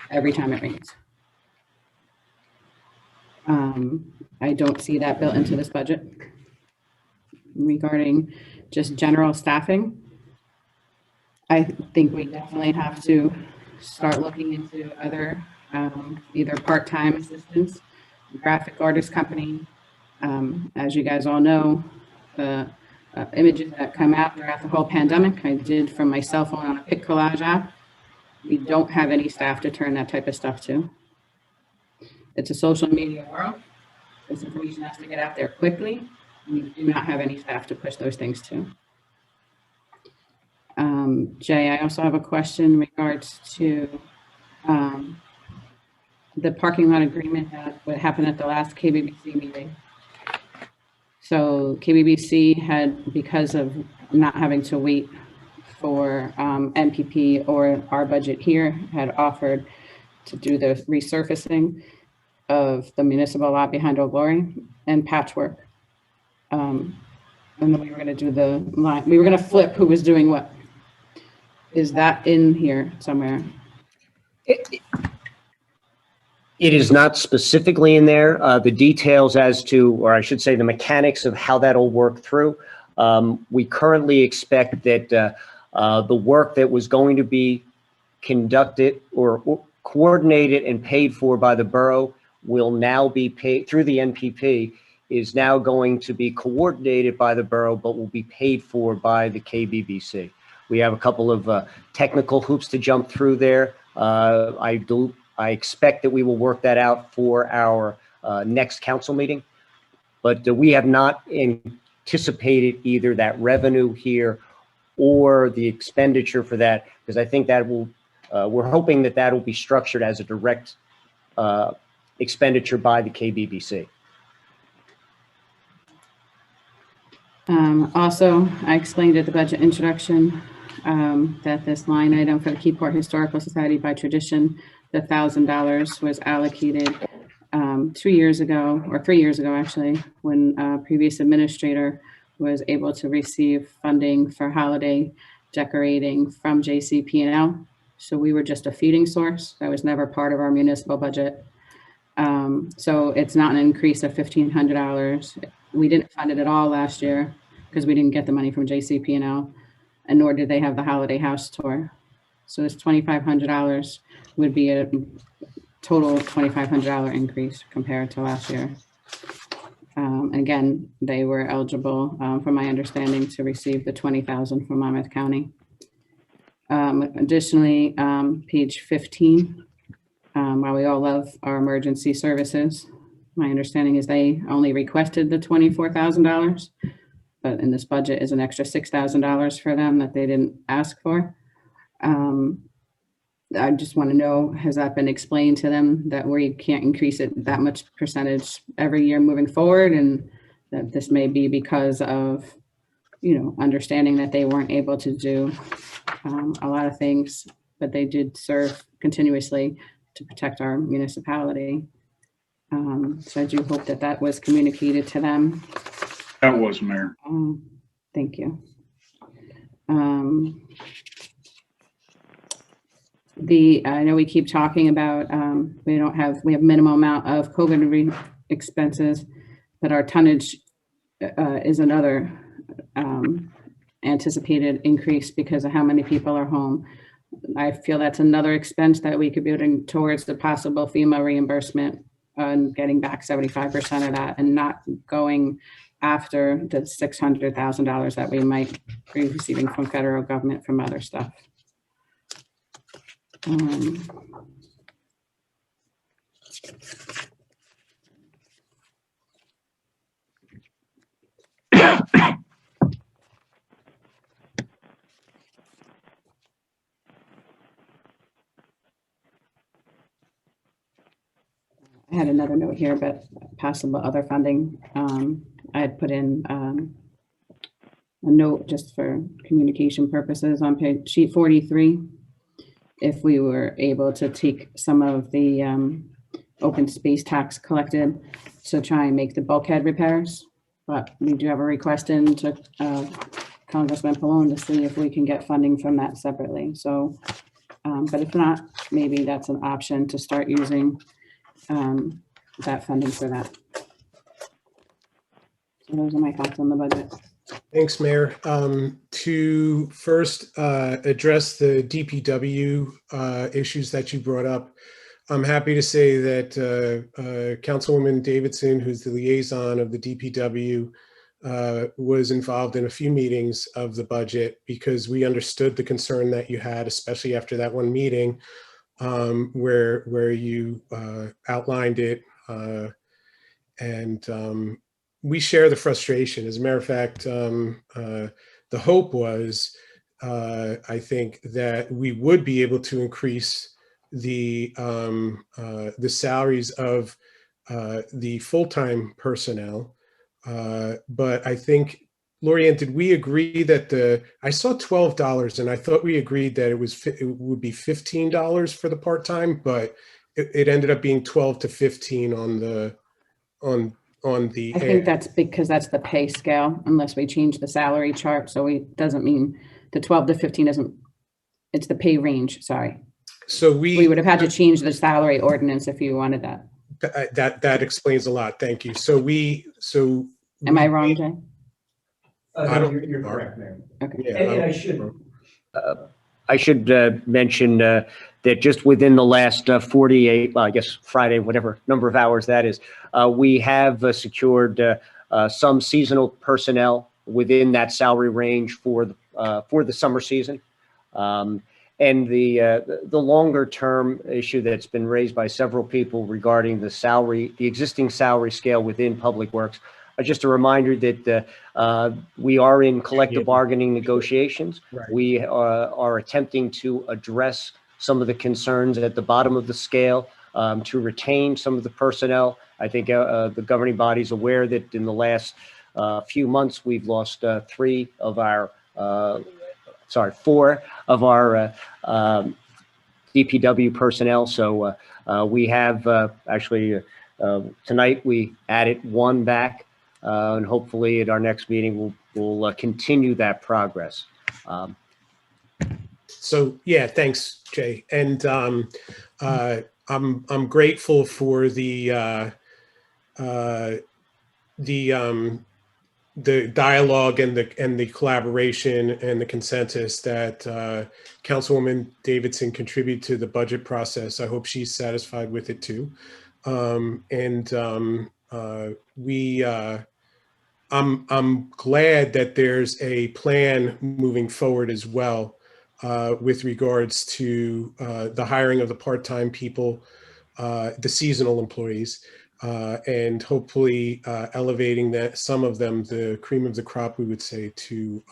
every time it rains. I don't see that built into this budget. Regarding just general staffing, I think we definitely have to start looking into other either part-time assistants, graphic artist company. As you guys all know, the images that come out throughout the whole pandemic, I did from my cell phone on a pic collage app. We don't have any staff to turn that type of stuff to. It's a social media world. This information has to get out there quickly. We do not have any staff to push those things to. Jay, I also have a question in regards to the parking lot agreement that what happened at the last KBBC meeting. So KBBC had, because of not having to wait for MPP or our budget here, had offered to do the resurfacing of the municipal lot behind Old Glory and patchwork. And then we were going to do the line, we were going to flip who was doing what. Is that in here somewhere? It is not specifically in there. The details as to, or I should say the mechanics of how that'll work through. We currently expect that the work that was going to be conducted or coordinated and paid for by the borough will now be paid through the NPP, is now going to be coordinated by the borough, but will be paid for by the KBBC. We have a couple of technical hoops to jump through there. I expect that we will work that out for our next council meeting, but we have not anticipated either that revenue here or the expenditure for that, because I think that will, we're hoping that that will be structured as a direct expenditure by the KBBC. Also, I explained at the budget introduction that this line item for the Keyport Historical Society, by tradition, the $1,000 was allocated 2 years ago, or 3 years ago actually, when a previous administrator was able to receive funding for holiday decorating from JCP&L. So we were just a feeding source. That was never part of our municipal budget. So it's not an increase of $1,500. We didn't fund it at all last year because we didn't get the money from JCP&L, and nor did they have the holiday house tour. So this $2,500 would be a total $2,500 increase compared to last year. And again, they were eligible, from my understanding, to receive the $20,000 from Monmouth County. Additionally, page 15, while we all love our emergency services, my understanding is they only requested the $24,000, but in this budget is an extra $6,000 for them that they didn't ask for. I just want to know, has that been explained to them that we can't increase it that much percentage every year moving forward, and that this may be because of, understanding that they weren't able to do a lot of things, but they did serve continuously to protect our municipality. So I do hope that that was communicated to them. That was, Mayor. Thank you. I know we keep talking about, we have minimum amount of COVID expenses, but our tonnage is another anticipated increase because of how many people are home. I feel that's another expense that we could be putting towards the possible FEMA reimbursement and getting back 75% of that, and not going after the $600,000 that we might be receiving from federal government from other stuff. I had another note here, but possible other funding. I had put in a note just for communication purposes on sheet 43. If we were able to take some of the open space tax collected to try and make the bulkhead repairs, but we do have a request into Congressman Pallone to see if we can get funding from that separately. So, but if not, maybe that's an option to start using that funding for that. So those are my thoughts on the budget. Thanks, Mayor. To first address the DPW issues that you brought up, I'm happy to say that Councilwoman Davidson, who's the liaison of the DPW, was involved in a few meetings of the budget because we understood the concern that you had, especially after that one meeting where you outlined it. And we share the frustration. As a matter of fact, the hope was, I think, that we would be able to increase the salaries of the full-time personnel. But I think, Lorianne, did we agree that I saw $12 and I thought we agreed that it would be $15 for the part-time, but it ended up being 12 to 15 on the I think that's because that's the pay scale, unless we change the salary chart. So it doesn't mean the 12 to 15 it's the pay range, sorry. So we would have had to change the salary ordinance if you wanted that. That explains a lot. Thank you. Am I wrong, Jay? You're correct, Mayor. Okay. Yeah, And I should mention that just within the last 48, well, I guess Friday, whatever number of hours that is, we have secured some seasonal personnel within that salary range for the summer season. And the longer term issue that's been raised by several people regarding the existing salary scale within Public Works. Just a reminder that we are in collective bargaining negotiations. Right. We are attempting to address some of the concerns at the bottom of the scale to retain some of the personnel. I think the governing body is aware that in the last few months, we've lost 4 of our DPW personnel. So we have actually tonight we added 1 back. and hopefully at our next meeting, we'll continue that progress. So yeah, thanks, Jay. And I'm grateful for the dialogue and the collaboration and the consensus that Councilwoman Davidson contributed to the budget process. I hope she's satisfied with it too. I'm glad that there's a plan moving forward as well with regards to the hiring of the part-time people, the seasonal employees, and hopefully elevating that some of them, the cream of the crop, we would say, to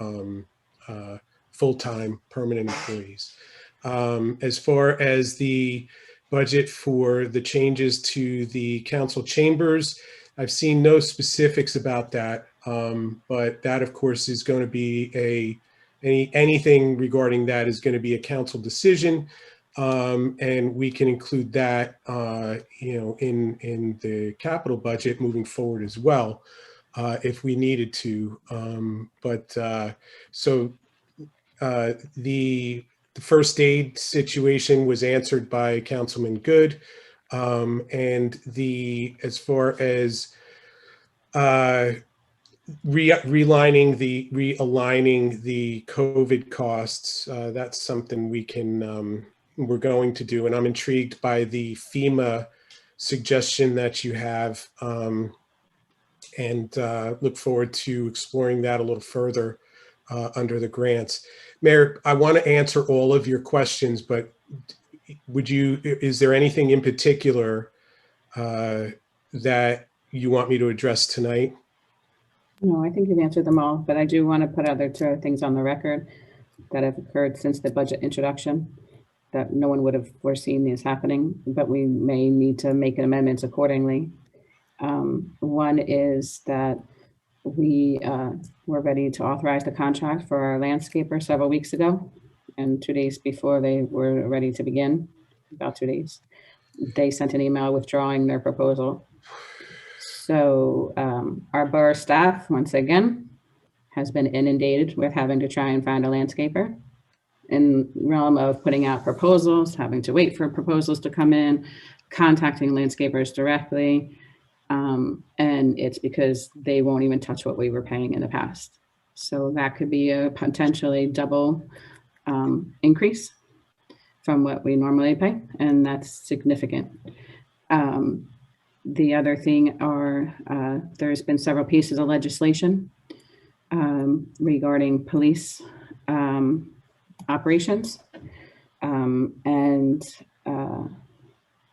full-time permanent employees. As far as the budget for the changes to the council chambers, I've seen no specifics about that, but that, of course, is going to be anything regarding that is going to be a council decision, and we can include that, in the capital budget moving forward as well, if we needed to. The first aid situation was answered by Councilman Good. And as far as realigning the COVID costs, that's something we're going to do. And I'm intrigued by the FEMA suggestion that you have, and look forward to exploring that a little further under the grants. Mayor, I want to answer all of your questions, but is there anything in particular that you want me to address tonight? No, I think you've answered them all, but I do want to put other things on the record that have occurred since the budget introduction that no one would have foreseen this happening, but we may need to make amendments accordingly. One is that we were ready to authorize the contract for our landscaper several weeks ago, and 2 days before they were ready to begin, about 2 days, they sent an email withdrawing their proposal. So our borough staff, once again, has been inundated with having to try and find a landscaper in realm of putting out proposals, having to wait for proposals to come in, contacting landscapers directly. And it's because they won't even touch what we were paying in the past. So that could be a potentially double increase from what we normally pay, and that's significant. The other thing are, there's been several pieces of legislation regarding police operations, and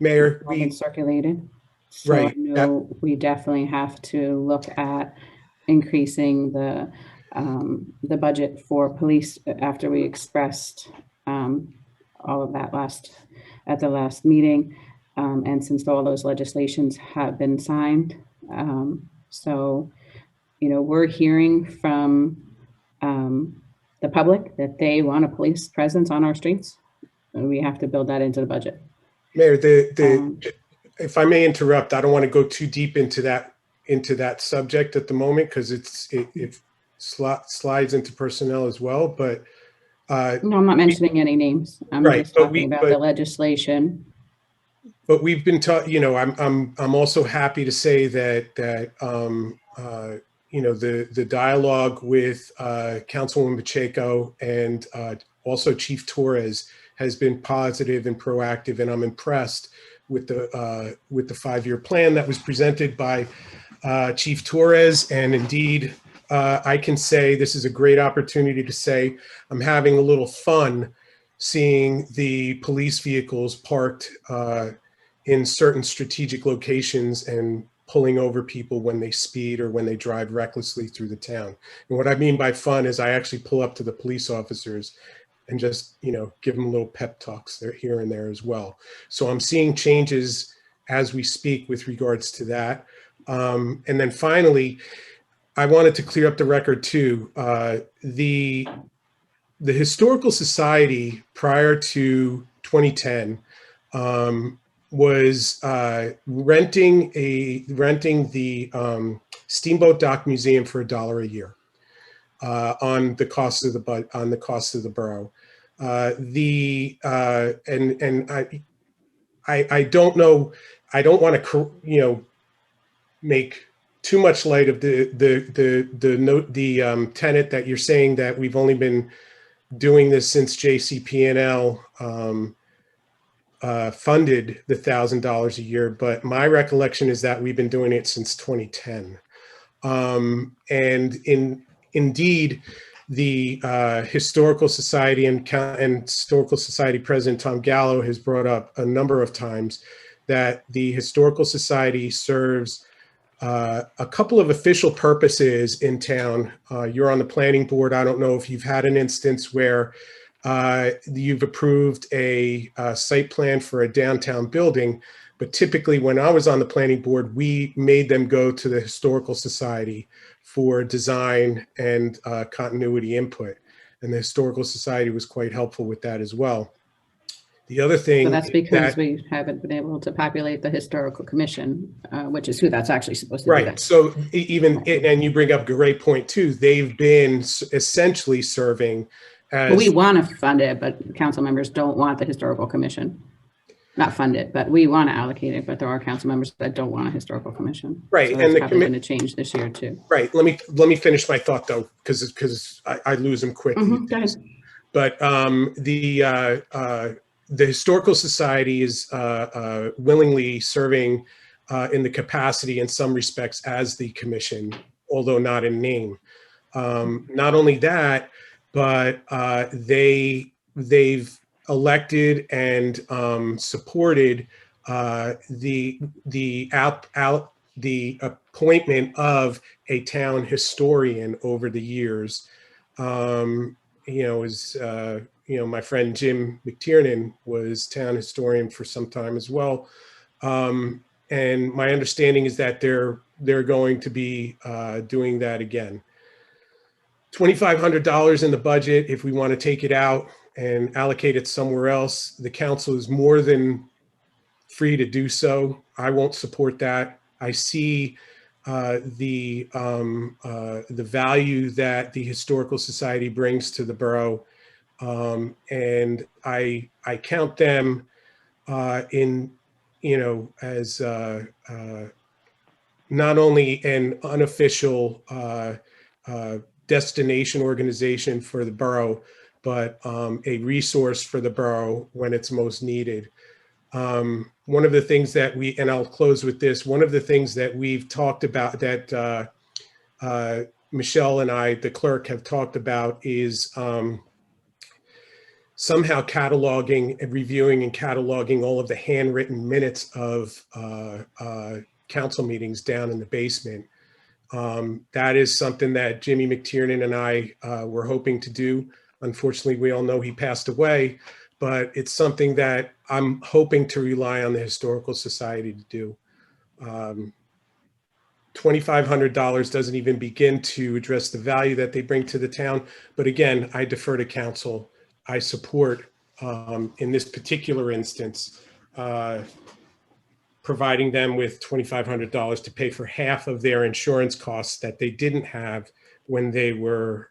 Mayor, we circulated. So right. I know we definitely have to look at increasing the budget for police after we expressed all of that at the last meeting. And since all those legislations have been signed. So, we're hearing from the public that they want a police presence on our streets. And we have to build that into the budget. Mayor, if I may interrupt, I don't want to go too deep into that subject at the moment, because it slides into personnel as well. But no, I'm not mentioning any names. I'm just talking about the legislation. But we've been taught. I'm also happy to say that the dialogue with Councilwoman Pacheco and also Chief Torres has been positive and proactive, and I'm impressed with the 5-year plan that was presented by Chief Torres. And indeed, I can say this is a great opportunity to say I'm having a little fun seeing the police vehicles parked in certain strategic locations and pulling over people when they speed or when they drive recklessly through the town. And what I mean by fun is I actually pull up to the police officers and just, give them little pep talks there, here and there as well. So I'm seeing changes as we speak with regards to that. And then finally, I wanted to clear up the record too. The Historical Society prior to 2010 was renting the Steamboat Dock Museum for $1 a year on the cost of the borough. I don't know. I don't want to, make too much light of the tenet that you're saying that we've only been doing this since JCP&L funded the $1,000 a year, but my recollection is that we've been doing it since 2010. Indeed, the Historical Society and Historical Society President Tom Gallo has brought up a number of times that the Historical Society serves a couple of official purposes in town. You're on the planning board. I don't know if you've had an instance where you've approved a site plan for a downtown building, but typically when I was on the planning board, we made them go to the Historical Society for design and continuity input. And the Historical Society was quite helpful with that as well. The other thing— So that's because we haven't been able to populate the Historical Commission, which is who that's actually supposed to do. Right. So and you bring up a great point too. They've been essentially serving as— Well, we want to fund it, but council members don't want the Historical Commission. Not fund it, but we want to allocate it, but there are council members that don't want a Historical Commission. Right. So And that's the probably going to change this year too. Right. Let me finish my thought though, because I lose them quick. Go ahead. But the Historical Society is willingly serving in the capacity in some respects as the commission, although not in name. Not only that, but they've elected and supported the appointment of a town historian over the years. My friend Jim McTiernan was town historian for some time as well. And my understanding is that they're going to be doing that again. $2,500 in the budget, if we want to take it out and allocate it somewhere else, the council is more than free to do so. I won't support that. I see the value that the Historical Society brings to the borough. And I count them as not only an unofficial destination organization for the borough, but a resource for the borough when it's most needed. One of the things that and I'll close with this, one of the things that we've talked about, that Michelle and I, the clerk, have talked about is somehow cataloging and reviewing and cataloging all of the handwritten minutes of council meetings down in the basement. That is something that Jimmy McTiernan and I were hoping to do. Unfortunately, we all know he passed away, but it's something that I'm hoping to rely on the Historical Society to do. $2,500 doesn't even begin to address the value that they bring to the town. But again, I defer to council. I support, in this particular instance, providing them with $2,500 to pay for half of their insurance costs that they didn't have when they were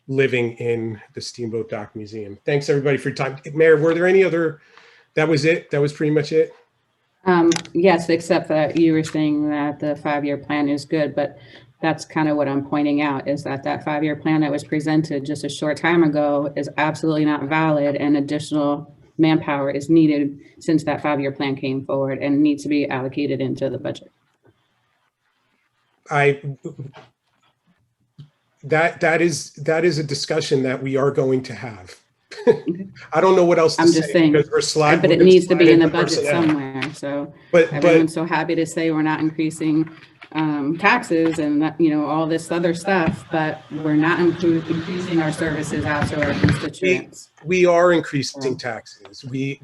living in the Steamboat Dock Museum. Thanks everybody for your time. Mayor, were there any other, that was it? That was pretty much it? Yes, except that you were saying that the 5-year plan is good, but that's kind of what I'm pointing out, is that 5-year plan that was presented just a short time ago is absolutely not valid, and additional manpower is needed since that 5-year plan came forward and needs to be allocated into the budget. That is a discussion that we are going to have. I don't know what else to I'm say. just saying, but it needs to be in the budget somewhere. So everyone's so happy to say we're not increasing taxes and that, all this other stuff, but we're not increasing our services out to our constituents. We are increasing taxes. We're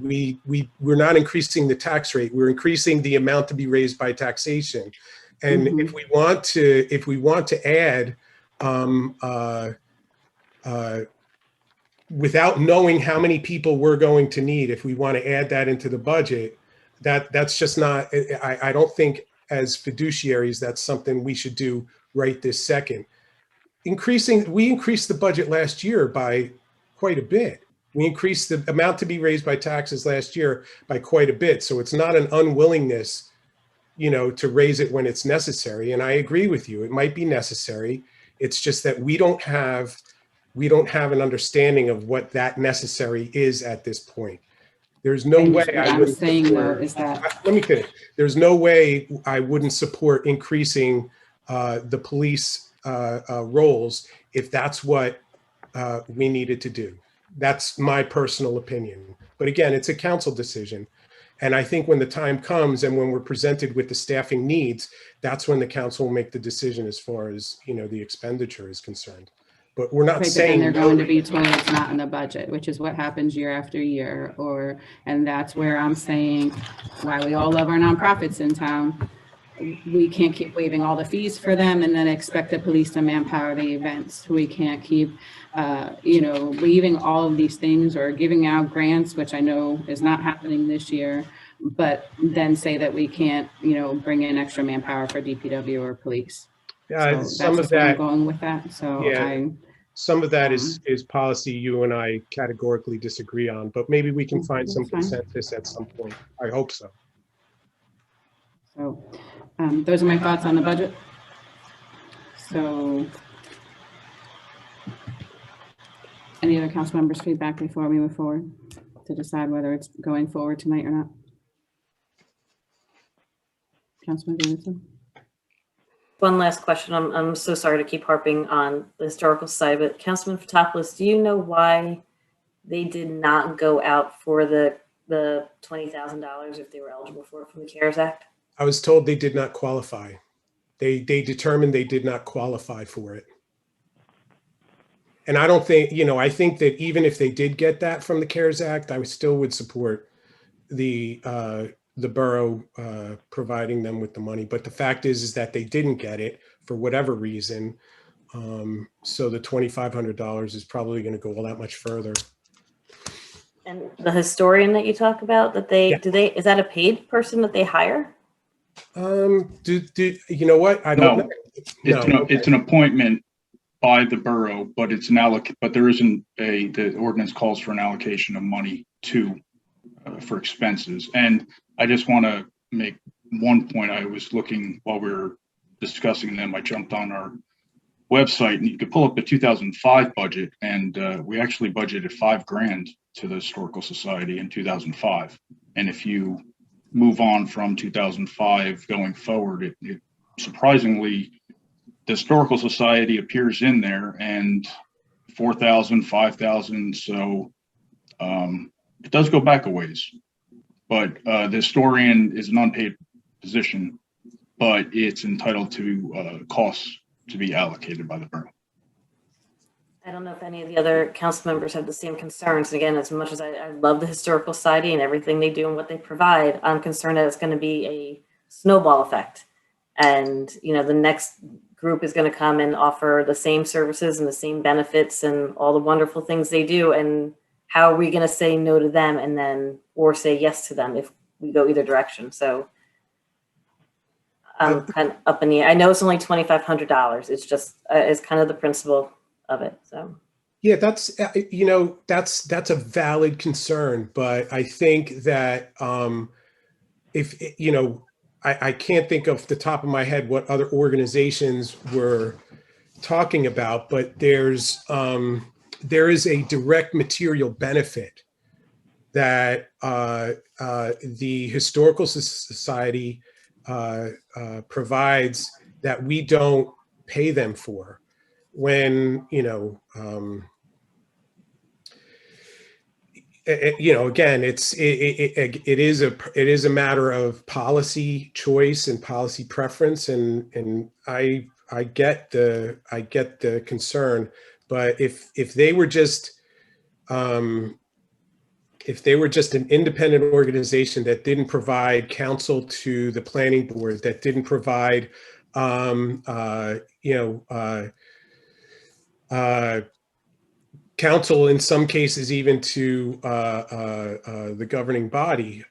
not increasing the tax rate. We're increasing the amount to be raised by taxation. And if we want to add, without knowing how many people we're going to need, if we want to add that into the budget, that's just not, I don't think as fiduciaries, that's something we should do right this second. We increased the budget last year by quite a bit. We increased the amount to be raised by taxes last year by quite a bit. So it's not an unwillingness, to raise it when it's necessary. And I agree with you, it might be necessary. It's just that we don't have an understanding of what that necessary is at this point. There's no way I would saying though is that, let me finish. There's no way I wouldn't support increasing the police roles if that's what we needed to do. That's my personal opinion. But again, it's a council decision. And I think when the time comes and when we're presented with the staffing needs, that's when the council will make the decision as far as, the expenditure is concerned. But we're not saying they're going to be told it's not in the budget, which is what happens year after year. And that's where I'm saying why we all love our nonprofits in town. We can't keep waiving all the fees for them and then expect the police to manpower the events. We can't keep, waiving all of these things or giving out grants, which I know is not happening this year, but then say that we can't, bring in extra manpower for DPW or police. Yeah, So some that's of where I'm that going with that. So Yeah. Some of that is policy you and I categorically disagree on, but maybe we can find some consensus at some point. I hope so. So those are my thoughts on the budget. So any other council members' feedback before we move forward to decide whether it's going forward tonight or not? Councilman Davidson? One last question. I'm so sorry to keep harping on the historical side, but Councilman Fotopoulos, do you know why they did not go out for the $20,000 if they were eligible for it from the CARES Act? I was told they did not qualify. They determined they did not qualify for it. And I don't think, I think that even if they did get that from the CARES Act, I still would support the borough providing them with the money. But the fact is that they didn't get it for whatever reason. So the $2,500 is probably going to go all that much further. And the historian that you talk about, is that a paid person that they hire? You know what? I don't know. It's an appointment by the borough, but it's but there isn't the ordinance calls for an allocation of money for expenses. And I just want to make one point. I was looking while we were discussing them. I jumped on our website and you could pull up the 2005 budget, and we actually budgeted $5,000 to the Historical Society in 2005. And if you move on from 2005 going forward, it surprisingly, the Historical Society appears in there, and 4,000, 5,000. So it does go back a ways. But the historian is an unpaid position, but it's entitled to costs to be allocated by the borough. I don't know if any of the other council members have the same concerns. Again, as much as I love the Historical Society and everything they do and what they provide, I'm concerned that it's going to be a snowball effect. And, the next group is going to come and offer the same services and the same benefits and all the wonderful things they do. And how are we going to say no to them or say yes to them if we go either direction? So I'm kind of up in the air. I know it's only $2,500. It's just, it's kind of the principle of it. So. Yeah, that's a valid concern, but I think that I can't think off the top of my head what other organizations were talking about, but there is a direct material benefit that the Historical Society provides that we don't pay them for. When, again, it is a matter of policy choice and policy preference, and I get the concern, but if they were just an independent organization that didn't provide counsel to the planning board, that didn't provide counsel in some cases even to the governing body,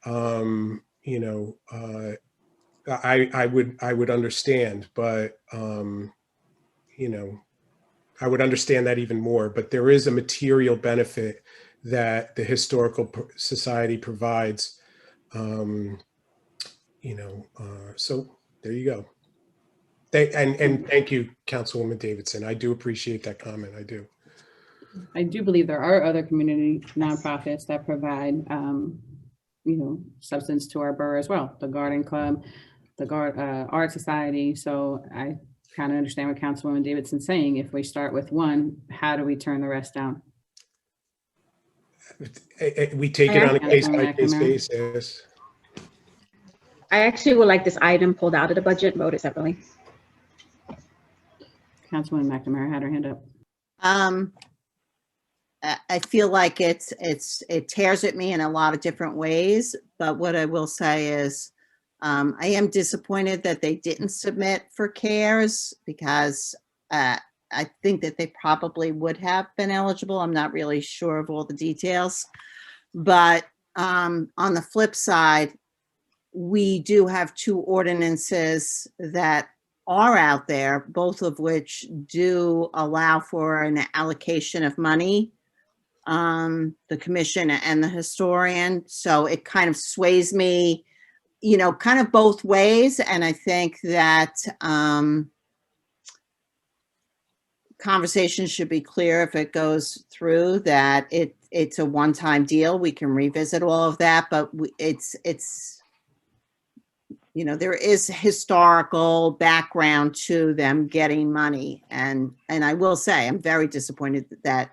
I would understand, but I would understand that even more. But there is a material benefit that the Historical Society provides. So there you go. And thank you, Councilwoman Davidson. I do appreciate that comment. I do. I do believe there are other community nonprofits that provide, substance to our borough as well. The Garden Club, the Art Society. So I kind of understand what Councilwoman Davidson's saying. If we start with one, how do we turn the rest down? We take it on a case-by-case basis. I actually would like this item pulled out of the budget, voted separately. Councilwoman McNamara had her hand up. I feel like it tears at me in a lot of different ways, but what I will say is I am disappointed that they didn't submit for CARES because I think that they probably would have been eligible. I'm not really sure of all the details, but on the flip side, we do have 2 ordinances that are out there, both of which do allow for an allocation of money, the commission and the historian. So it kind of sways me, kind of both ways. And I think that conversation should be clear if it goes through that it's a one-time deal. We can revisit all of that, but there is historical background to them getting money. And I will say, I'm very disappointed that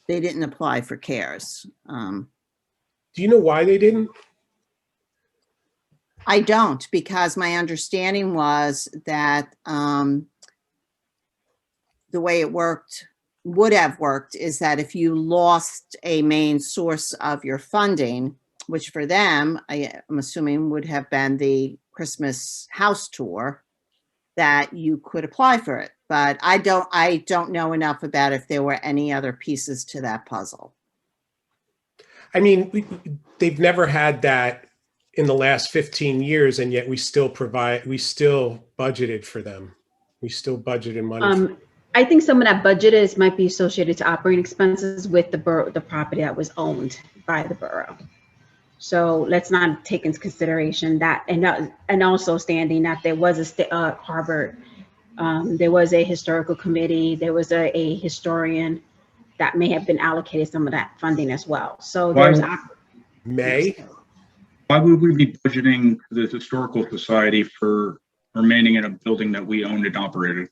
they didn't apply for CARES. Do you know why they didn't? I don't, because my understanding was that the way it would have worked is that if you lost a main source of your funding, which for them, I'm assuming would have been the Christmas house tour, that you could apply for it. But I don't know enough about if there were any other pieces to that puzzle. I mean, they've never had that in the last 15 years, and yet we still budgeted for them. We still budgeted money. I think some of that budget might be associated to operating expenses with the property that was owned by the borough. So let's not take into consideration that, and also standing that there was a Harvard, there was a historical committee, there was a historian that may have been allocated some of that funding as well. So Why would we be budgeting the Historical Society for remaining in a building that we owned and operated?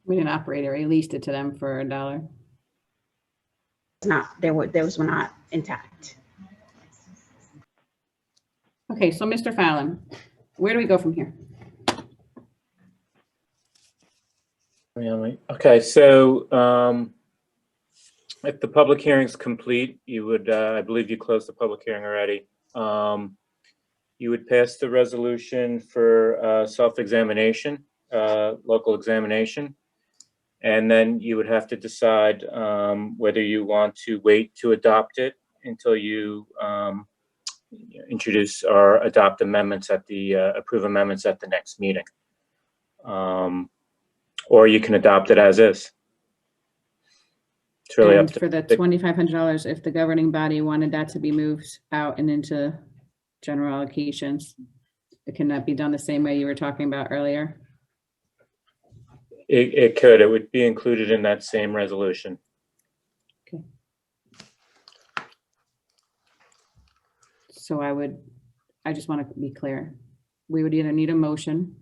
We didn't operate it, we leased it to them for $1. Those were not intact. Okay, so Mr. Fallon, where do we go from here? Okay, so if the public hearing's complete, you would, I believe you closed the public hearing already. You would pass the resolution for self-examination, local examination. And then you would have to decide whether you want to wait to adopt it until you introduce or adopt amendments approve amendments at the next meeting. Or you can adopt it as is. It's really up to for the $2,500, if the governing body wanted that to be moved out and into general allocations, can that be done the same way you were talking about earlier? It could. It would be included in that same resolution. Okay. So I just want to be clear. We would either need a motion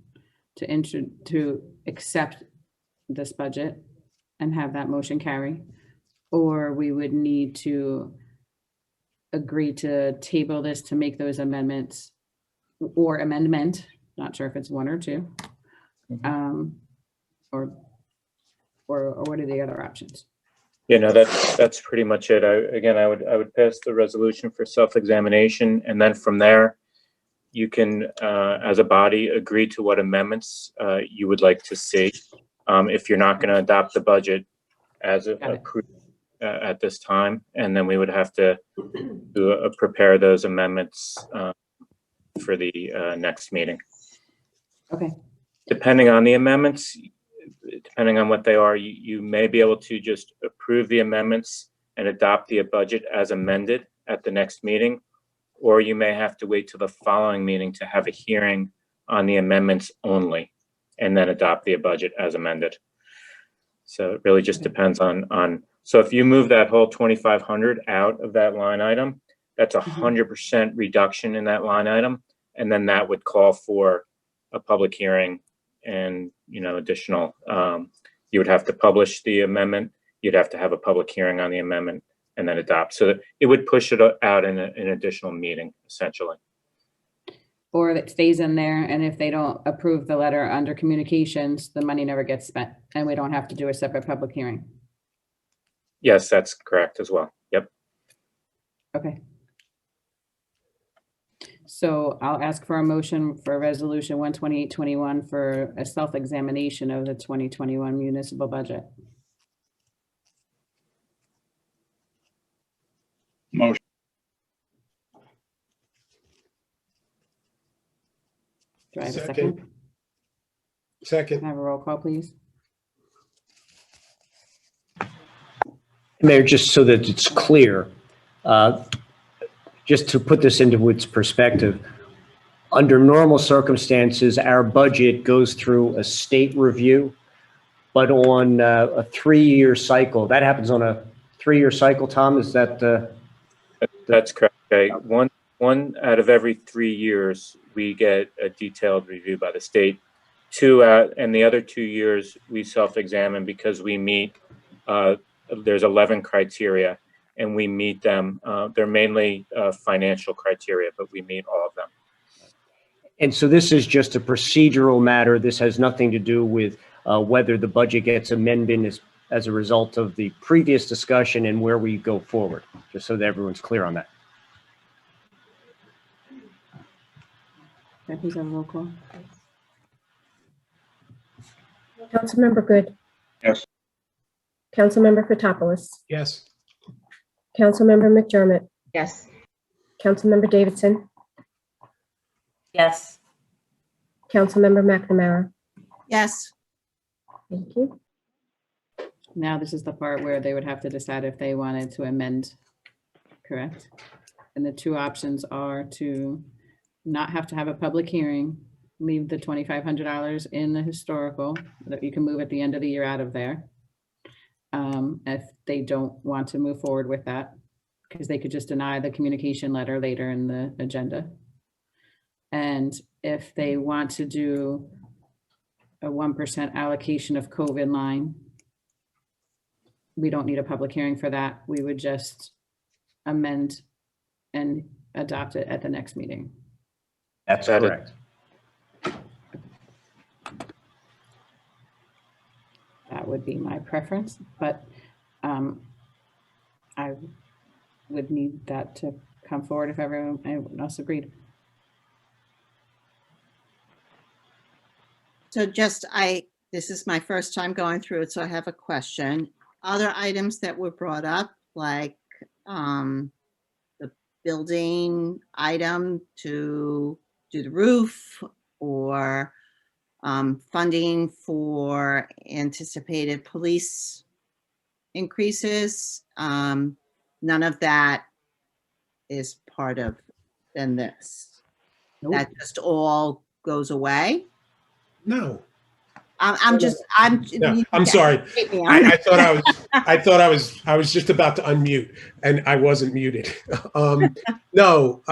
to accept this budget and have that motion carry, or we would need to agree to table this to make those amendments or amendment, not sure if it's one or two. Or what are the other options? You know, that's pretty much it. I would pass the resolution for self-examination, and then from there, you can, as a body, agree to what amendments you would like to see. If you're not going to adopt the budget as approved at this time, and then we would have to prepare those amendments for the next meeting. Okay, Depending on the amendments, depending on what they are, you may be able to just approve the amendments and adopt the budget as amended at the next meeting, or you may have to wait till the following meeting to have a hearing on the amendments only, and then adopt the budget as amended. So it really just depends on, so if you move that whole 2,500 out of that line item, that's 100% reduction in that line item. And then that would call for a public hearing and, additional, you would have to publish the amendment. You'd have to have a public hearing on the amendment and then adopt. So that it would push it out in an additional meeting, essentially. or it stays in there, and if they don't approve the letter under communications, the money never gets spent, and we don't have to do a separate public hearing. Yes, that's correct as well. Yep. Okay. So I'll ask for a motion for resolution 12821 for a self-examination of the 2021 municipal budget. Motion. Do I have a second? Second. Can I have a roll call, please? Mayor, just so that it's clear, just to put this into its perspective, under normal circumstances, our budget goes through a state review, but on a 3-year cycle, that happens on a 3-year cycle, Tom, is that? That's correct. Okay. One out of every 3 years, we get a detailed review by the state. And the other 2 years, we self-examine because we meet, there's 11 criteria, and we meet them. They're mainly financial criteria, but we meet all of them. And so this is just a procedural matter. This has nothing to do with whether the budget gets amended as a result of the previous discussion and where we go forward, just so that everyone's clear on that. Can I please have a roll call? Councilmember Good. Yes. Councilmember Fotopoulos. Yes. Councilmember McDermott. Yes. Councilmember Davidson. Yes. Councilmember McNamara. Yes. Thank you. Now this is the part where they would have to decide if they wanted to amend, correct? And the two options are to not have to have a public hearing, leave the $2,500 in the historical, that you can move at the end of the year out of there. If they don't want to move forward with that, because they could just deny the communication letter later in the agenda. And if they want to do a 1% allocation of COVID line, we don't need a public hearing for that. We would just amend and adopt it at the next meeting. That's correct. That would be my preference, but I would need that to come forward if everyone else agreed. So this is my first time going through it, so I have a question. Other items that were brought up, like the building item to do the roof, or funding for anticipated police increases, none of that is part of then this. Nope. That just all goes away. No. I'm sorry. I thought I was just about to unmute and I wasn't muted. No,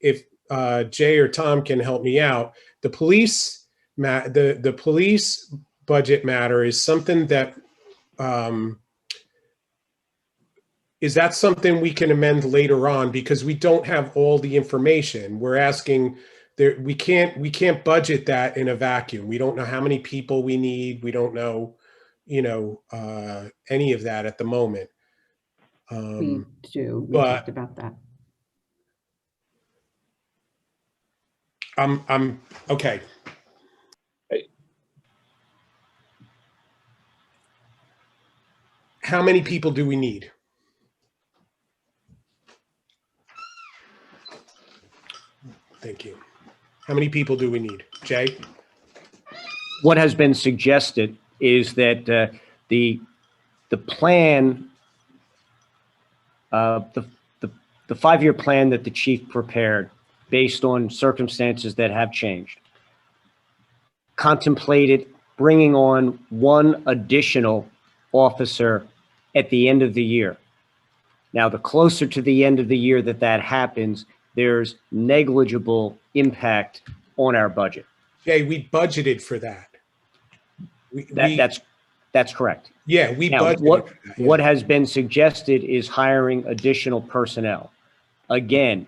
if Jay or Tom can help me out, the police budget matter is something that is that something we can amend later on, because we don't have all the information. We're asking there, we can't budget that in a vacuum. We don't know how many people we need. We don't know, any of that at the moment. We talked about that. I'm okay. How many people do we need? How many people do we need? Jay? What has been suggested is that the plan, the 5-year plan that the chief prepared based on circumstances that have changed, contemplated bringing on one additional officer at the end of the year. Now, the closer to the end of the year that happens, there's negligible impact on our budget. Jay, we budgeted for that. That's correct. Yeah, we Now, budgeted for that. what has been suggested is hiring additional personnel. Again,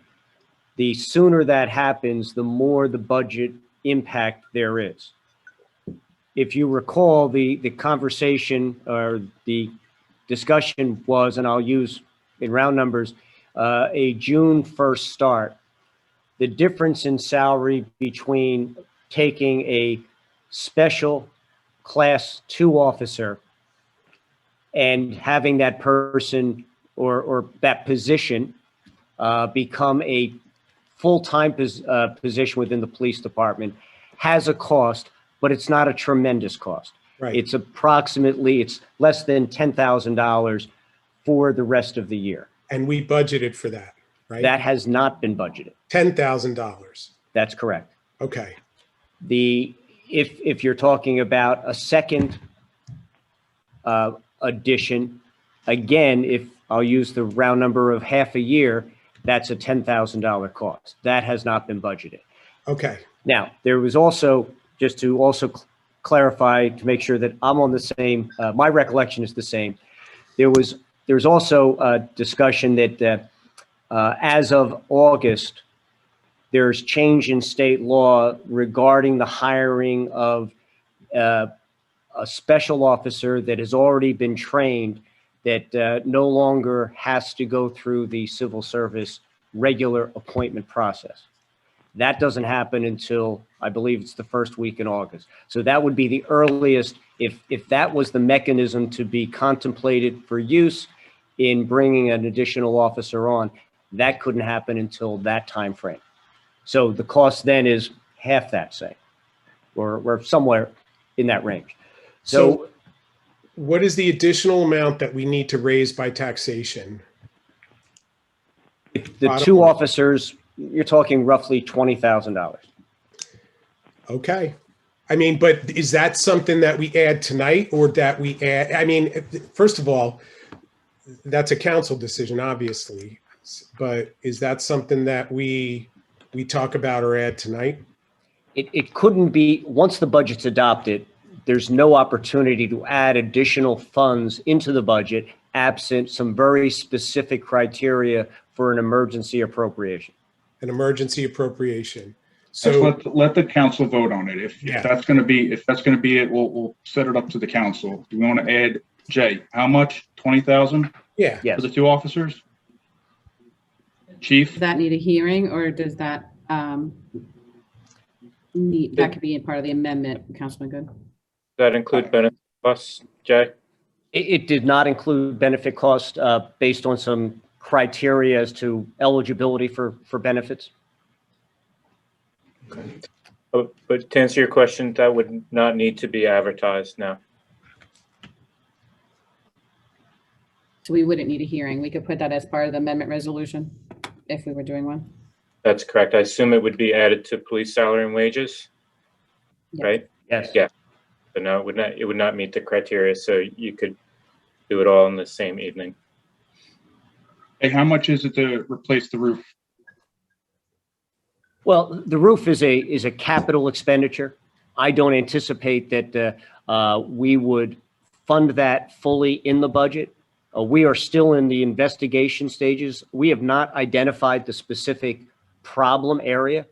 the sooner that happens, the more the budget impact there is. If you recall, the conversation or the discussion was, and I'll use in round numbers, a June 1st start. The difference in salary between taking a special class 2 officer and having that person or that position become a full-time position within the police department has a cost, but it's not a tremendous cost. Right. It's less than $10,000 for the rest of the year. And we budgeted for that, right? That has not been budgeted. $10,000. That's correct. Okay. If you're talking about a second addition, again, if I'll use the round number of half a year, that's a $10,000 cost. That has not been budgeted. Okay. Now, there was also, just to also clarify, to make sure that I'm on the same, my recollection is the same. There's also a discussion that as of August, there's change in state law regarding the hiring of a special officer that has already been trained that no longer has to go through the civil service regular appointment process. That doesn't happen until, I believe it's the first week in August. So that would be the earliest, if that was the mechanism to be contemplated for use in bringing an additional officer on, that couldn't happen until that time frame. So the cost then is half that, say, or somewhere in that range. So what is the additional amount that we need to raise by taxation? The 2 officers, you're talking roughly $20,000. Okay. I mean, but is that something that we add tonight or that we add? I mean, first of all, that's a council decision, obviously. But is that something that we talk about or add tonight? It couldn't be, once the budget's adopted, there's no opportunity to add additional funds into the budget absent some very specific criteria for an emergency appropriation. An emergency appropriation. So let the council vote on it. If that's going to be it, we'll set it up to the council. Do we want to add, Jay, how much? 20,000? Yeah. Yes. For the 2 officers? Chief? Does that need a hearing, or does that that could be a part of the amendment, Councilman Good? Does that include benefit costs, Jay? It did not include benefit cost based on some criteria as to eligibility for benefits. Okay. But to answer your question, that would not need to be advertised now. So we wouldn't need a hearing. We could put that as part of the amendment resolution if we were doing one. That's correct. I assume it would be added to police salary and wages, right? Yes. Yeah. So no, it would not meet the criteria. So you could do it all in the same evening. Hey, how much is it to replace the roof? Well, the roof is a capital expenditure. I don't anticipate that we would fund that fully in the budget. We are still in the investigation stages. We have not identified the specific problem area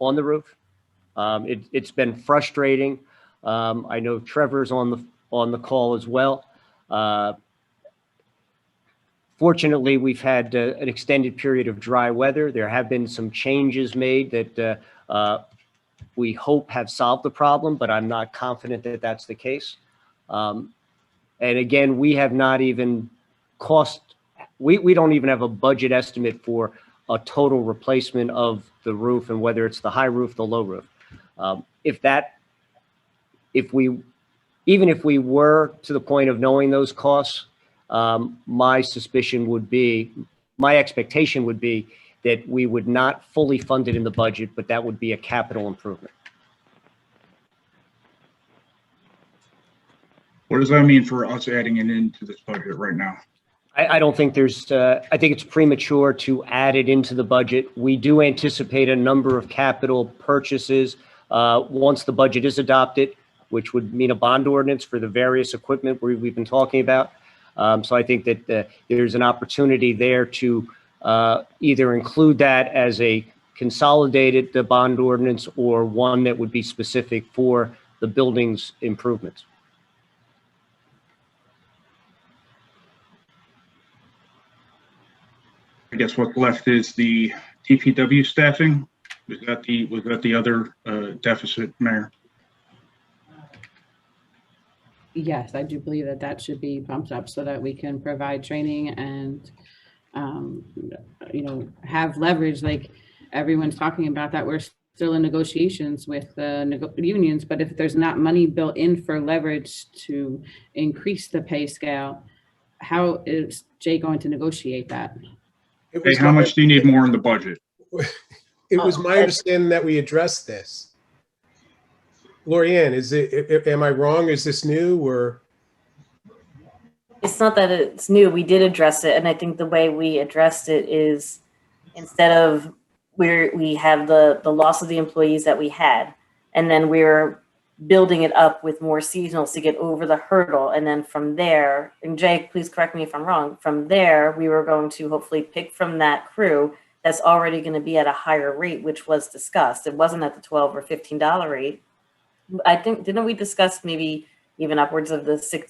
on the roof. It's been frustrating. I know Trevor's on the call as well. Fortunately, we've had an extended period of dry weather. There have been some changes made that we hope have solved the problem, but I'm not confident that that's the case. And again, we have not even we don't even have a budget estimate for a total replacement of the roof, and whether it's the high roof, the low roof. Even if we were to the point of knowing those costs, my expectation would be that we would not fully fund it in the budget, but that would be a capital improvement. What does that mean for us adding it into this budget right now? I don't think I think it's premature to add it into the budget. We do anticipate a number of capital purchases once the budget is adopted, which would mean a bond ordinance for the various equipment we've been talking about. So I think that there's an opportunity there to either include that as a consolidated bond ordinance or one that would be specific for the building's improvements. I guess what's left is the TPW staffing. Was that the other deficit, Mayor? Yes, I do believe that that should be bumped up so that we can provide training and, have leverage like everyone's talking about, that we're still in negotiations with the unions. But if there's not money built in for leverage to increase the pay scale, how is Jay going to negotiate that? Hey, how much do you need more in the budget? It was my understanding that we addressed this. Lorianne, am I wrong? Is this new or? It's not that it's new. We did address it. And I think the way we addressed it is instead of we have the loss of the employees that we had, and then we're building it up with more seasonals to get over the hurdle. And then from there, and Jay, please correct me if I'm wrong, from there, we were going to hopefully pick from that crew that's already going to be at a higher rate, which was discussed. It wasn't at the $12 or $15 rate. I think, didn't we discuss maybe even upwards of the $16,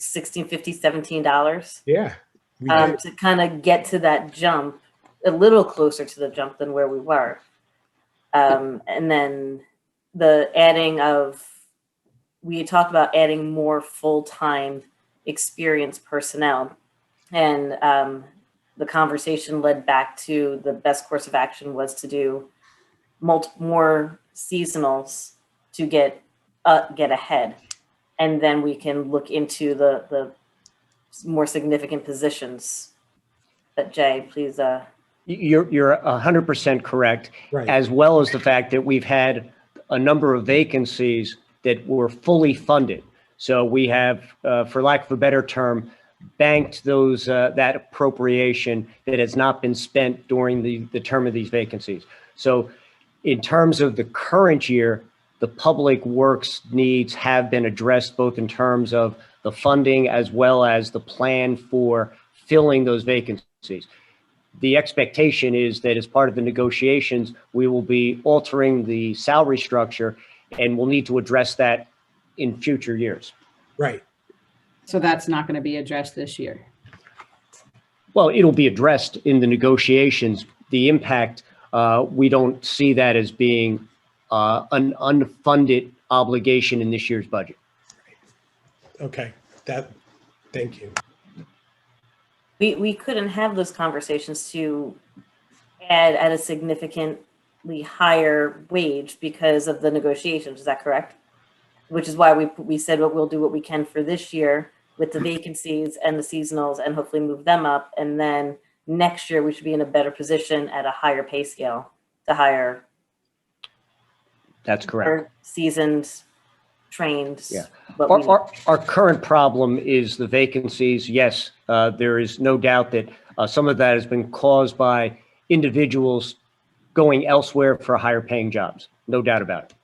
$50, $17? Yeah. To kind of get to that jump, a little closer to the jump than where we were. And then the adding of, we had talked about adding more full-time experienced personnel. And the conversation led back to the best course of action was to do more seasonals to get ahead. And then we can look into the more significant positions. But Jay, please. You're 100% correct, right. As well as the fact that we've had a number of vacancies that were fully funded. So we have, for lack of a better term, banked those that appropriation that has not been spent during the term of these vacancies. So in terms of the current year, the public works needs have been addressed both in terms of the funding as well as the plan for filling those vacancies. The expectation is that as part of the negotiations, we will be altering the salary structure, and we'll need to address that in future years. Right. So that's not going to be addressed this year? Well, it'll be addressed in the negotiations. The impact, we don't see that as being an unfunded obligation in this year's budget. Okay, thank you. We couldn't have those conversations to add at a significantly higher wage because of the negotiations. Is that correct? Which is why we said we'll do what we can for this year with the vacancies and the seasonals and hopefully move them up. And then next year we should be in a better position at a higher pay scale to hire. That's correct. Seasoned, trained. Yeah. Our current problem is the vacancies. Yes, there is no doubt that some of that has been caused by individuals going elsewhere for higher paying jobs. No doubt about it.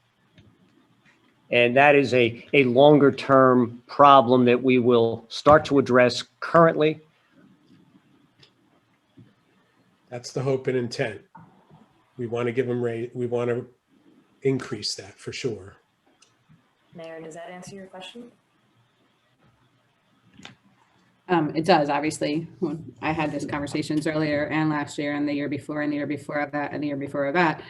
And that is a longer term problem that we will start to address currently. That's the hope and intent. We want to give them we want to increase that for sure. Mayor, does that answer your question? It does, obviously. I had these conversations earlier and last year and the year before and the year before that and the year before that.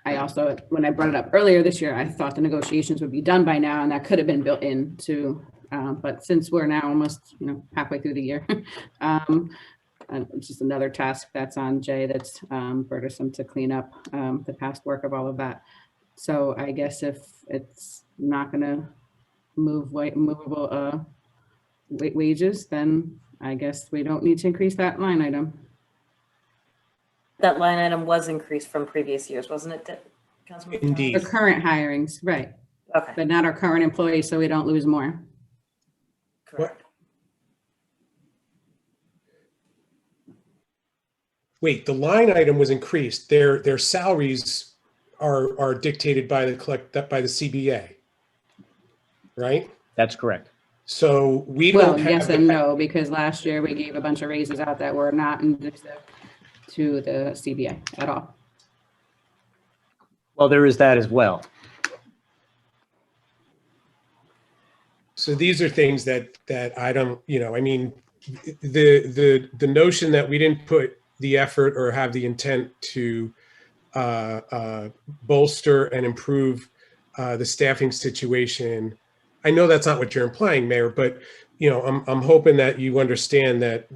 I also, when I brought it up earlier this year, I thought the negotiations would be done by now and that could have been built into, but since we're now almost, halfway through the year, just another task that's on Jay that's burdensome to clean up the past work of all of that. So I guess if it's not going to move movable wages, then I guess we don't need to increase that line item. That line item was increased from previous years, wasn't it, Councilman? Indeed. The current hirings, right, Okay, but not our current employees, so we don't lose more. correct. Wait, the line item was increased. Their salaries are dictated by the CBA, right? That's correct. So we Well, don't have. yes and no, because last year we gave a bunch of raises out that were not indicative to the CBA at all. Well, there is that as well. So these are things that I don't, I mean, the notion that we didn't put the effort or have the intent to bolster and improve the staffing situation. I know that's not what you're implying, Mayor, but I'm hoping that you understand that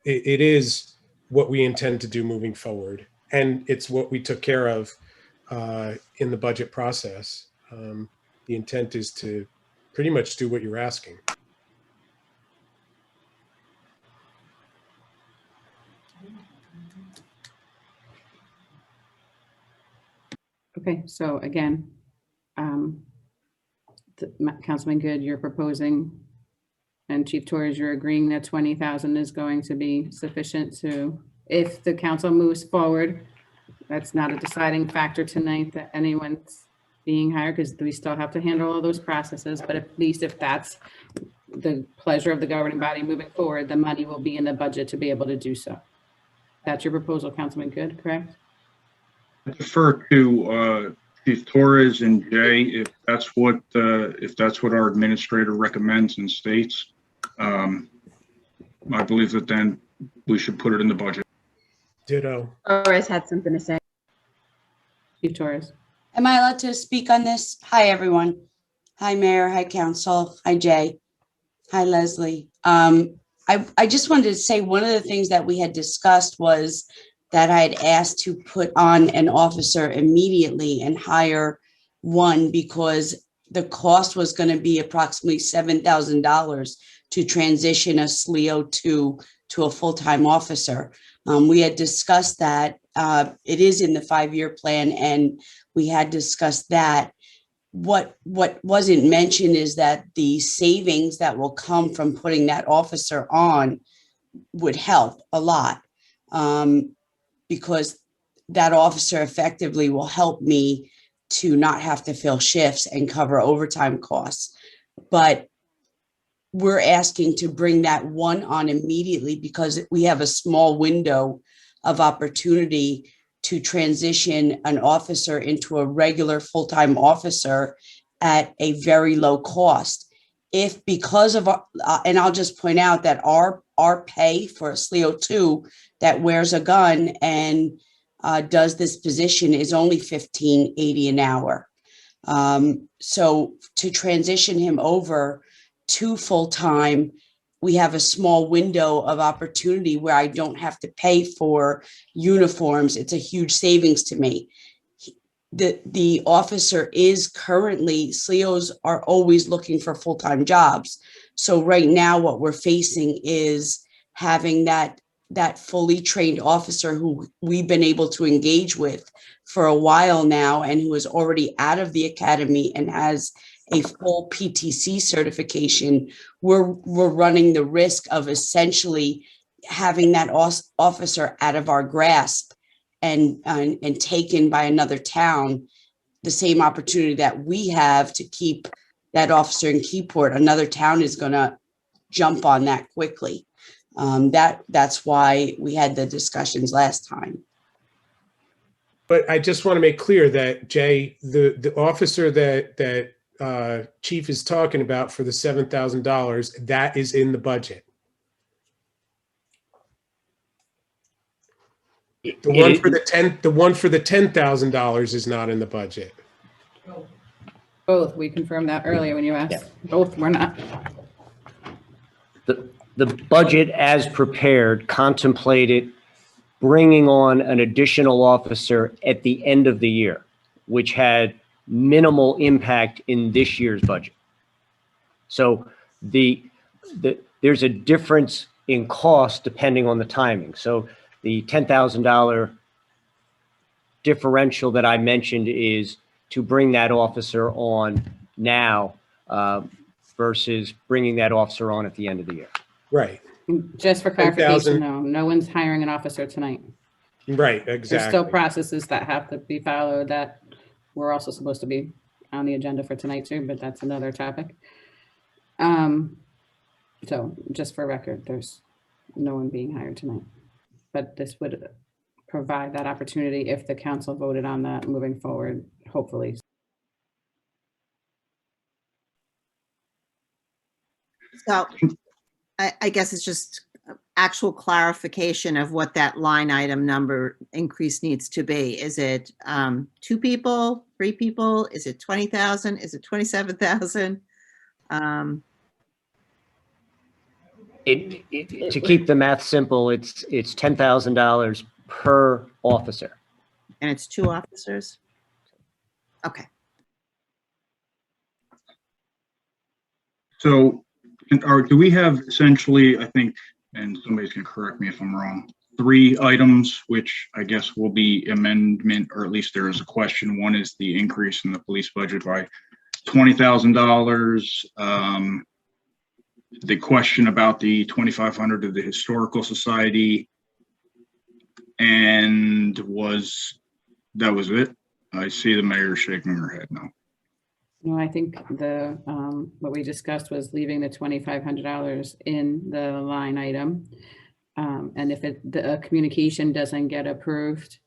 it is what we intend to do moving forward, and it's what we took care of in the budget process. The intent is to pretty much do what you're asking. Okay, so again, Councilman Good, you're proposing, and Chief Torres, you're agreeing that 20,000 is going to be sufficient to, if the council moves forward, that's not a deciding factor tonight that anyone's being hired, because we still have to handle all those processes, but at least if that's the pleasure of the governing body moving forward, the money will be in the budget to be able to do so. That's your proposal, Councilman Good, correct? I defer to Chief Torres and Jay if that's what our administrator recommends and states. I believe that then we should put it in the budget. Ditto. Torres had something to say. Chief Torres. Am I allowed to speak on this? Hi, everyone. Hi, Mayor. Hi, Council. Hi, Jay. Hi, Leslie. I just wanted to say one of the things that we had discussed was that I had asked to put on an officer immediately and hire one because the cost was going to be approximately $7,000 to transition a SLEO to a full-time officer. We had discussed that. It is in the 5-year plan, and we had discussed that. What wasn't mentioned is that the savings that will come from putting that officer on would help a lot, because that officer effectively will help me to not have to fill shifts and cover overtime costs. But we're asking to bring that one on immediately because we have a small window of opportunity to transition an officer into a regular full-time officer at a very low cost. If because of, and I'll just point out that our pay for a SLEO 2 that wears a gun and does this position is only $15.80 an hour. So to transition him over to full-time, we have a small window of opportunity where I don't have to pay for uniforms. It's a huge savings to me. The officer is currently, SLEOs are always looking for full-time jobs. So right now what we're facing is having that fully trained officer who we've been able to engage with for a while now and who is already out of the academy and has a full PTC certification. We're running the risk of essentially having that officer out of our grasp and taken by another town, the same opportunity that we have to keep that officer in Keyport. Another town is going to jump on that quickly. That's why we had the discussions last time. But I just want to make clear that, Jay, the officer that Chief is talking about for the $7,000, that is in the budget. The one for the $10,000 is not in the budget. Both, we confirmed that earlier when you asked. Yeah. Both were not. the budget as prepared contemplated bringing on an additional officer at the end of the year, which had minimal impact in this year's budget. So there's a difference in cost depending on the timing. So the $10,000 differential that I mentioned is to bring that officer on now versus bringing that officer on at the end of the year. Right, Just for 10,000. clarification, though, no one's hiring an officer tonight. right, There's still exactly. processes that have to be followed that were also supposed to be on the agenda for tonight too, but that's another topic. So just for record, there's no one being hired tonight. But this would provide that opportunity if the council voted on that moving forward, hopefully. So I guess it's just actual clarification of what that line item number increase needs to be. Is it 2 people, 3 people? Is it 20,000? Is it 27,000? To keep the math simple, it's $10,000 per officer. And it's 2 officers? Okay. So, do we have essentially, I think, and somebody's gonna correct me if I'm wrong, 3 items, which I guess will be amendment, or at least there is a question. One is the increase in the police budget by $20,000. The question about the 2,500 of the Historical Society, and that was it? I see the mayor shaking her head no. No, I think the, what we discussed was leaving the $2,500 in the line item. And if the communication doesn't get approved,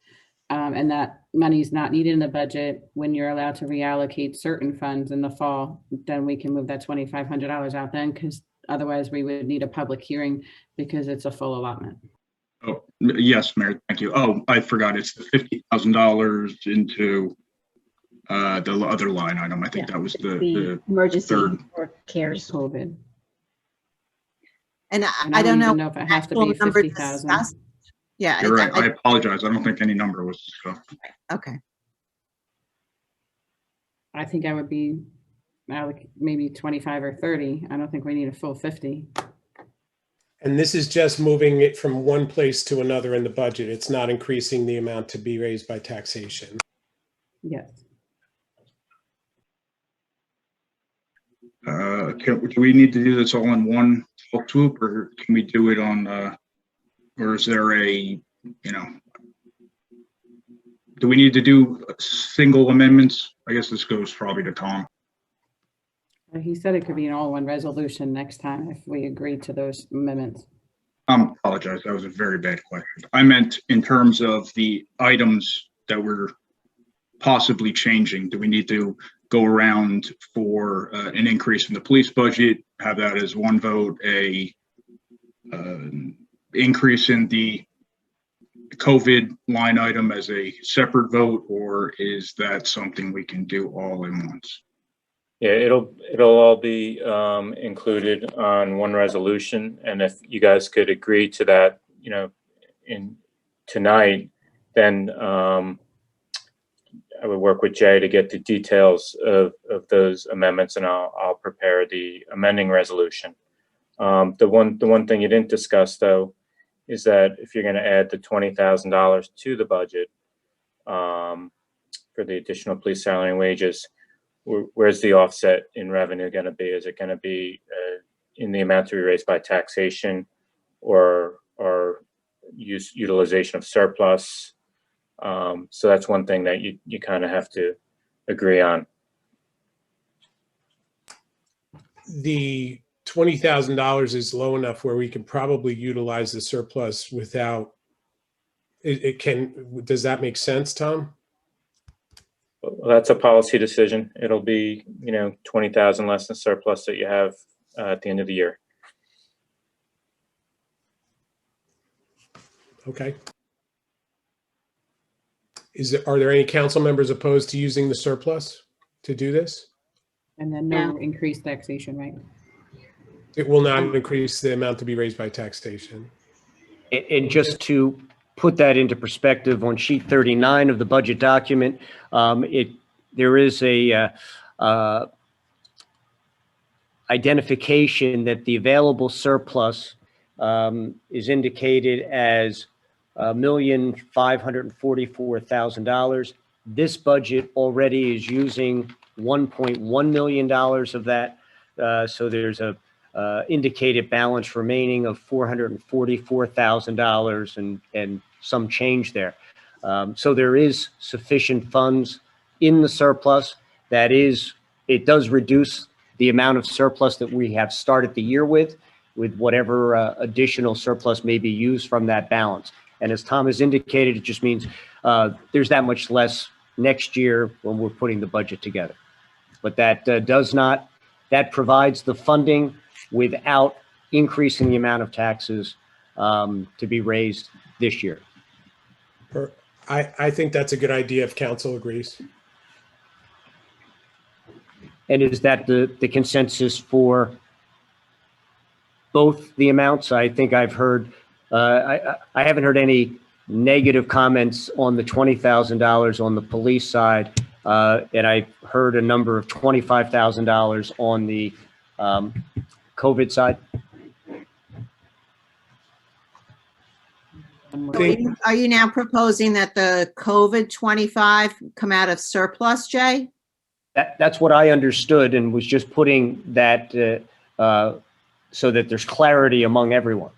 and that money's not needed in the budget, when you're allowed to reallocate certain funds in the fall, then we can move that $2,500 out then, because otherwise we would need a public hearing because it's a full allotment. Oh, yes, Mayor, thank you. Oh, I forgot, it's the $50,000 into the other line item. I think that was the emergency third. or cares. COVID. And And I don't know if it has to be actual number 50,000. discussed. Yeah. You're right, I apologize. I don't think any number was discussed. Okay. I think I would be maybe 25 or 30. I don't think we need a full 50. And this is just moving it from one place to another in the budget. It's not increasing the amount to be raised by taxation. Yes. Do we need to do this all in one fell swoop, or can we do it on, or is there a, do we need to do single amendments? I guess this goes probably to Tom. He said it could be an all-one resolution next time if we agree to those amendments. Apologize, that was a very bad question. I meant in terms of the items that we're possibly changing. Do we need to go around for an increase in the police budget, have that as one vote, a increase in the COVID line item as a separate vote, or is that something we can do all in once? Yeah, it'll all be included on one resolution, and if you guys could agree to that, in tonight, then I would work with Jay to get the details of those amendments, and I'll prepare the amending resolution. The one thing you didn't discuss though is that if you're going to add the $20,000 to the budget for the additional police salary and wages, where's the offset in revenue going to be? Is it going to be in the amount to be raised by taxation or utilization of surplus? So that's one thing that you kind of have to agree on. The $20,000 is low enough where we can probably utilize the surplus without, does that make sense, Tom? Well, that's a policy decision. It'll be, 20,000 less than surplus that you have at the end of the year. Okay. Are there any council members opposed to using the surplus to do this? And then no increased taxation, right? It will not increase the amount to be raised by taxation. And just to put that into perspective, on sheet 39 of the budget document, there is a identification that the available surplus is indicated as $1,544,000. This budget already is using $1.1 million of that. So there's a indicated balance remaining of $444,000 and some change there. So there is sufficient funds in the surplus. That is, it does reduce the amount of surplus that we have started the year with whatever additional surplus may be used from that balance. And as Tom has indicated, it just means there's that much less next year when we're putting the budget together. But that that provides the funding without increasing the amount of taxes to be raised this year. I think that's a good idea if council agrees. And is that the consensus for both the amounts? I think I've heard, I haven't heard any negative comments on the $20,000 on the police side. And I've heard a number of $25,000 on the COVID side. Are you now proposing that the COVID 25 come out of surplus, Jay? That's what I understood, and was just putting that so that there's clarity among everyone.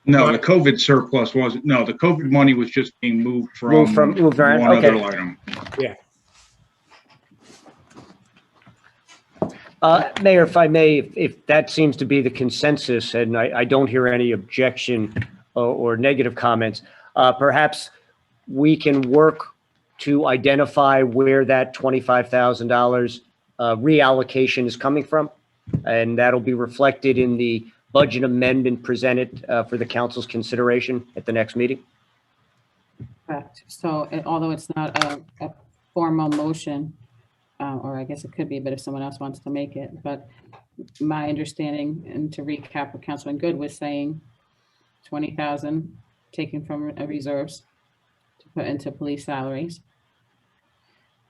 No, the COVID surplus wasn't. No, the COVID money was just being moved from moved around. one Okay. other item. Yeah. Mayor, if I may, if that seems to be the consensus, and I don't hear any objection or negative comments, perhaps we can work to identify where that $25,000 reallocation is coming from, and that'll be reflected in the budget amendment presented for the council's consideration at the next meeting. Correct. So although it's not a formal motion, or I guess it could be, but if someone else wants to make it, but my understanding, and to recap what Councilman Good was saying, 20,000 taken from reserves to put into police salaries,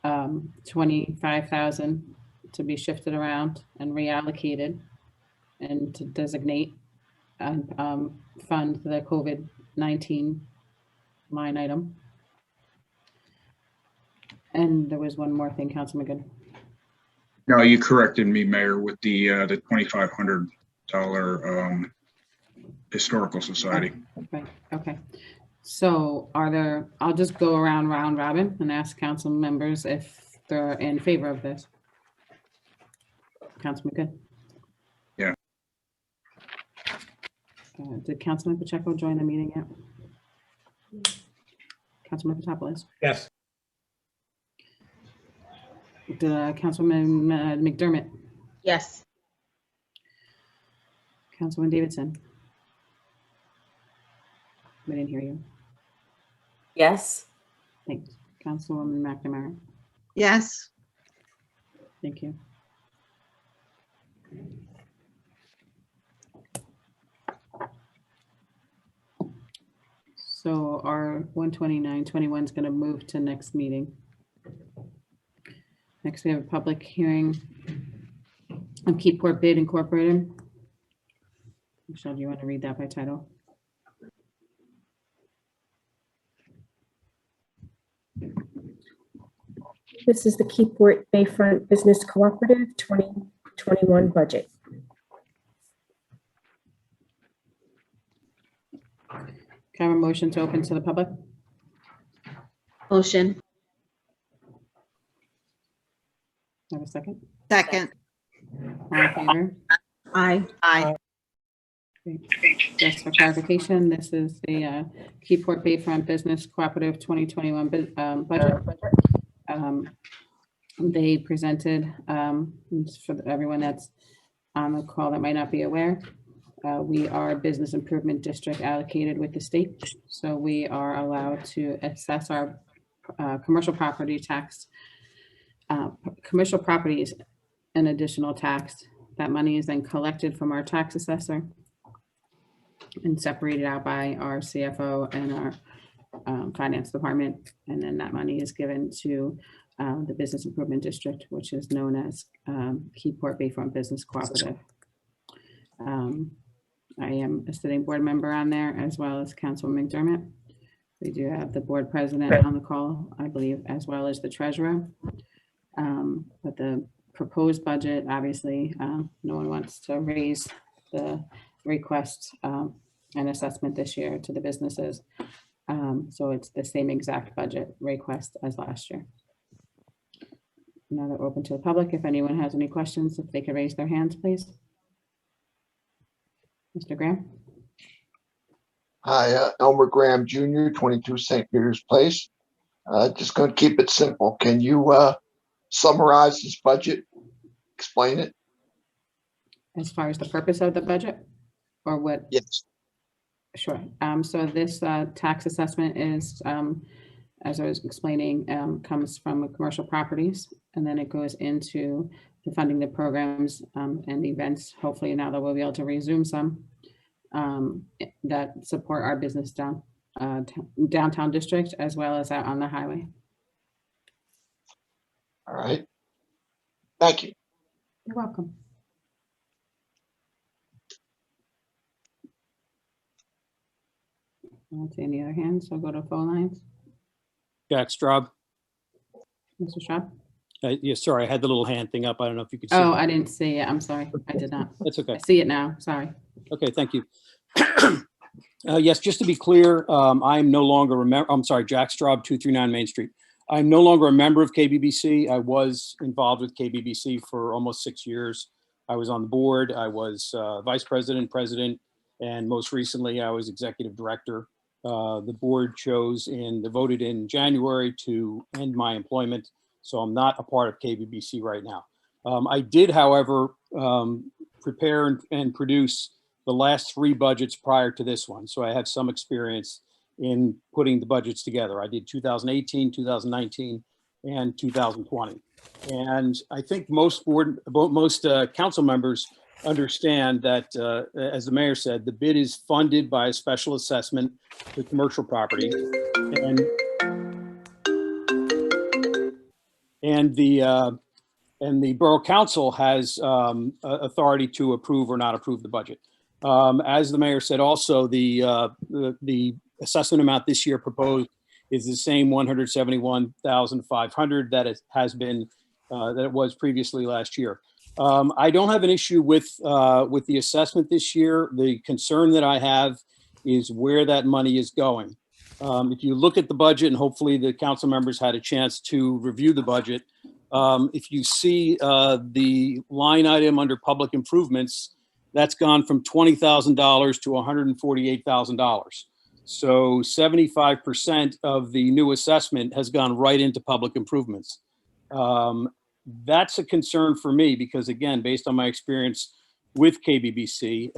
25,000 to be shifted around and reallocated, and to designate and fund the COVID-19 line item. And there was one more thing, Councilman Good. No, you corrected me, Mayor, with the $2,500 Historical Society. Right, okay. So I'll just go around round robin and ask council members if they're in favor of this. Councilman Good? Yeah. Did Councilman Pacheco join the meeting yet? Councilman Patopoulos? Yes. Councilman McDermott? Yes. Councilman Davidson? We didn't hear you. Yes. Thanks. Councilwoman McNamara? Yes. Thank you. So our 12921 is going to move to next meeting. Next, we have a public hearing on Keyport Bid Incorporated. Michelle, do you want to read that by title? This is the Keyport Bayfront Business Cooperative 2021 budget. Can I have a motion to open to the public? Motion. Have a second? Second. All in favor? Aye. Aye. Great. Just for clarification, this is the Keyport Bayfront Business Cooperative 2021 budget. They presented, for everyone that's on the call that might not be aware, we are a business improvement district allocated with the state. So we are allowed to assess our commercial property tax, commercial properties, an additional tax That money is then collected from our tax assessor and separated out by our CFO and our finance department. And then that money is given to the Business Improvement District, which is known as Keyport Bayfront Business Cooperative. I am a sitting board member on there, as well as Councilman McDermott. We do have the board president on the call, I believe, as well as the treasurer. But the proposed budget, obviously, no one wants to raise the request and assessment this year to the businesses. So it's the same exact budget request as last year. Now that we're open to the public, if anyone has any questions, if they could raise their hands, please. Mr. Graham? Hi, Elmer Graham Jr., 22 St. Peter's Place. Just going to keep it simple. Can you summarize this budget? Explain it. As far as the purpose of the budget or what? Yes. Sure. So this tax assessment is, as I was explaining, comes from commercial properties, and then it goes into the funding the programs and events. Hopefully now that we'll be able to resume some that support our business downtown district, as well as out on the highway. All right. Thank you. You're welcome. I don't see any other hands, so I'll go to phone lines. Jack Straub. Mr. Straub? Yes, sorry, I had the little hand thing up. I don't know if you could see. Oh, it. I didn't see it. I'm sorry. I did not. That's okay. I see it now. Sorry. Okay, thank you. Yes, just to be clear, I'm no longer Jack Straub, 239 Main Street. I'm no longer a member of KBBC. I was involved with KBBC for almost 6 years. I was on the board. I was vice president, president, and most recently I was executive director. The board voted in January to end my employment, so I'm not a part of KBBC right now. I did, however, prepare and produce the last 3 budgets prior to this one, so I have some experience in putting the budgets together. I did 2018, 2019, and 2020. And I think most council members understand that, as the mayor said, the bid is funded by a special assessment to commercial property. And the borough council has authority to approve or not approve the budget. As the mayor said, also the assessment amount this year proposed is the same $171,500 that it has been that it was previously last year. I don't have an issue with the assessment this year. The concern that I have is where that money is going. If you look at the budget, and hopefully the council members had a chance to review the budget, if you see the line item under public improvements, that's gone from $20,000 to $148,000. So 75% of the new assessment has gone right into public improvements. That's a concern for me because, again, based on my experience with KBBC,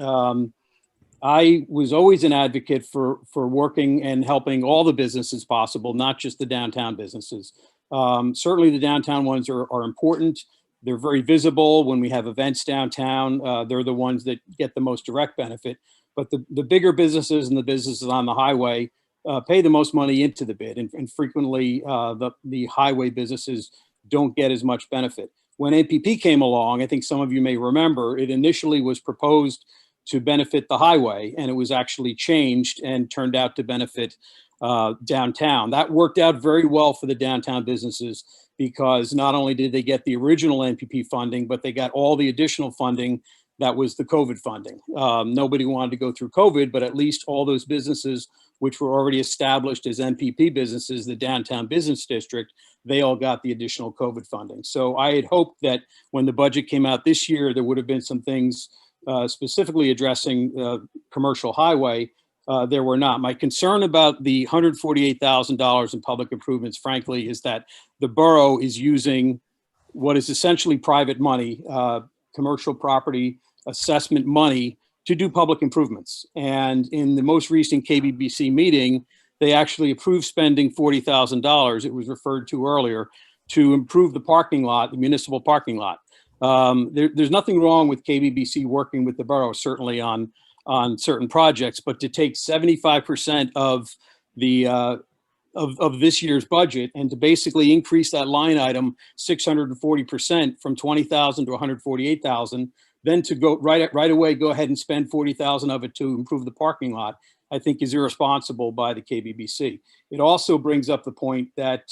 I was always an advocate for working and helping all the businesses possible, not just the downtown businesses. Certainly the downtown ones are important. They're very visible when we have events downtown. They're the ones that get the most direct benefit. But the bigger businesses and the businesses on the highway pay the most money into the bid. And frequently the highway businesses don't get as much benefit. When NPP came along, I think some of you may remember, it initially was proposed to benefit the highway, and it was actually changed and turned out to benefit downtown. That worked out very well for the downtown businesses because not only did they get the original NPP funding, but they got all the additional funding that was the COVID funding. Nobody wanted to go through COVID, but at least all those businesses which were already established as NPP businesses, the downtown business district, they all got the additional COVID funding. So I had hoped that when the budget came out this year, there would have been some things specifically addressing commercial highway. There were not. My concern about the $148,000 in public improvements, frankly, is that the borough is using what is essentially private money, commercial property assessment money, to do public improvements. And in the most recent KBBC meeting, they actually approved spending $40,000, it was referred to earlier, to improve the parking lot, the municipal parking lot. There's nothing wrong with KBBC working with the borough, certainly on certain projects, but to take 75% of the of this year's budget and to basically increase that line item 640% from 20,000 to 148,000, then to go right away, go ahead and spend 40,000 of it to improve the parking lot, I think is irresponsible by the KBBC. It also brings up the point that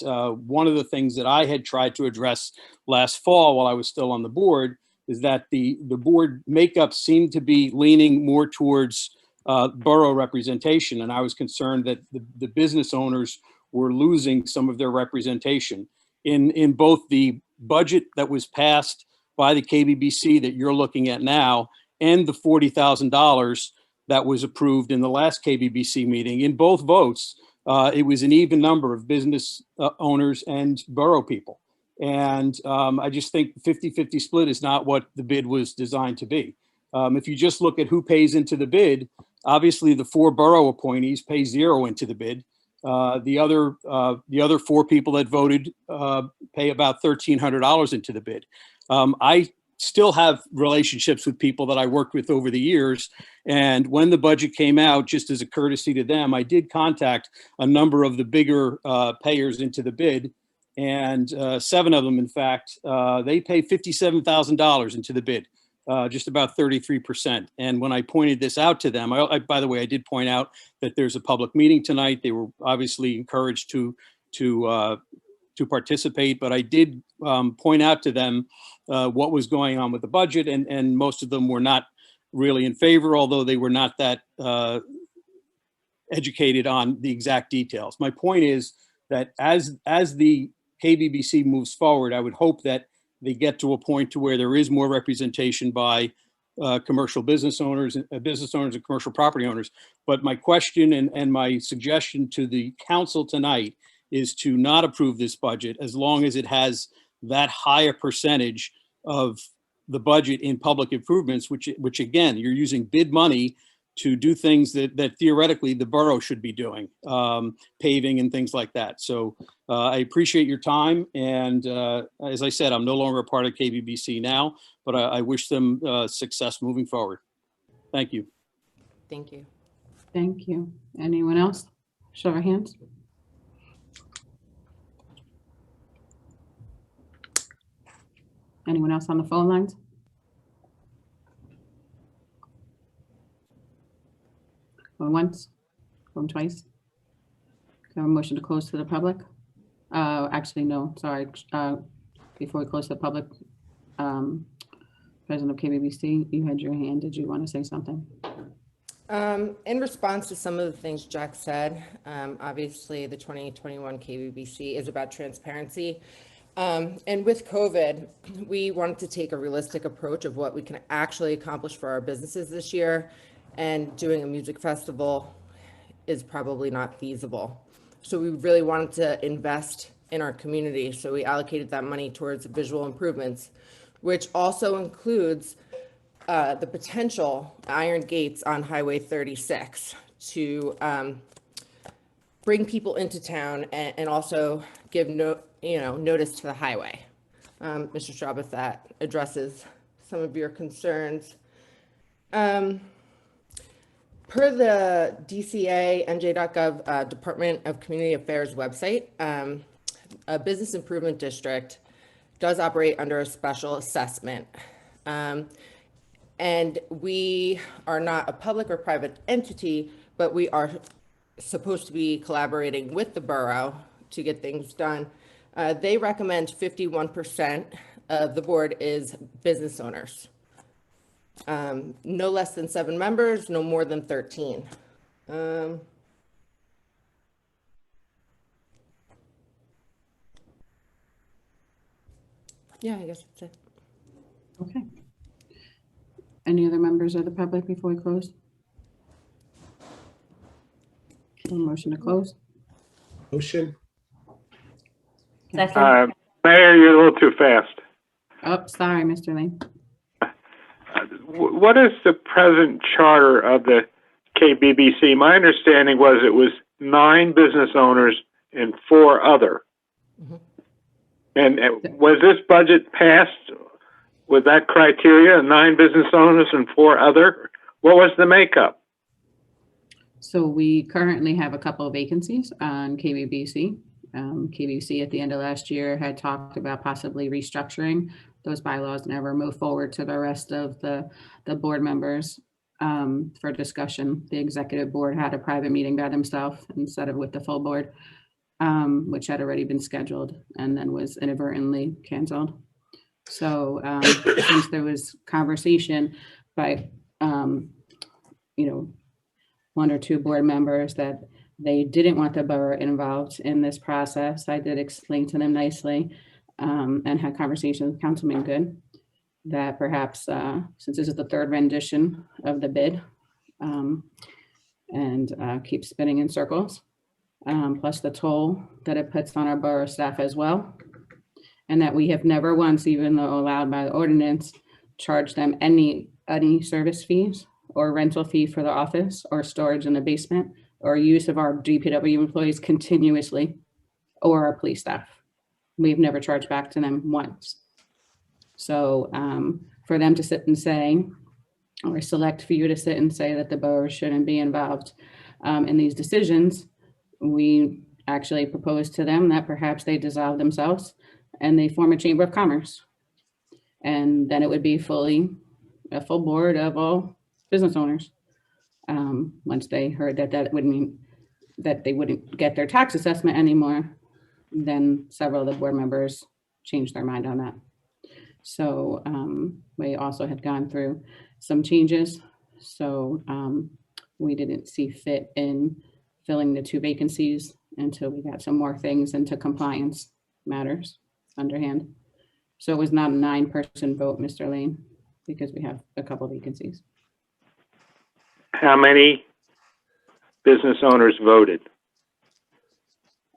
one of the things that I had tried to address last fall while I was still on the board is that the board makeup seemed to be leaning more towards borough representation. And I was concerned that the business owners were losing some of their representation in both the budget that was passed by the KBBC that you're looking at now and the $40,000 that was approved in the last KBBC meeting. In both votes, it was an even number of business owners and borough people. And I just think 50-50 split is not what the bid was designed to be. If you just look at who pays into the bid, obviously the 4 borough appointees pay 0 into the bid. The other 4 people that voted pay about $1,300 into the bid. I still have relationships with people that I worked with over the years. And when the budget came out, just as a courtesy to them, I did contact a number of the bigger payers into the bid. And 7 of them, in fact, they pay $57,000 into the bid, just about 33%. And when I pointed this out to them, by the way, I did point out that there's a public meeting tonight. They were obviously encouraged to participate, but I did point out to them what was going on with the budget, and most of them were not really in favor, although they were not that educated on the exact details. My point is that as the KBBC moves forward, I would hope that they get to a point to where there is more representation by commercial business owners and commercial property owners. But my question and my suggestion to the council tonight is to not approve this budget as long as it has that higher percentage of the budget in public improvements, which again, you're using bid money to do things that theoretically the borough should be doing, paving and things like that. So I appreciate your time. And as I said, I'm no longer a part of KBBC now, but I wish them success moving forward. Thank you. Thank you. Thank you. Anyone else? Show of hands. Anyone else on the phone lines? Going once, going twice. Can I have a motion to close to the public? Actually, no, sorry. Before we close to the public, President of KBBC, you had your hand. Did you want to say something? In response to some of the things Jack said, obviously the 2021 KBBC is about transparency. And with COVID, we wanted to take a realistic approach of what we can actually accomplish for our businesses this year. And doing a music festival is probably not feasible. So we really wanted to invest in our community. So we allocated that money towards visual improvements, which also includes the potential iron gates on Highway 36 to bring people into town and also give notice to the highway. Mr. Straub, if that addresses some of your concerns. Per the DCA NJ.gov Department of Community Affairs website, a business improvement district does operate under a special assessment. And we are not a public or private entity, but we are supposed to be collaborating with the borough to get things done. They recommend 51% of the board is business owners. No less than 7 members, no more than 13. Yeah, I guess that's it. Okay. Any other members of the public before we close? Motion to close. Motion. Second. Mayor, you're a little too fast. Oh, sorry, Mr. Lane. What is the present charter of the KBBC? My understanding was it was 9 business owners and 4 other. Mm-hmm. And was this budget passed with that criteria, 9 business owners and 4 other? What was the makeup? So we currently have a couple of vacancies on KBBC. KBC at the end of last year had talked about possibly restructuring. Those bylaws never moved forward to the rest of the board members for discussion. The executive board had a private meeting by themselves instead of with the full board, which had already been scheduled and then was inadvertently canceled. So since there was conversation by, 1 or 2 board members that they didn't want the borough involved in this process, I did explain to them nicely and had conversations with Councilman Good that perhaps since this is the 3rd rendition of the bid and keep spinning in circles, plus the toll that it puts on our borough staff as well, and that we have never once, even though allowed by the ordinance, charged them any service fees or rental fee for the office or storage in the basement or use of our DPW employees continuously or our police staff. We've never charged back to them once. So for them to sit and say, or select for you to sit and say that the borough shouldn't be involved in these decisions, we actually proposed to them that perhaps they dissolve themselves and they form a chamber of commerce. And then it would be a full board of all business owners. Once they heard that would mean that they wouldn't get their tax assessment anymore, then several of the board members changed their mind on that. So we also had gone through some changes. So we didn't see fit in filling the 2 vacancies until we got some more things into compliance matters underhand. So it was not a 9-person vote, Mr. Lane, because we have a couple vacancies. How many business owners voted?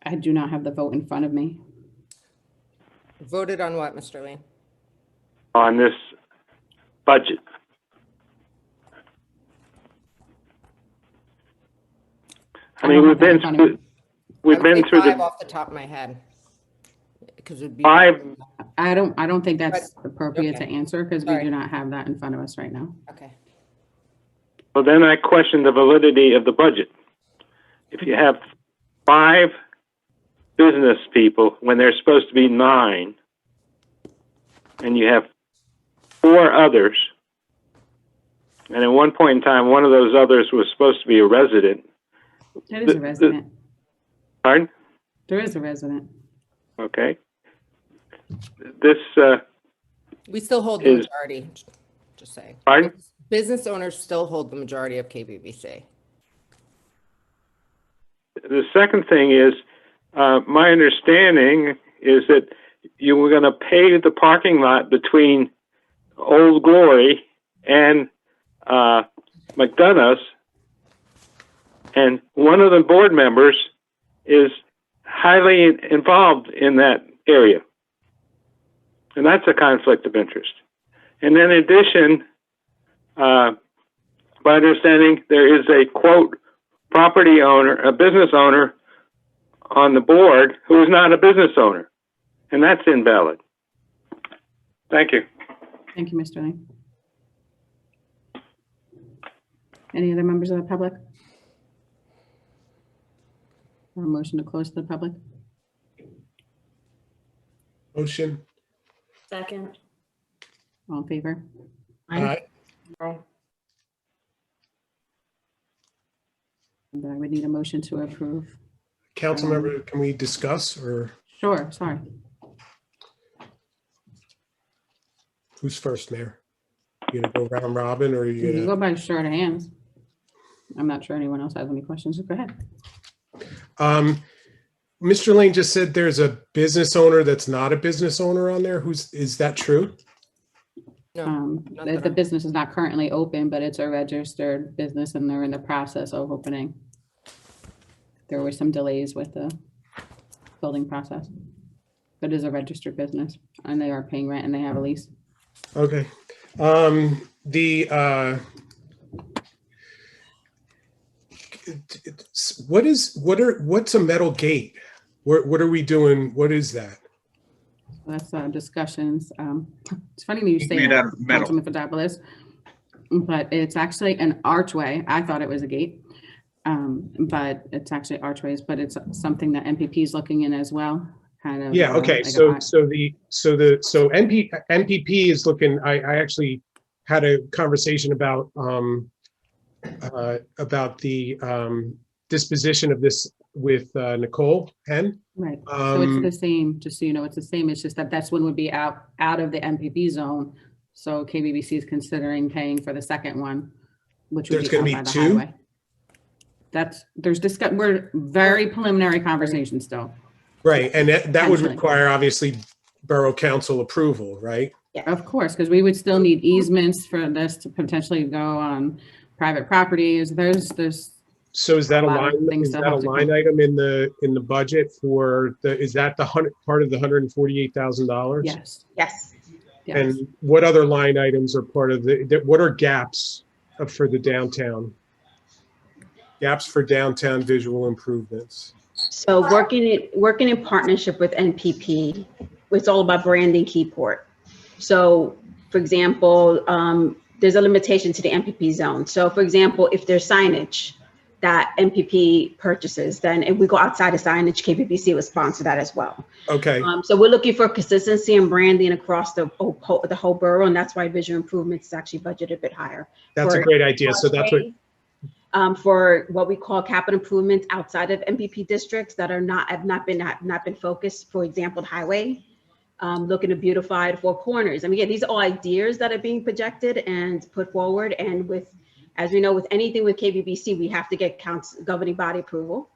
I do not have the vote in front of me. Voted on what, Mr. Lane? On this budget? I mean, we've been through the off the top of my head. Because it'd be 5. I don't think that's appropriate okay. to answer because we do not have that in front of us right now. Okay. Well, then I question the validity of the budget. If you have 5 business people when there's supposed to be 9, and you have 4 others, and at one point in time, one of those others was supposed to be a resident. That is a resident. Pardon? There is a resident. Okay. This we still hold the majority, just saying. Pardon? Business owners still hold the majority of KBBC. The second thing is, my understanding is that you were going to pave the parking lot between Old Glory and McDonough's, and one of the board members is highly involved in that area. And that's a conflict of interest. And then in addition, by understanding, there is a, quote, property owner, a business owner on the board who is not a business owner. And that's invalid. Thank you. Thank you, Mr. Lane. Any other members of the public? Or a motion to close to the public? Motion. Second. All in favor? Aye. Aye. And I would need a motion to approve. Councilmember, can we discuss or Sure, sorry. who's first, Mayor? You gonna go round robin or You you can gonna? go by show of hands. I'm not sure anyone else has any questions. Go ahead. Mr. Lane just said there's a business owner that's not a business owner on there. Is that true? No, The business is not currently open, but it's a registered business and they're in the process of opening. There were some delays with the building process. But it is a registered business and they are paying rent and they have a lease. Okay. What's a metal gate? What are we doing? What is that? That's discussions. It's funny when you say Made that, out of metal. Councilman Fadopoulos, but it's actually an archway. I thought it was a gate, but it's actually archways, but it's something that MPP is looking in as well, kind of. Yeah, okay, like so MPP is looking, I actually had a conversation about the disposition of this with Nicole Henn. Right, so it's the same, just so you know, it's the same, it's just that that's one would be out of the MPP zone. So KBBC is considering paying for the second one, which would There's be gonna out be by the two? highway. We're very preliminary conversation still. Right, and that would Potentially. require, obviously, Borough Council approval, right? Of course, because we would still need easements for this to potentially go on private properties. There's So is that a lot of line, things is that that a have to line come. item in the budget for is that the part of the $148,000? Yes. Yes. Yes. And what other line items are part of what are gaps for the downtown? Gaps for downtown visual improvements. So working in partnership with NPP, it's all about branding Keyport. So for example, there's a limitation to the MPP zone. So for example, if there's signage that MPP purchases, then if we go outside of signage, KBBC will sponsor that as well. Okay. So we're looking for consistency and branding across the whole borough, and that's why visual improvements is actually budgeted a bit higher. That's a great idea. So that's what. For what we call capital improvements outside of MPP districts that have not been focused. For example, the highway, looking to beautify the four corners. I mean, again, these are all ideas that are being projected and put forward. And as we know, with anything with KBBC, we have to get governing body approval.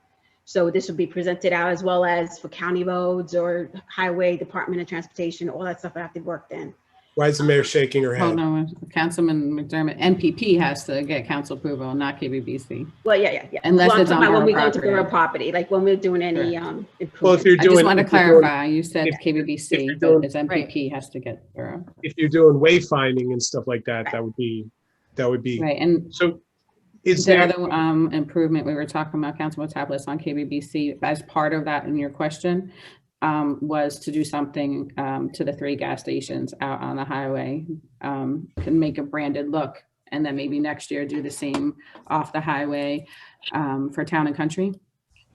So this will be presented out as well as for county roads or highway, Department of Transportation, all that stuff will have to be worked in. Why is the mayor shaking her head? Hold on, Councilman McDermott, NPP has to get council approval, not KBBC. Well, yeah. Unless Well, I'm it's talking on about when we go borough into borough property, like when we're doing any improvements. Well, if you're I just doing, want to if you're doing- clarify, you said KBBC, but it's MPP has to get borough. if you're doing wayfinding and stuff like that, that would be. Right, and so is the there other improvement we were talking about, Councilman Tablets on KBBC, as part of that in your question, was to do something to the 3 gas stations out on the highway, can make a branded look, and then maybe next year do the same off the highway for town and country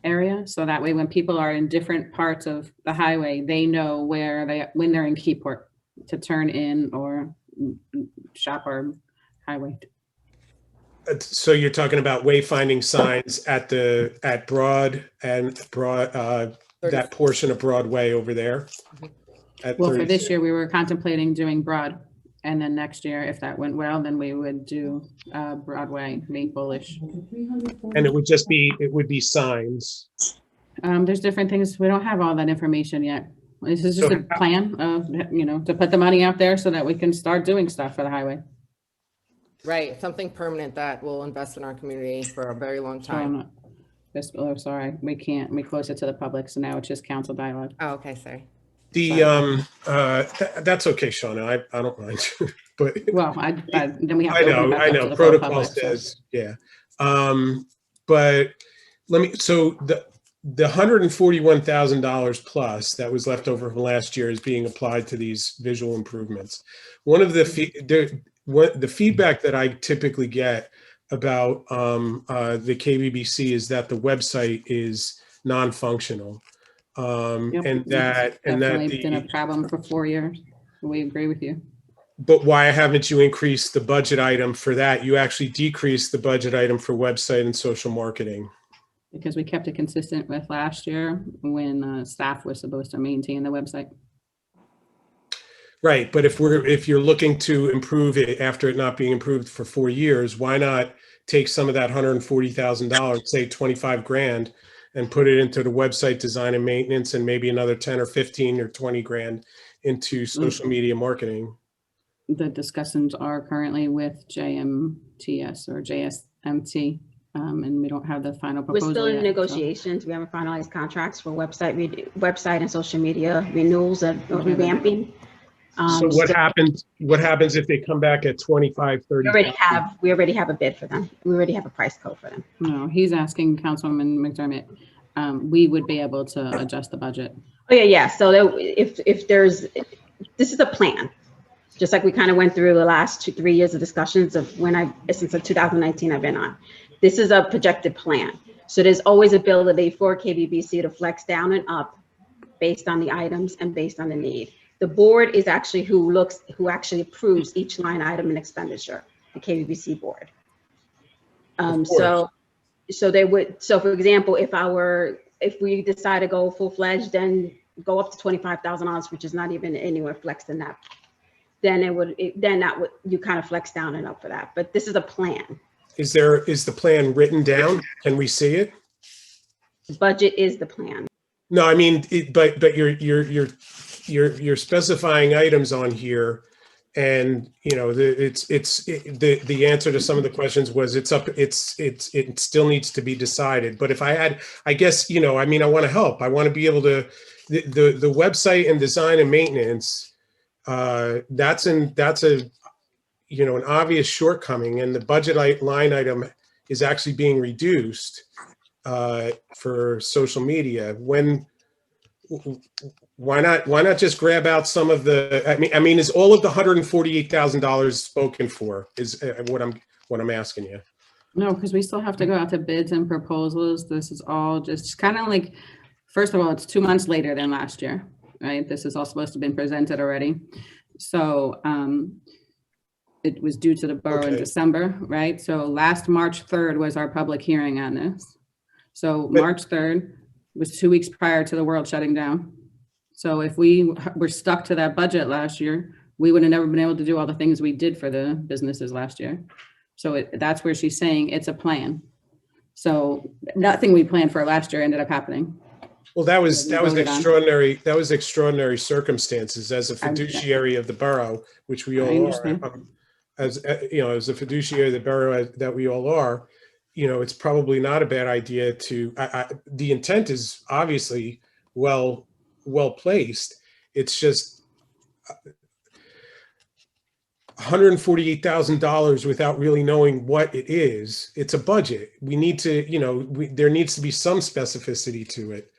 area. So that way, when people are in different parts of the highway, they know when they're in Keyport to turn in or shop our highway. So you're talking about wayfinding signs at Broad that portion of Broadway over there? Well, for this year, we were contemplating doing Broad. And then next year, if that went well, then we would do Broadway, Maple-ish. And it would be signs. There's different things. We don't have all that information yet. This is just So a plan of, to put the money out there so that we can start doing stuff for the highway. Right, something permanent that will invest in our community for a very long time. Sorry, we can't, we close it to the public, so now it's just council dialogue. Oh, okay, sorry. That's okay, Shauna. I don't mind. But well, then we have. I to open know. back I up know. to the Protocol public, so. says, yeah. But let me. So the $141,000 plus that was left over from last year is being applied to these visual improvements. One of the feedback that I typically get about the KBBC is that the website is non-functional. Yep, and that definitely been a problem for 4 years. We agree with you. But why haven't you increased the budget item for that? You actually decreased the budget item for website and social marketing. Because we kept it consistent with last year when staff was supposed to maintain the website. Right, but if you're looking to improve it after it not being improved for 4 years, why not take some of that $140,000, say 25 grand, and put it into the website design and maintenance, and maybe another 10 or 15 or 20 grand into social media marketing? The discussions are currently with JMTS or JSMT, and we don't have the final proposal We're still in yet, negotiations. We haven't finalized contracts for website and social media renewals or revamping. So what happens if they come back at 25, 30? We already have a bid for them. We already have a price code for them. No, he's asking Councilwoman McDermott, we would be able to adjust the budget. Oh, yeah. So if there's, this is a plan. Just like we kind of went through the last 2-3 years of discussions of since 2019 I've been on. This is a projected plan. So there's always ability for KBBC to flex down and up based on the items and based on the need. The board is actually who actually approves each line item and expenditure, the KBBC board. So for example, if we decide to go full-fledged, then go up to $25,000, which is not even anywhere flexed in that, then you kind of flex down and up for that. But this is a plan. Is the plan written down? Can we see it? The budget is the plan. No, I mean, but you're specifying items on here, and the answer to some of the questions was it still needs to be decided. But if I guess, I want to help. I want to be able to the website and design and maintenance. That's an obvious shortcoming, and the budget line item is actually being reduced for social media. Why not just grab out some of the? I mean, is all of the $148,000 spoken for? Is what I'm asking you? No, because we still have to go out to bids and proposals. This is all just kind of like, first of all, it's 2 months later than last year, right? This is all supposed to have been presented already. So it was due to the borough in December, right? So last March 3rd was our public hearing on this. So March 3rd was 2 weeks prior to the world shutting down. So if we were stuck to that budget last year, we would have never been able to do all the things we did for the businesses last year. So that's where she's saying it's a plan. So nothing we planned for last year ended up happening. Well, that was extraordinary. That was extraordinary circumstances as a fiduciary of the borough, which we all are. As a fiduciary of the borough that we all are, it's probably not a bad idea to. The intent is obviously well placed. It's just $148,000 without really knowing what it is. It's a budget. We need to, there needs to be some specificity to it.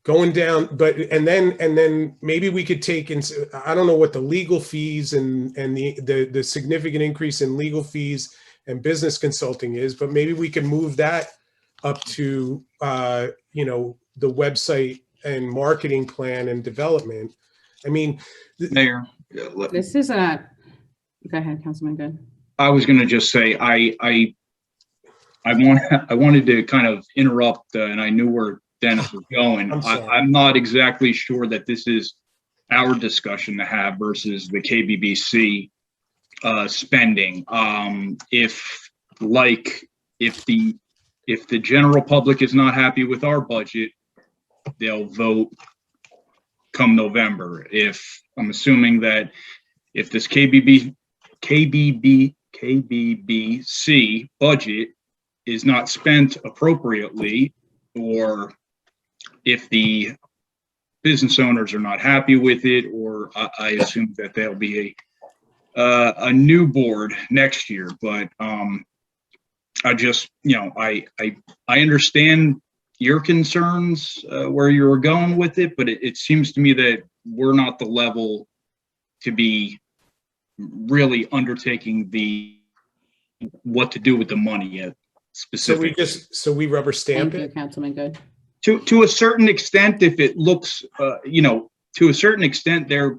Going down, and then maybe we could take in. I don't know what the legal fees and the significant increase in legal fees and business consulting is, but maybe we can move that up to the website and marketing plan and development. I mean, Mayor, this is a. Go ahead, Councilman Good. I was going to just say I wanted to kind of interrupt, and I knew where Dennis was going. I'm not exactly sure that this is our discussion to have versus the KBBC spending. If the general public is not happy with our budget, they'll vote come November. I'm assuming that if this KBBC budget is not spent appropriately, or if the business owners are not happy with it, or I assume that there'll be a new board next year. But I just, I understand your concerns where you were going with it, but it seems to me that we're not the level to be really undertaking what to do with the money yet. Specifically. So we rubber stamp it. Councilman Good. To a certain extent, if it looks, to a certain extent, they're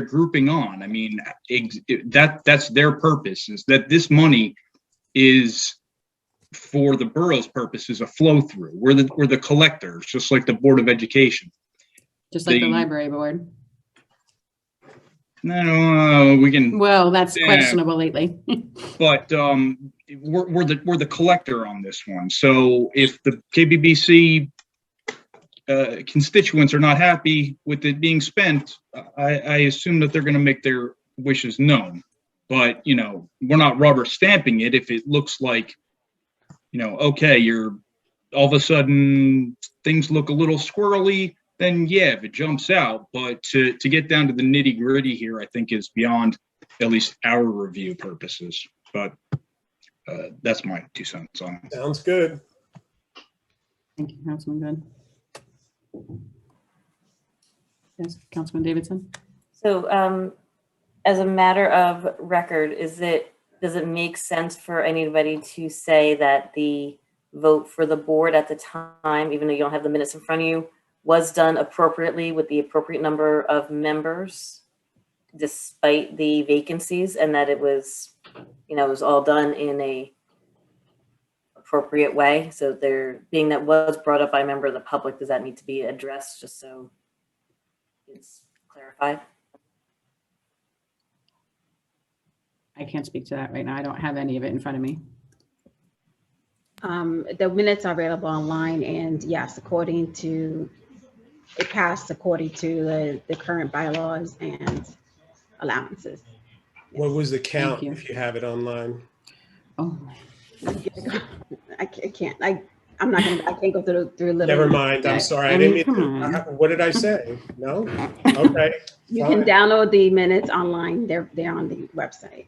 grouping on. I mean, that's their purpose, is that this money is for the borough's purpose, is a flow through. We're the collectors, just like the Board of Education. Just like the library board. No, we can. Well, that's questionable lately. But we're the collector on this one. So if the KBBC constituents are not happy with it being spent, I assume that they're going to make their wishes known. But we're not rubber stamping it. If it looks like, okay, you're all of a sudden things look a little squirrely, then yeah, if it jumps out. But to get down to the nitty gritty here, I think is beyond at least our review purposes. But that's my 2 cents on it. Sounds good. Thank you, Councilman Good. Yes, Councilman Davidson? So as a matter of record, does it make sense for anybody to say that the vote for the board at the time, even though you don't have the minutes in front of you, was done appropriately with the appropriate number of members despite the vacancies, and that it was, it was all done in a appropriate way? So there, being that was brought up by a member of the public, does that need to be addressed just so it's clarified? I can't speak to that right now. I don't have any of it in front of me. The minutes are available online, and yes, it passed according to the current bylaws and allowances. What was the count you. if you have it online? Oh, I can't. I'm not gonna. I can't go through literally. Never mind. I'm sorry. I didn't mean to, what did I say? No? Okay. You can download the minutes online. They're on the website.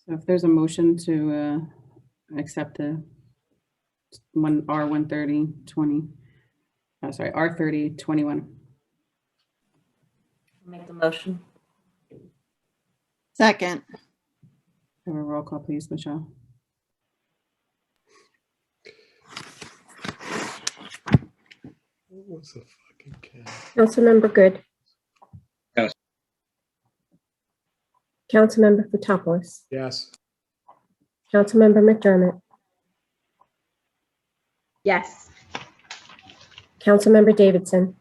so if there's a motion to accept the R3021. Make the motion. Second. Have a roll call, please, Michelle. What's the fucking count? Councilmember Good. Yes. Councilmember Fotopoulos. Yes. Councilmember McDermott. Yes. Councilmember Davidson.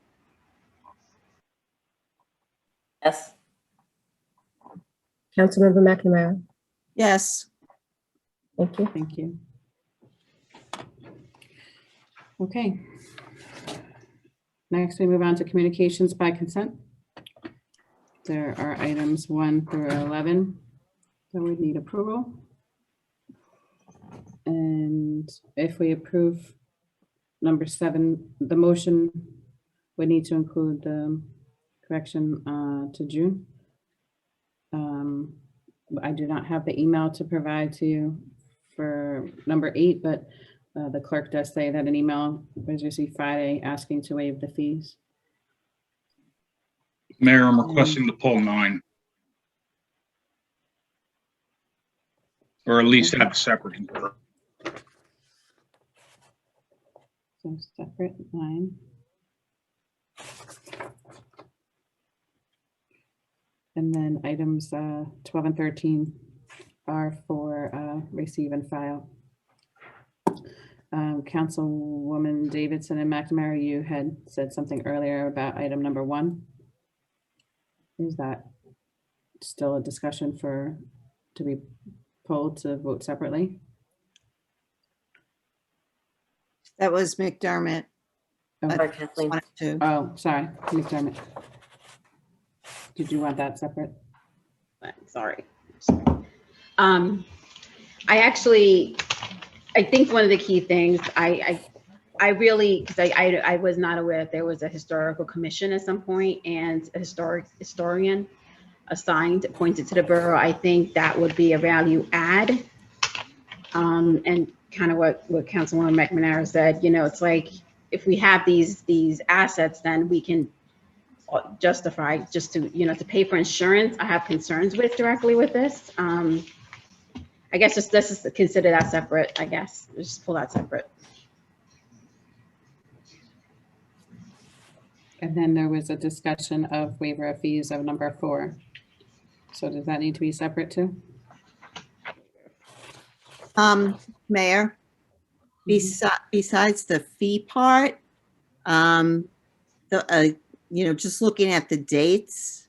Yes. Councilmember McNamara. Yes. Thank you. Thank you. Okay. Next, we move on to communications by consent. There are items 1 through 11 that we need approval. And if we approve number 7, the motion would need to include the correction to June. I do not have the email to provide to you for number 8, but the clerk does say that an email was received Friday asking to waive the fees. Mayor, I'm requesting to pull 9. Or at least have a separate. So separate line. And then items 12 and 13 are for receive and file. Councilwoman Davidson and McNamara, you had said something earlier about item number 1. Is that still a discussion to be pulled to vote separately? That was McDermott. Or Kathleen. Oh, sorry, McDermott. Did you want that separate? Sorry. I think one of the key things I really, because I was not aware that there was a historical commission at some point and a historian assigned, appointed to the borough. I think that would be a value add. And kind of what Councilwoman McNamara said, it's like, if we have these assets, then we can justify just to pay for insurance. I have concerns directly with this. I guess let's just consider that separate. I guess just pull that separate. And then there was a discussion of waiver of fees of number 4. So does that need to be separate too? Mayor, besides the fee part, just looking at the dates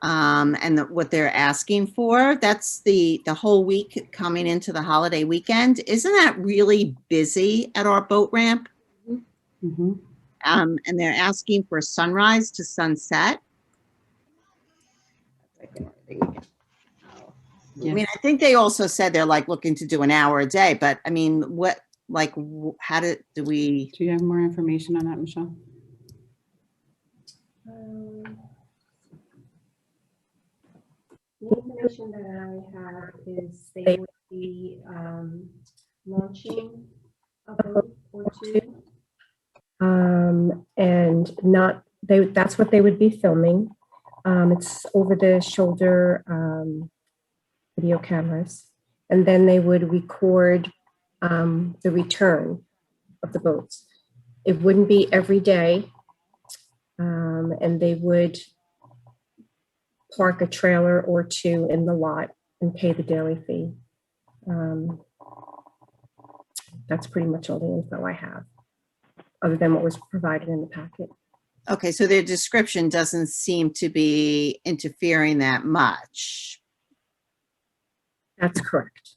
and what they're asking for, that's the whole week coming into the holiday weekend. Isn't that really busy at our boat ramp? Mm-hmm. And they're asking for sunrise to sunset. Yeah. I mean, I think they also said they're looking to do an hour a day, but I mean, how do we? Do you have more information on that, Michelle? question that I have is they would be launching a boat or two. And not, that's what they would be filming. It's over the shoulder video cameras. And then they would record the return of the boats. It wouldn't be every day. And they would park a trailer or two in the lot and pay the daily fee. That's pretty much all the info I have, other than what was provided in the packet. Okay, so their description doesn't seem to be interfering that much. That's correct.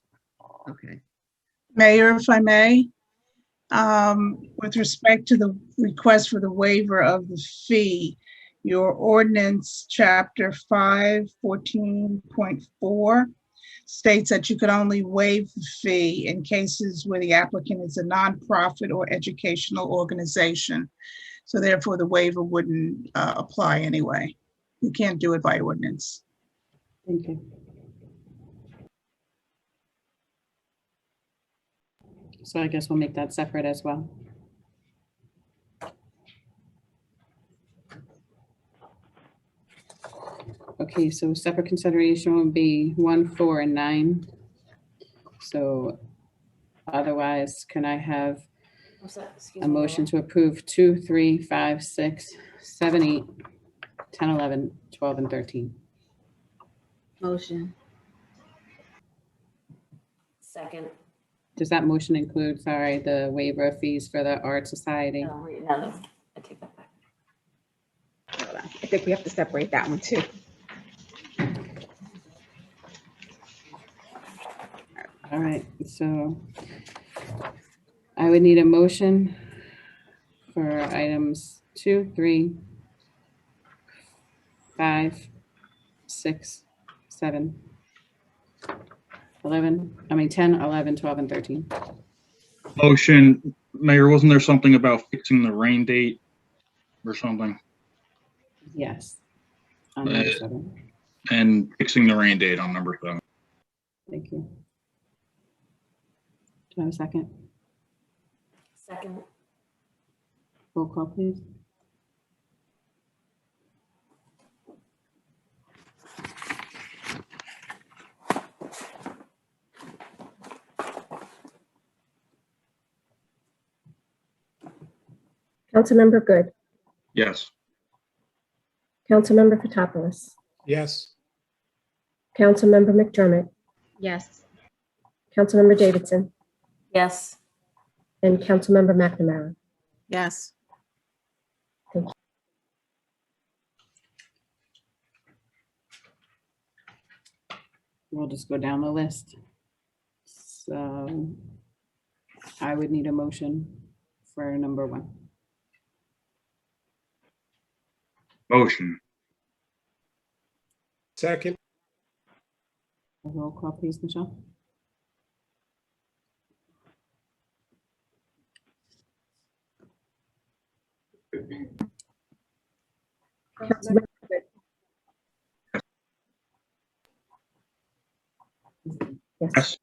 Okay. Mayor, if I may, with respect to the request for the waiver of the fee, your ordinance chapter 514.4 states that you could only waive the fee in cases where the applicant is a nonprofit or educational organization. So therefore the waiver wouldn't apply anyway. You can't do it by ordinance. Thank you. So I guess we'll make that separate as well. Okay, so separate consideration will be 1, 4, and 9. So otherwise, can I have a motion to approve 2, 3, 5, 6, 7, 8, 10, 11, 12, and 13? Motion. Second. Does that motion include, sorry, the waiver of fees for the Art Society? No, I take that back. Hold on. I think we have to separate that one too. All right, so I would need a motion for items 2, 3, 5, 6, 7, 10, 11, 12, and 13. Motion, Mayor, wasn't there something about fixing the rain date or something? Yes. On number 7. And fixing the rain date on number 7. Thank you. Do I have a second? Second. Roll call, please. Councilmember Good. Yes. Councilmember Fotopoulos. Yes. Councilmember McDermott. Yes. Councilmember Davidson. Yes. And Councilmember McNamara. Yes. Thank you. We'll just go down the list. So I would need a motion for number 1. Motion. Second. A roll call, please, Michelle. Councilmember Good. Yes.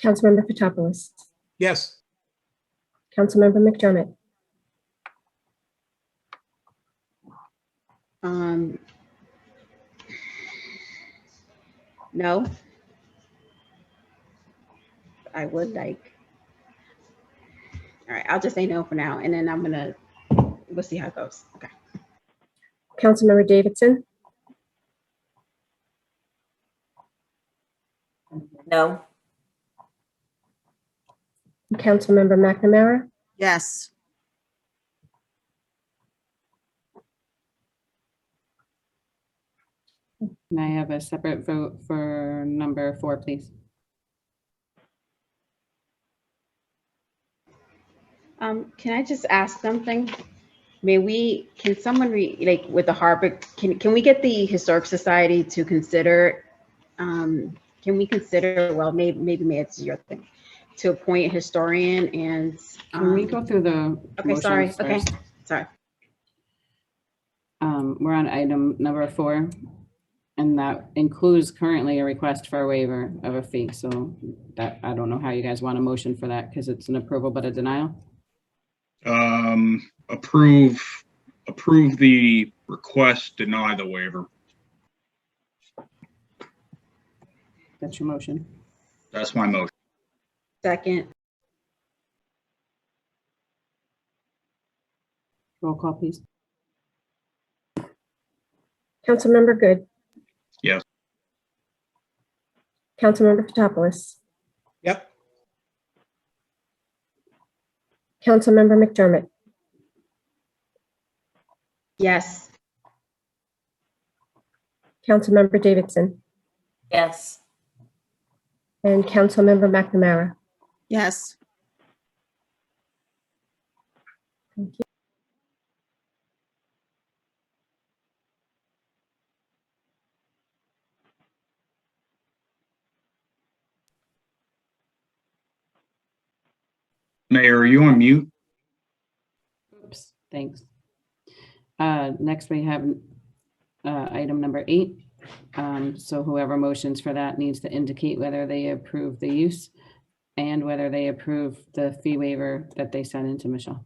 Councilmember Fotopoulos. Yes. Councilmember McDermott. No. I would like. All right, I'll just say no for now, and then we'll see how it goes. Okay. Councilmember Davidson. No. Councilmember McNamara. Yes. Can I have a separate vote for number 4, please? Can I just ask something? Can someone with the harbor, can we get the Historic Society to consider, can we consider, well, maybe it's your thing, to appoint a historian and. Can we go through the Okay, sorry, motions okay, first? sorry. We're on item number 4. And that includes currently a request for a waiver of a fee. So that, I don't know how you guys want a motion for that because it's an approval but a denial. Approve the request, deny the waiver. That's your motion. That's my motion. Second. Roll call, please. Councilmember Good. Yes. Councilmember Fotopoulos. Yep. Councilmember McDermott. Yes. Councilmember Davidson. Yes. And Councilmember McNamara. Yes. Thank you. Mayor, are you on mute? Oops, thanks. Next we have item number 8. So whoever motions for that needs to indicate whether they approve the use and whether they approve the fee waiver that they sent into Michelle.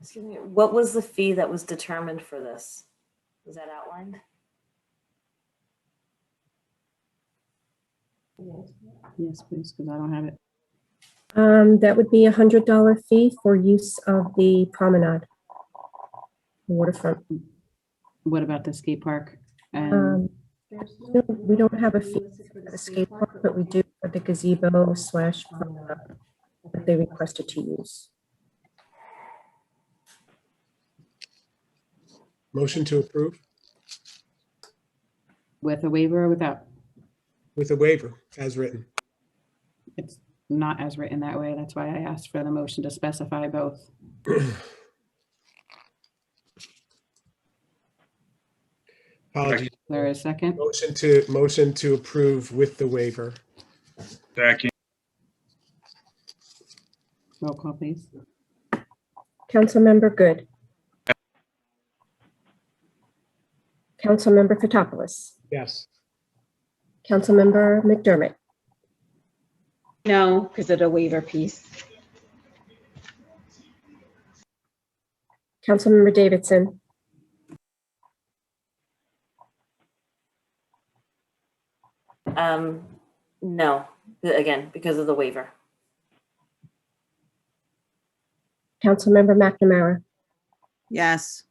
Excuse me, what was the fee that was determined for this? Was that outlined? Yes, please, because I don't have it. That would be $100 fee for use of the promenade, the waterfront. What about the skate park? We don't have a fee for the skate park, but we do for the gazebo / promenade that they requested to use. Motion to approve With a waiver or without? with a waiver as written. It's not as written that way. That's why I asked for the motion to specify both. Apologies. There is a second. Motion to approve with the waiver. Second. Roll call, please. Councilmember Good. Councilmember Fotopoulos. Yes. Councilmember McDermott. No, because of the waiver piece. Councilmember Davidson. No, again, because of the waiver. Councilmember McNamara. Yes.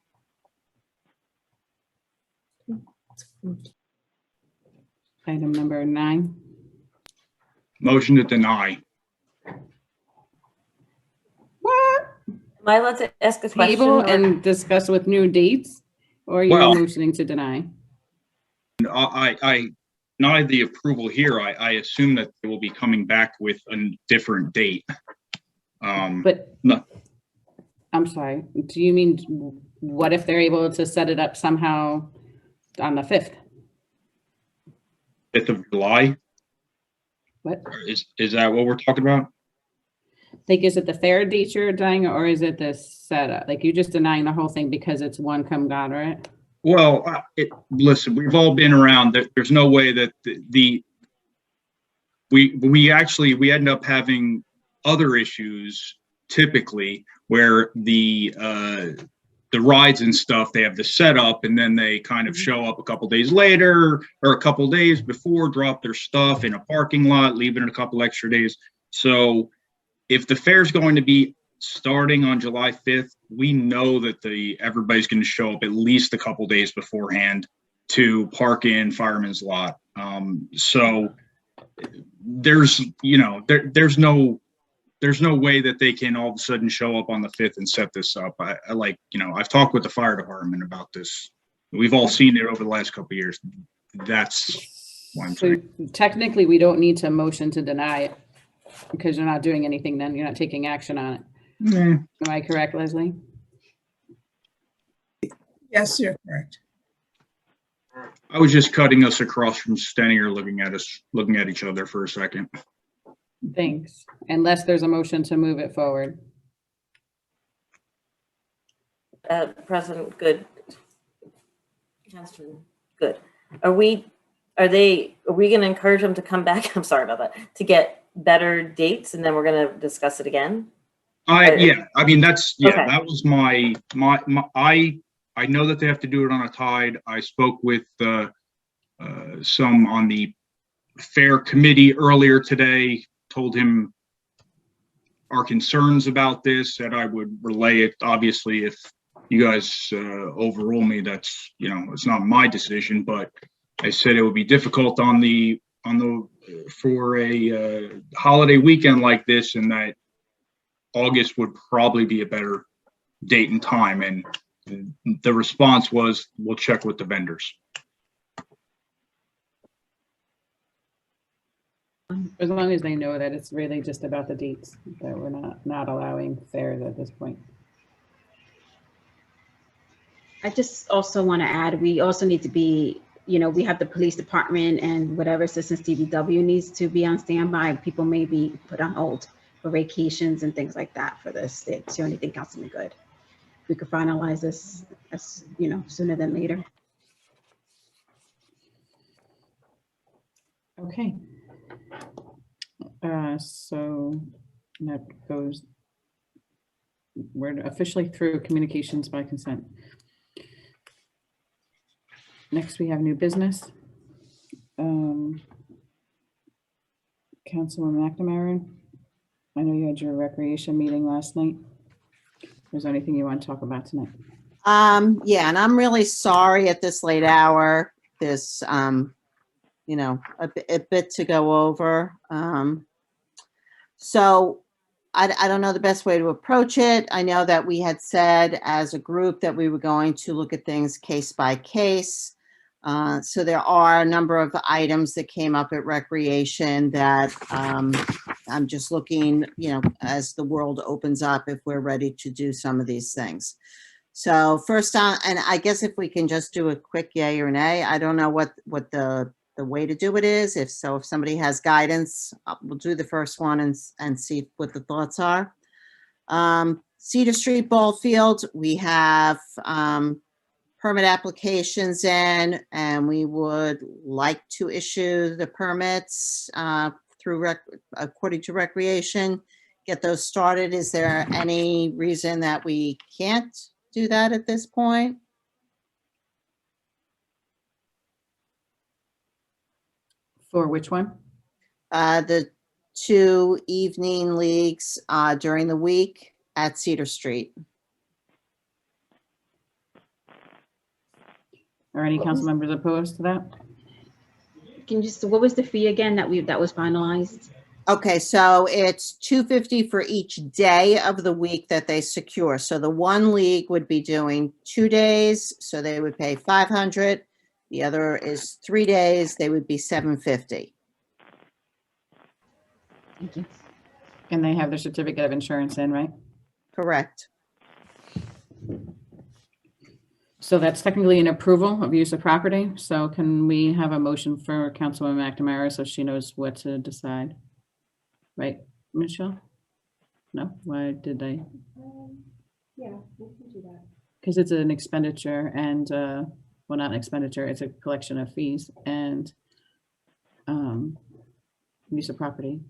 Item number 9. Motion to deny. What? Am I allowed to ask a question? Table or- and discuss with new dates? Or are you Well- motioning to deny? I deny the approval here. I assume that they will be coming back with a different date. But No. I'm sorry. Do you mean, what if they're able to set it up somehow on the 5th? 5th of July? What? Is that what we're talking about? Like, is it the fair date you're denying or is it the setup? Like, you're just denying the whole thing because it's one come God, right? Well, listen, we've all been around. There's no way that we end up having other issues typically where the rides and stuff, they have the setup and then they kind of show up a couple days later or a couple days before, drop their stuff in a parking lot, leave it in a couple extra days. So if the fair's going to be starting on July 5th, we know that everybody's going to show up at least a couple days beforehand to park in Fireman's Lot. So there's no way that they can all of a sudden show up on the 5th and set this up. I've talked with the fire department about this. We've all seen it over the last couple of years. That's why I'm saying. So technically, we don't need to motion to deny it because you're not doing anything then. You're not taking action on it. Am I correct, Leslie? Yes, you're correct. I was just cutting us across from standing here looking at each other for a second. Thanks. Unless there's a motion to move it forward. President Good. Councilman Good. Are we going to encourage them to come back? I'm sorry about that, to get better dates, and then we're going to discuss it again? Yeah, I mean, that's, yeah, Okay. that was my, I know that they have to do it on a tide. I spoke with some on the fair committee earlier today, told him our concerns about this, that I would relay it. Obviously, if you guys overrule me, that's, you know, it's not my decision, but I said it would be difficult for a holiday weekend like this, and that August would probably be a better date and time. And the response was, we'll check with the vendors. As long as they know that it's really just about the dates, that we're not allowing fairs at this point. I just also want to add, we also need to be, you know, we have the police department and whatever assistance DBW needs to be on standby. People may be put on hold for vacations and things like that for this. It's the only thing, Councilman Good. If we could finalize this, as you know, sooner than later. Okay. So that goes, we're officially through communications by consent. Next, we have new business. Councilwoman McNamara, I know you had your recreation meeting last night. Is there anything you want to talk about tonight? Yeah, and I'm really sorry at this late hour. There's, you know, a bit to go over. So I don't know the best way to approach it. I know that we had said as a group that we were going to look at things case by case. So there are a number of items that came up at recreation that I'm just looking, you know, as the world opens up, if we're ready to do some of these things. So first on, and I guess if we can just do a quick yay or nay, I don't know what the way to do it is. If somebody has guidance, we'll do the first one and see what the thoughts are. Cedar Street Ball Field, we have permit applications in, and we would like to issue the permits according to recreation, get those started. Is there any reason that we can't do that at this point? For which one? The 2 evening leagues during the week at Cedar Street. Are any council members opposed to that? Can you just, what was the fee again that was finalized? Okay, so it's $250 for each day of the week that they secure. So the one league would be doing 2 days, so they would pay $500. The other is 3 days, they would be $750. Thank you. And they have their certificate of insurance in, right? Correct. So that's technically an approval of use of property. So can we have a motion for Councilwoman McNamara so she knows what to decide? Right, Michelle? No, why did they? Yeah, we can do that. Because it's an expenditure and, well, not an expenditure, it's a collection of fees and use of property.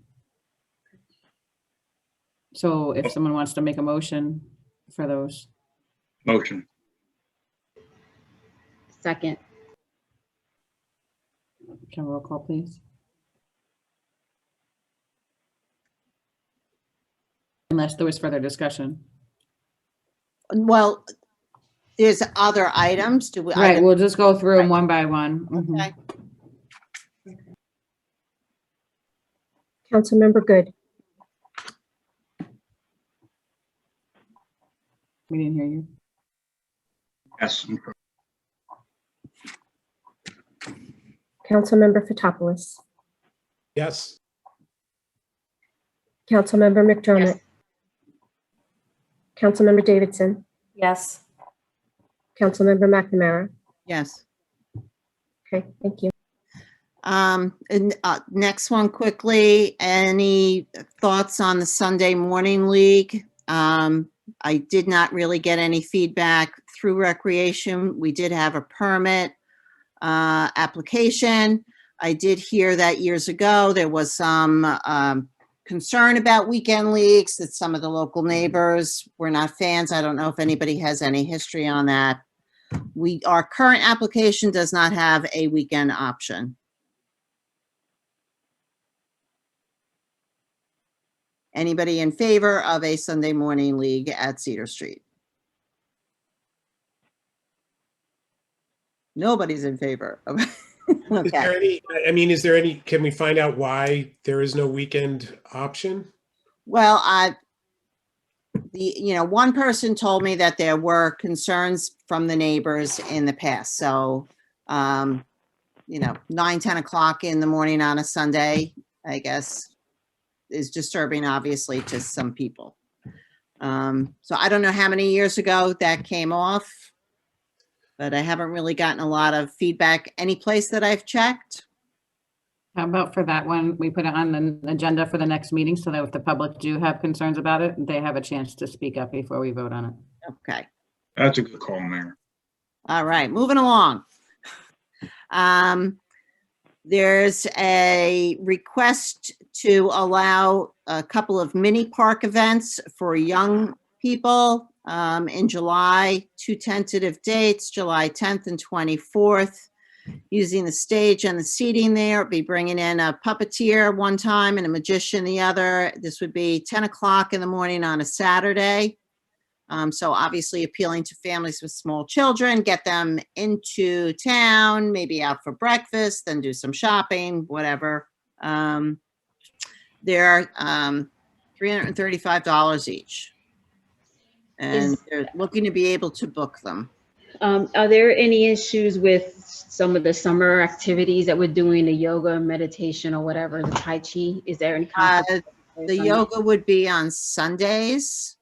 So if someone wants to make a motion for those. Motion. Second. Can roll call, please? Unless there was further discussion. Well, there's other items. Do we? Right, we'll just go through them one by one. Okay. Councilmember Good. We didn't hear you. Yes. Councilmember Fotopoulos. Yes. Councilmember McDermott. Councilmember Davidson. Yes. Councilmember McNamara. Yes. Okay, thank you. And next one quickly, any thoughts on the Sunday morning league I did not really get any feedback through Recreation. We did have a permit application. I did hear that years ago there was some concern about weekend leagues, that some of the local neighbors were not fans. I don't know if anybody has any history on that. Our current application does not have a weekend option. Anybody in favor of a Sunday morning league at Cedar Street? Nobody's in favor of. Is there any, I mean, is there any, can we find out why there is no weekend option? Well, one person told me that there were concerns from the neighbors in the past. So, 9, 10 o'clock in the morning on a Sunday, I guess, is disturbing, obviously, to some people. So I don't know how many years ago that came off, but I haven't really gotten a lot of feedback any place that I've checked. How about for that one, we put it on the agenda for the next meeting so that if the public do have concerns about it, they have a chance to speak up before we vote on it. Okay. That's a good call, Mayor. All right, moving along. There's a request to allow a couple of mini park events for young people in July. 2 tentative dates, July 10th and 24th. Using the stage and the seating there, be bringing in a puppeteer one time and a magician the other. This would be 10 o'clock in the morning on a Saturday. So obviously appealing to families with small children, get them into town, maybe out for breakfast, then do some shopping, whatever. They're $335 each. And they're looking to be able to book them. Are there any issues with some of the summer activities that we're doing, the yoga, meditation, or whatever, the Tai Chi? Is there any conflict? The yoga would be on Sundays,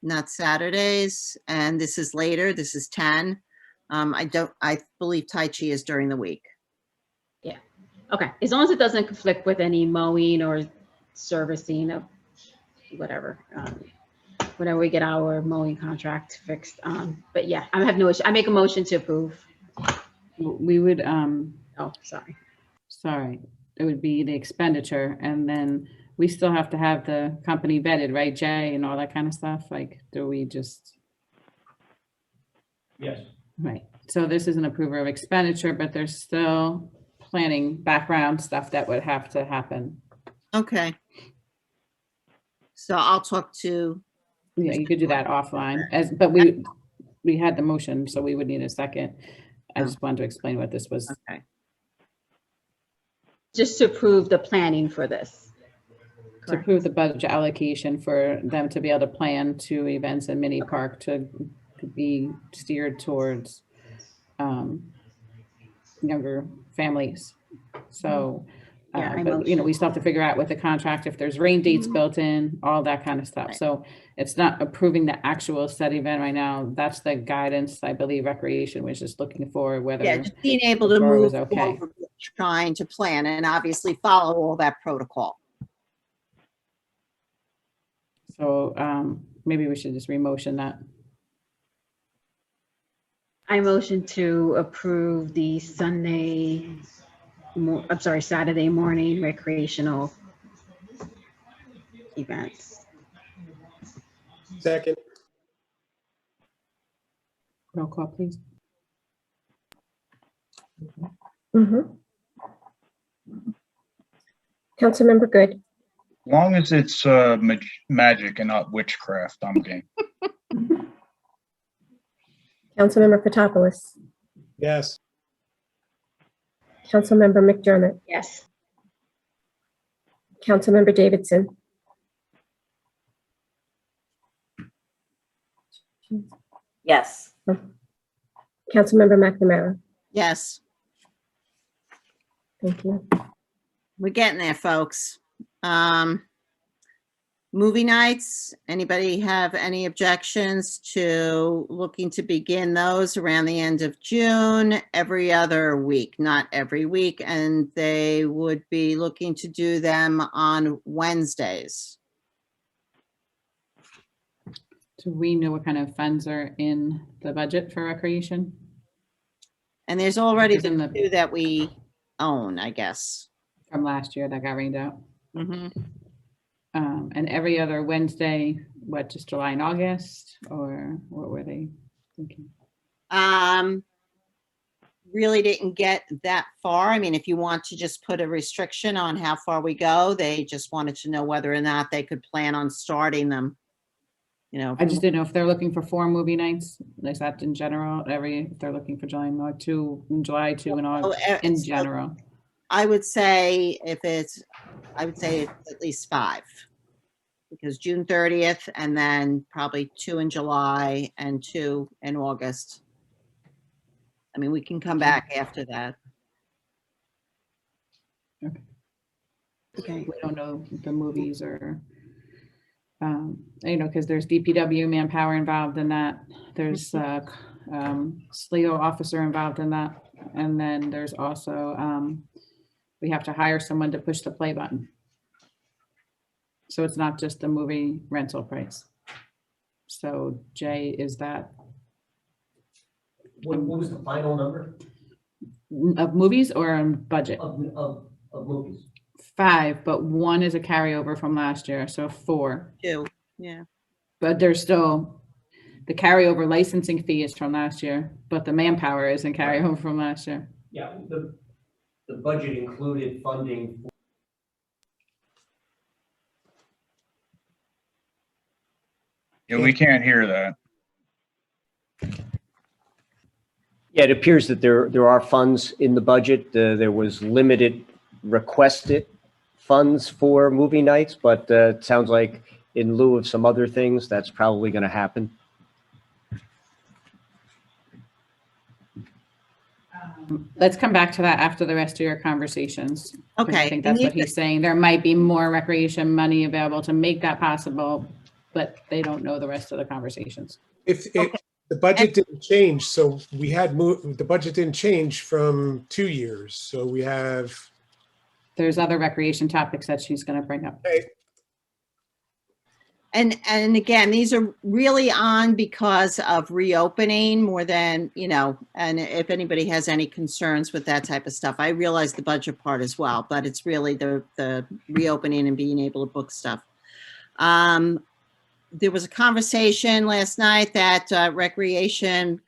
not Saturdays, and this is later. This is 10. I believe Tai Chi is during the week. Yeah. Okay. As long as it doesn't conflict with any mowing or servicing of whatever. Whenever we get our mowing contract fixed. But yeah, I have no issue. I make a motion to approve. We would, Oh, sorry. sorry, it would be the expenditure, and then we still have to have the company vetted, right, Jay, and all that kind of stuff? Like, do we just, Yes. right? So this is an approval of expenditure, but there's still planning background stuff that would have to happen. Okay. So I'll talk to. Yeah, you could do that offline, but we had the motion, so we would need a second. I just wanted to explain what this was. Okay. Just to approve the planning for this. To approve the budget allocation for them to be able to plan 2 events in Mini Park to be steered towards younger families. So, but, we still have to figure out with the contract if there's rain dates built in, all that kind of stuff. Right. So it's not approving the actual set event right now. That's the guidance, I believe, Recreation was just looking for, whether Just being able to Soar move was okay. forward with trying to plan and obviously follow all that protocol. So maybe we should just re-motion that. I motion to approve the Saturday morning recreational events. Second. Roll call, please. Councilmember Good. As long as it's magic and not witchcraft, I'm game. Councilmember Fotopoulos. Yes. Councilmember McDermott. Yes. Councilmember Davidson. Yes. Councilmember McNamara. Yes, Thank you. we're getting there, folks. Movie nights, anybody have any objections to looking to begin those around the end of June, every other week, not every week, and they would be looking to do them on Wednesdays. Do we know what kind of funds are in the budget for recreation? And there's already It's in the the- two that we own, I guess. From last year that got rained out? Mhm. And every other Wednesday, what, just July and August, or what were they thinking? Really didn't get that far. I mean, if you want to just put a restriction on how far we go, they just wanted to know whether or not they could plan on starting them. You know, I just didn't know if they're looking for 4 movie nights, is that in general, if they're looking for July and August, 2 in July, 2 in August, in general? I would say it's at least 5. Because June 30th and then probably 2 in July and 2 in August. I mean, we can come back after that. Okay, we don't know the movies or, you know, because there's DPW manpower involved in that. There's SLEO officer involved in that. And then there's also, we have to hire someone to push the play button. So it's not just the movie rental price. So Jay, is that? What was the final number Of movies or budget? of movies? 5, but 1 is a carryover from last year, so 4. 2, yeah. But there's still, the carryover licensing fee is from last year, but the manpower isn't carryover from last year. Yeah, the budget included funding. Yeah, we can't hear that. Yeah, it appears that there are funds in the budget. There was limited requested funds for movie nights, but it sounds like in lieu of some other things, that's probably going to happen. Let's come back to that after the rest of your conversations. 'Cause Okay. I think that's what he's saying. There might be more recreation money available to make that possible, but they don't know the rest of the conversations. If the budget didn't change, so we had the budget didn't change from 2 years, so we have. There's other recreation topics that she's going to bring up. Okay. And again, these are really on because of reopening more than, you know, and if anybody has any concerns with that type of stuff, I realize the budget part as well, but it's really the reopening and being able to book stuff. There was a conversation last night that recreation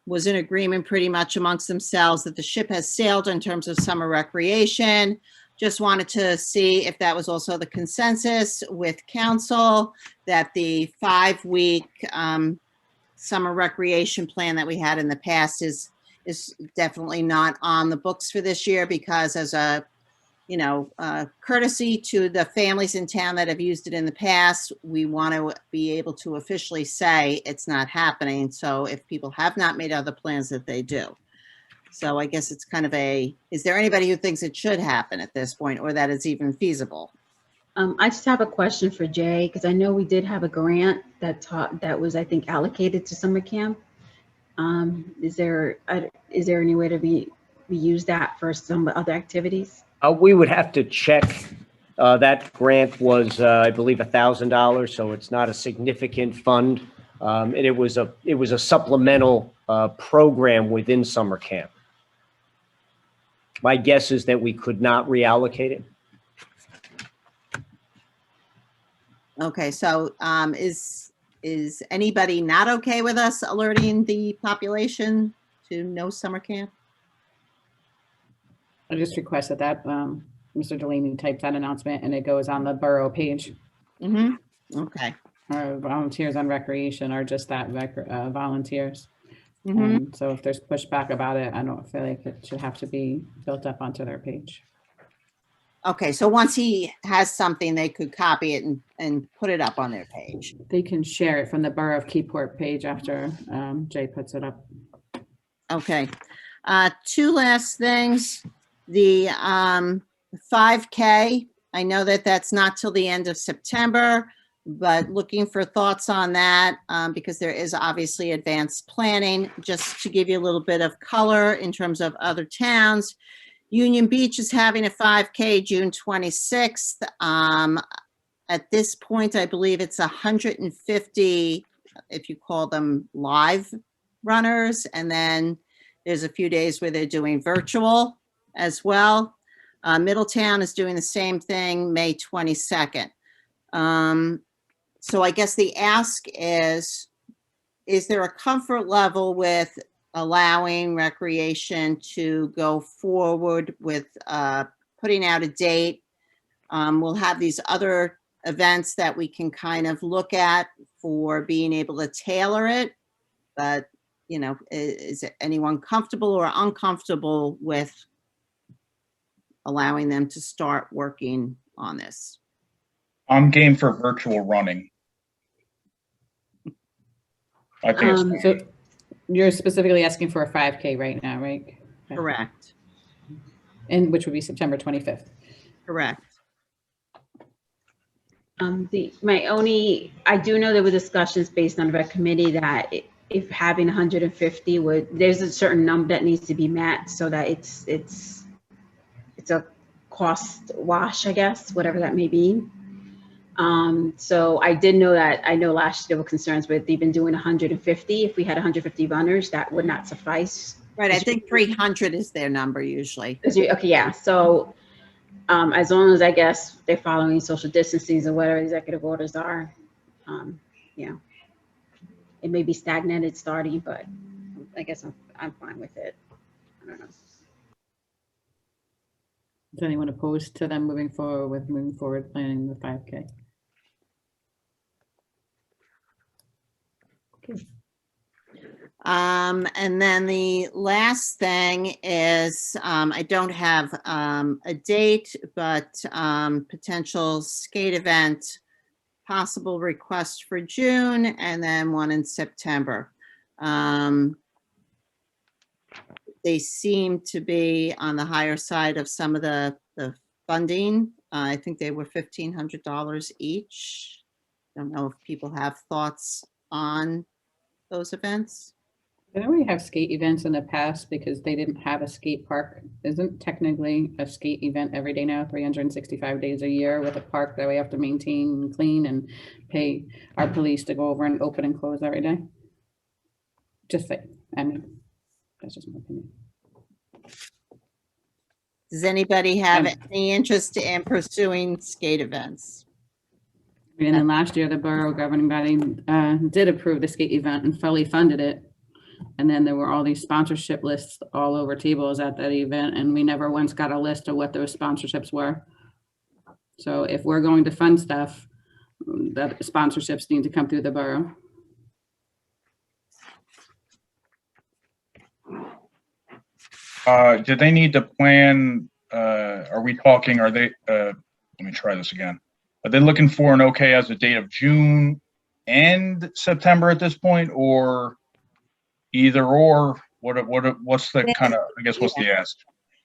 was in agreement pretty much amongst themselves that the ship has sailed in terms of summer recreation. Just wanted to see if that was also the consensus with council, that the 5-week summer recreation plan that we had in the past is definitely not on the books for this year, because as a, you know, courtesy to the families in town that have used it in the past, we want to be able to officially say it's not happening. So if people have not made other plans, that they do. So I guess it's kind of is there anybody who thinks it should happen at this point, or that it's even feasible? I just have a question for Jay, because I know we did have a grant that was, I think, allocated to summer camp. Is there any way to reuse that for some other activities? We would have to check. That grant was, I believe, $1,000, so it's not a significant fund. And it was a supplemental program within summer camp. My guess is that we could not reallocate it. Okay, so is anybody not okay with us alerting the population to no summer camp? I just requested that Mr. Delaney types that announcement and it goes on the borough page. Mm-hmm. Okay. Our volunteers on recreation are just that volunteers. Mm-hmm. So if there's pushback about it, I don't feel like it should have to be built up onto their page. Okay, so once he has something, they could copy it and put it up on their page. They can share it from the Borough of Keyport page after Jay puts it up. Okay. 2 last things. The 5K, I know that that's not till the end of September, but looking for thoughts on that because there is obviously advanced planning. Just to give you a little bit of color in terms of other towns, Union Beach is having a 5K June 26th. At this point, I believe it's 150, if you call them live runners, and then there's a few days where they're doing virtual as well. Middletown is doing the same thing, May 22nd. So I guess the ask is there a comfort level with allowing recreation to go forward with putting out a date? We'll have these other events that we can kind of look at for being able to tailor it. But, you know, is anyone comfortable or uncomfortable with allowing them to start working on this? I'm game for virtual running. I think it's So you're specifically asking for a 5K right now, right? Correct. And which would be September 25th. Correct. I do know there were discussions based on the rec committee that if having 150 there's a certain number that needs to be met so that it's a cost wash, I guess, whatever that may be. So I did know that. I know last year there were concerns with even doing 150. If we had 150 runners, that would not suffice. Right. I think 300 is their number usually. Okay, yeah. So as long as I guess they're following social distancing or whatever executive orders are, yeah, it may be stagnated starting, but I guess I'm fine with it. I don't know. Is anyone opposed to them moving forward planning the 5K? Okay. And then the last thing is, I don't have a date, but potential skate event, possible request for June, and then one in September. They seem to be on the higher side of some of the funding. I think they were $1,500 each. Don't know if people have thoughts on those events. I know we have skate events in the past because they didn't have a skate park. Isn't technically a skate event every day now, 365 days a year with a park that we have to maintain and clean and pay our police to go over and open and close every day? Just say, I mean, that's just my opinion. Does anybody have any interest in pursuing skate events? And then last year, the borough governing body did approve the skate event and fully funded it. And then there were all these sponsorship lists all over tables at that event, and we never once got a list of what those sponsorships were. So if we're going to fund stuff, that sponsorships need to come through the borough. Do they need to plan, are we talking, let me try this again. Are they looking for an okay as a date of June and September at this point, or either or? What's the kind of, I guess, what's the ask?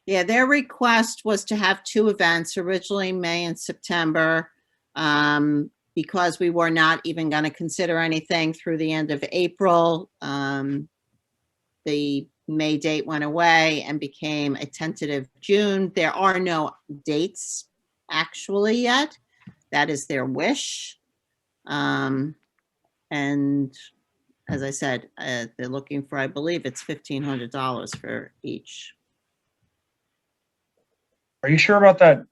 Yeah, their request was to have two events, originally May and September, because we were not even going to consider anything through the end of April. The May date went away and became a tentative June. There are no dates actually yet. That is their wish. And as I said, they're looking for, I believe it's $1,500 for each. Are you sure about that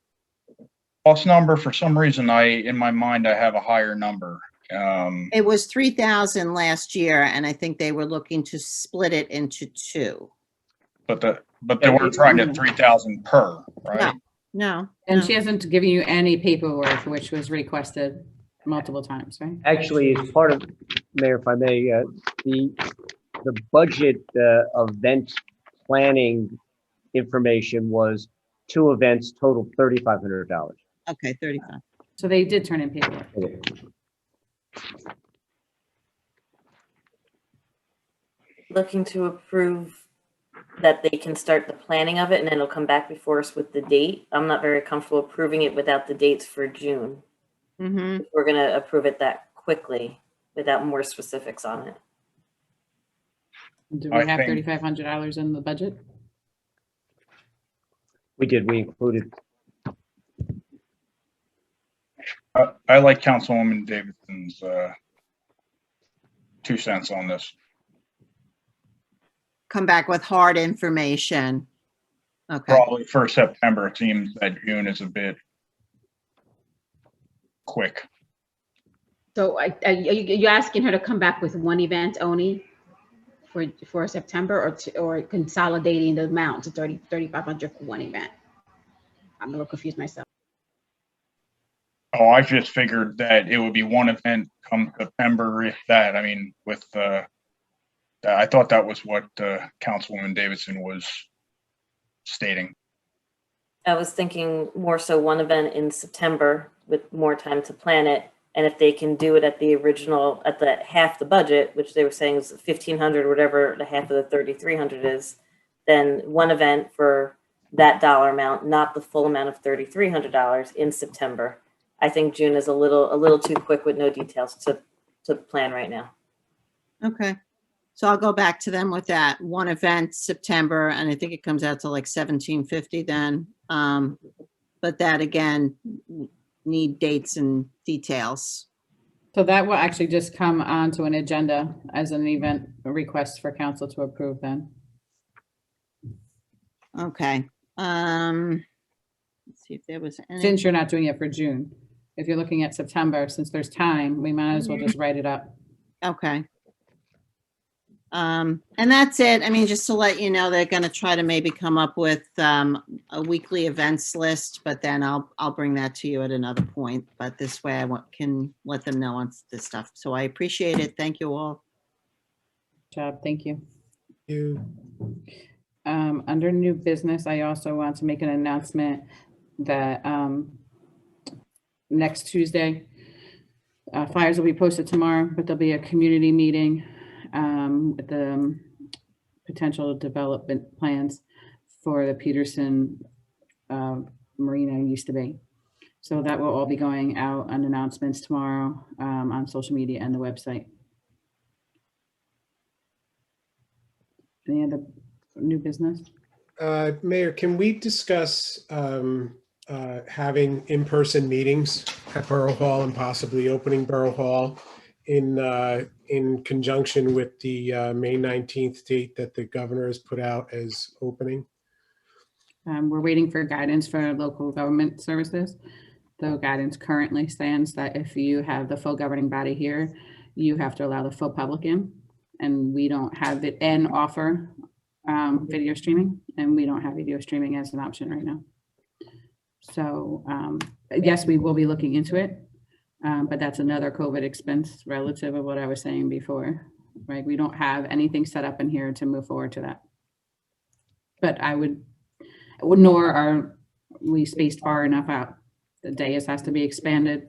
cost number? For some reason, in my mind, I have a higher number. It was 3,000 last year, and I think they were looking to split it into two. But they weren't trying to 3,000 per, right? No. And she hasn't given you any paperwork, which was requested multiple times, right? Actually, as part of, Mayor, if I may, the budget event planning information was two events total $3,500. Okay, 35. So they did turn in paperwork. Looking to approve that they can start the planning of it, and then it'll come back before us with the date. I'm not very comfortable approving it without the dates for June. Mm-hmm. We're going to approve it that quickly without more specifics on it. Do we have $3,500 in the budget? We did, we included. I like Councilwoman Davidson's 2 cents on this. Come back with hard information. Okay. Probably for September. It seems that June is a bit quick. So are you asking her to come back with one event only for September, or consolidating the amount to 3,500 for one event? I'm a little confused myself. Oh, I just figured that it would be one event come September, if that. I mean, with I thought that was what Councilwoman Davidson was stating. I was thinking more so one event in September with more time to plan it. And if they can do it at the original, at the half the budget, which they were saying is 1,500, whatever the half of the 3,300 is, then one event for that dollar amount, not the full amount of $3,300 in September. I think June is a little too quick with no details to plan right now. Okay. So I'll go back to them with that one event, September, and I think it comes out to like 1,750 then. But that again, need dates and details. So that will actually just come onto an agenda as an event request for council to approve then. Okay. Let's see if there was any. Since you're not doing it for June. If you're looking at September, since there's time, we might as well just write it up. Okay. And that's it. I mean, just to let you know, they're going to try to maybe come up with a weekly events list, but then I'll bring that to you at another point. But this way I can let them know on this stuff. So I appreciate it. Thank you all. Good job. Thank you. You. Under new business, I also want to make an announcement that next Tuesday, flyers will be posted tomorrow, but there'll be a community meeting with the potential development plans for the Peterson Marina used to be. So that will all be going out on announcements tomorrow on social media and the website. Any other new business? Mayor, can we discuss having in-person meetings at Borough Hall and possibly opening Borough Hall in conjunction with the May 19th date that the governor has put out as opening? We're waiting for guidance for local government services. The guidance currently stands that if you have the full governing body here, you have to allow the full public in, and we don't have it and offer video streaming, and we don't have video streaming as an option right now. So yes, we will be looking into it, but that's another COVID expense relative of what I was saying before, right? We don't have anything set up in here to move forward to that. But nor are we spaced far enough out. The dais has to be expanded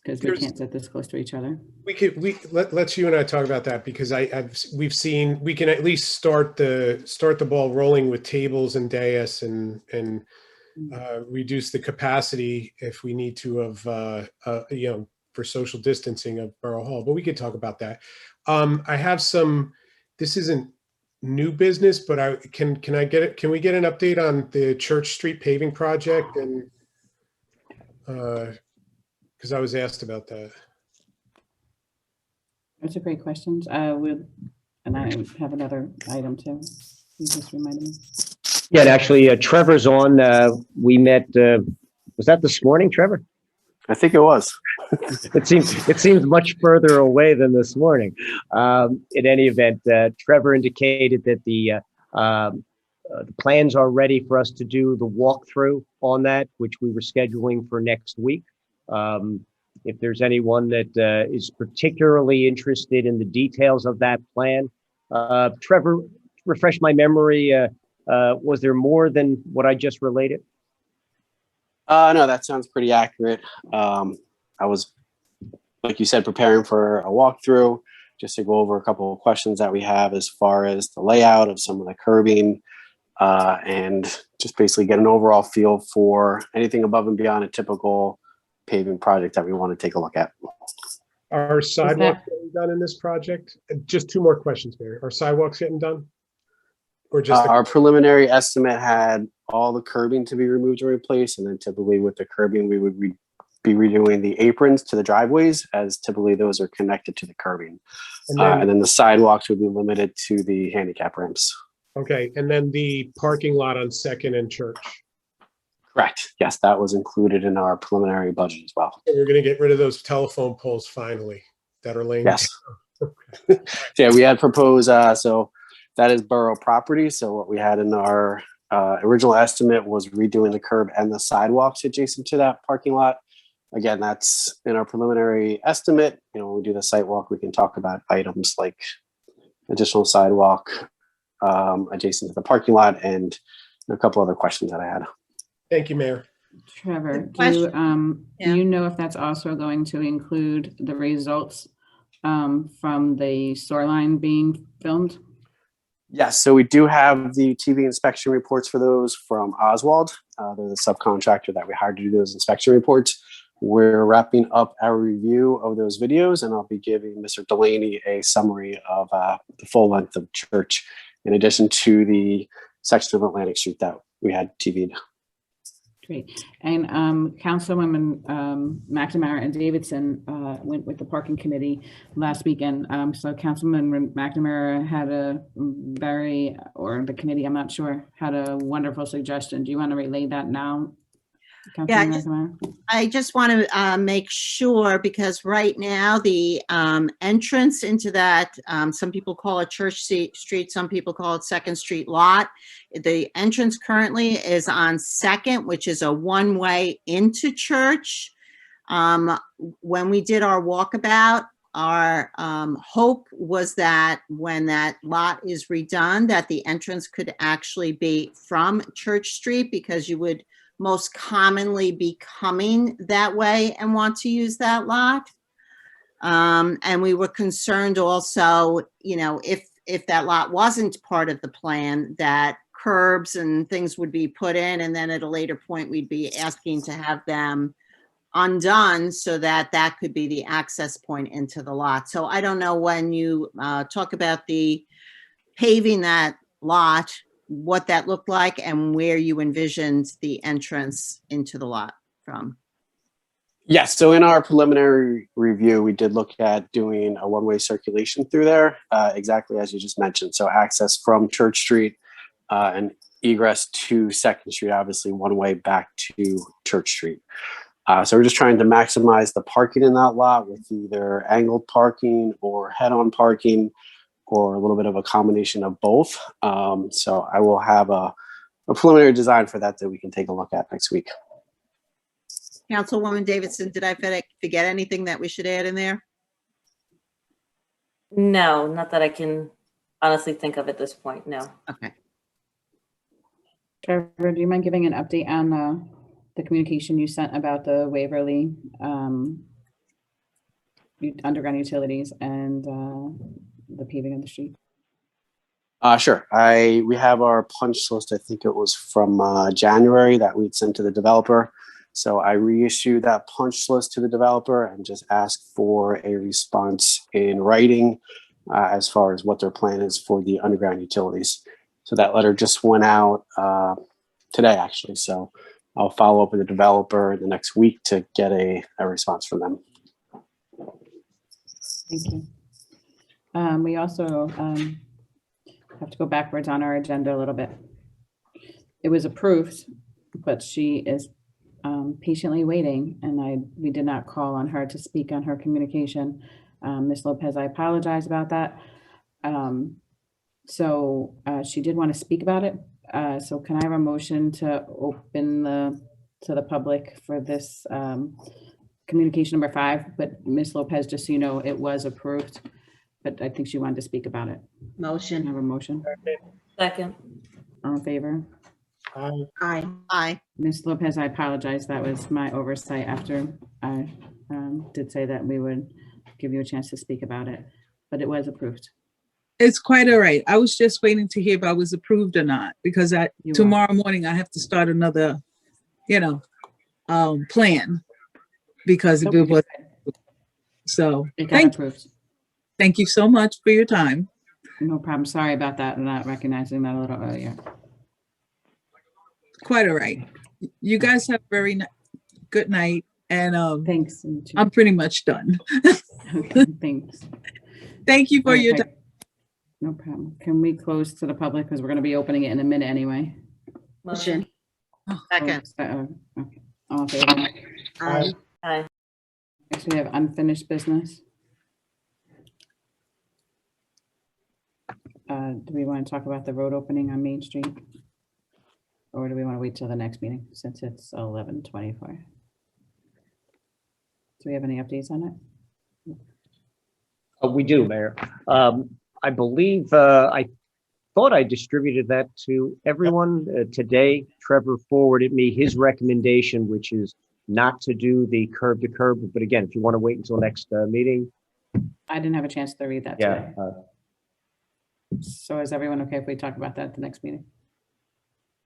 because we can't sit this close to each other. Let's you and I talk about that, because we've seen we can at least start the ball rolling with tables and dais and reduce the capacity if we need to of for social distancing of Borough Hall. But we could talk about that. I have some. This isn't new business, but can we get an update on the Church Street paving project? And because I was asked about that. That's a great question. And I have another item too. You just reminded me. Yeah, and actually, Trevor's on. We met. Was that this morning, Trevor? I think it was. It seems much further away than this morning. In any event, Trevor indicated that the plans are ready for us to do the walkthrough on that, which we were scheduling for next week. If there's anyone that is particularly interested in the details of that plan, Trevor, refresh my memory. Was there more than what I just related? No, that sounds pretty accurate. I was, like you said, preparing for a walkthrough just to go over a couple of questions that we have as far as the layout of some of the curbing and just basically get an overall feel for anything above and beyond a typical paving project that we want to take a look at. Are sidewalks getting done in this project? Just two more questions, Mayor. Are sidewalks getting done? Or just our preliminary estimate had all the curbing to be removed and replaced, and then typically with the curbing we would be redoing the aprons to the driveways, as typically those are connected to the curbing. And then the sidewalks would be limited to the handicap ramps. Okay, and then the parking lot on Second and Church. Correct. Yes, that was included in our preliminary budget as well. So we're going to get rid of those telephone poles finally that are laying Yes. down. Yeah, we had proposed, so that is borough property. So what we had in our original estimate was redoing the curb and the sidewalks adjacent to that parking lot. Again, that's in our preliminary estimate. You know, when we do the site walk, we can talk about items like additional sidewalk adjacent to the parking lot and a couple other questions that I had. Thank you, Mayor. Trevor, do you know if that's also going to include the results from the Soar line being filmed? Yes, so we do have the TV inspection reports for those from Oswald. They're the subcontractor that we hired to do those inspection reports. We're wrapping up our review of those videos, and I'll be giving Mr. Delaney a summary of the full length of church, in addition to the section of Atlantic Street that we had TV'd. Great. And Councilwoman McNamara and Davidson went with the parking committee last weekend. So Councilman McNamara had the committee, I'm not sure, had a wonderful suggestion. Do you want to relay that now? Yeah, I just want to make sure, because right now the entrance into that, some people call it Church Street, some people call it Second Street lot. The entrance currently is on Second, which is a one-way into church. When we did our walkabout, our hope was that when that lot is redone, that the entrance could actually be from Church Street, because you would most commonly be coming that way and want to use that lot. And we were concerned also, you know, if that lot wasn't part of the plan, that curbs and things would be put in, and then at a later point, we'd be asking to have them undone so that that could be the access point into the lot. So I don't know, when you talk about the paving that lot, what that looked like and where you envisioned the entrance into the lot from. Yes, so in our preliminary review, we did look at doing a one-way circulation through there, exactly as you just mentioned. So access from Church Street and egress to Second Street, obviously one way back to Church Street. So we're just trying to maximize the parking in that lot with either angled parking or head-on parking, or a little bit of a combination of both. So I will have a preliminary design for that we can take a look at next week. Councilwoman Davidson, did I forget anything that we should add in there? No, not that I can honestly think of at this point, no. Okay. Trevor, do you mind giving an update on the communication you sent about the Waverly underground utilities and the paving of the street? Sure. We have our punch list. I think it was from January that we'd sent to the developer. So I reissued that punch list to the developer and just asked for a response in writing as far as what their plan is for the underground utilities. So that letter just went out today, actually. So I'll follow up with the developer the next week to get a response from them. Thank you. We also have to go backwards on our agenda a little bit. It was approved, but she is patiently waiting, and we did not call on her to speak on her communication. Ms. Lopez, I apologize about that. So she did want to speak about it. So can I have a motion to open to the public for this communication number 5? But Ms. Lopez, just so you know, it was approved, but I think she wanted to speak about it. Motion. Can I have a motion? Second. All in favor? Aye. Aye. Ms. Lopez, I apologize. That was my oversight after I did say that we would give you a chance to speak about it, but it was approved. It's quite all right. I was just waiting to hear if I was approved or not, because tomorrow morning I have to start another, plan, because it was, so thank you so much for your time. No problem. Sorry about that. I'm not recognizing that a little earlier. Quite all right. You guys have a very good night. And Thanks. I'm pretty much done. Okay, thanks. Thank you for your Okay. time. No problem. Can we close to the public? Because we're going to be opening it in a minute anyway. Motion. Second. Okay. All in favor? Aye. Aye. Next, we have unfinished business. Do we want to talk about the road opening on Main Street? Or do we want to wait till the next meeting since it's 11:24? Do we have any updates on it? We do, Mayor. I believe, I thought I distributed that to everyone today. Trevor forwarded me his recommendation, which is not to do the curb to curb. But again, if you want to wait until next meeting. I didn't have a chance to read that Yeah. today. So is everyone okay if we talk about that at the next meeting?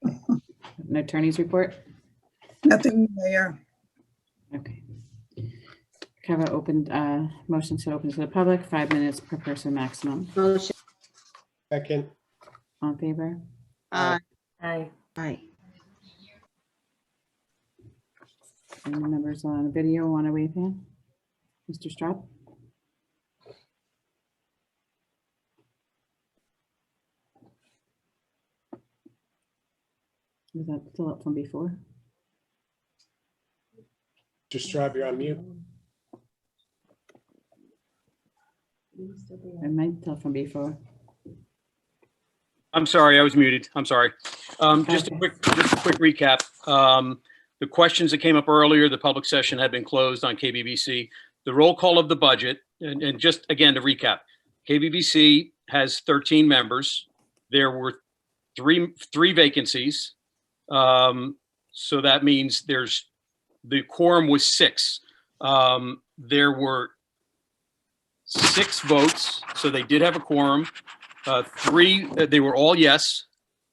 An attorney's report? Nothing, Mayor. Okay. Have an open, motion to open to the public, 5 minutes per person maximum. Motion. Second. All in favor? Aye. Aye. Aye. Any members on video want to weigh in? Mr. Straub? Is that still up from before? Just Straub, you're on mute. I might tell from before. I'm sorry, I was muted. I'm sorry. Just a quick recap. The questions that came up earlier, the public session had been closed on KBBC. The roll call of the budget, and just again to recap, KBBC has 13 members. There were three vacancies. So that means the quorum was 6. There were 6 votes, so they did have a quorum. 3, they were all yes.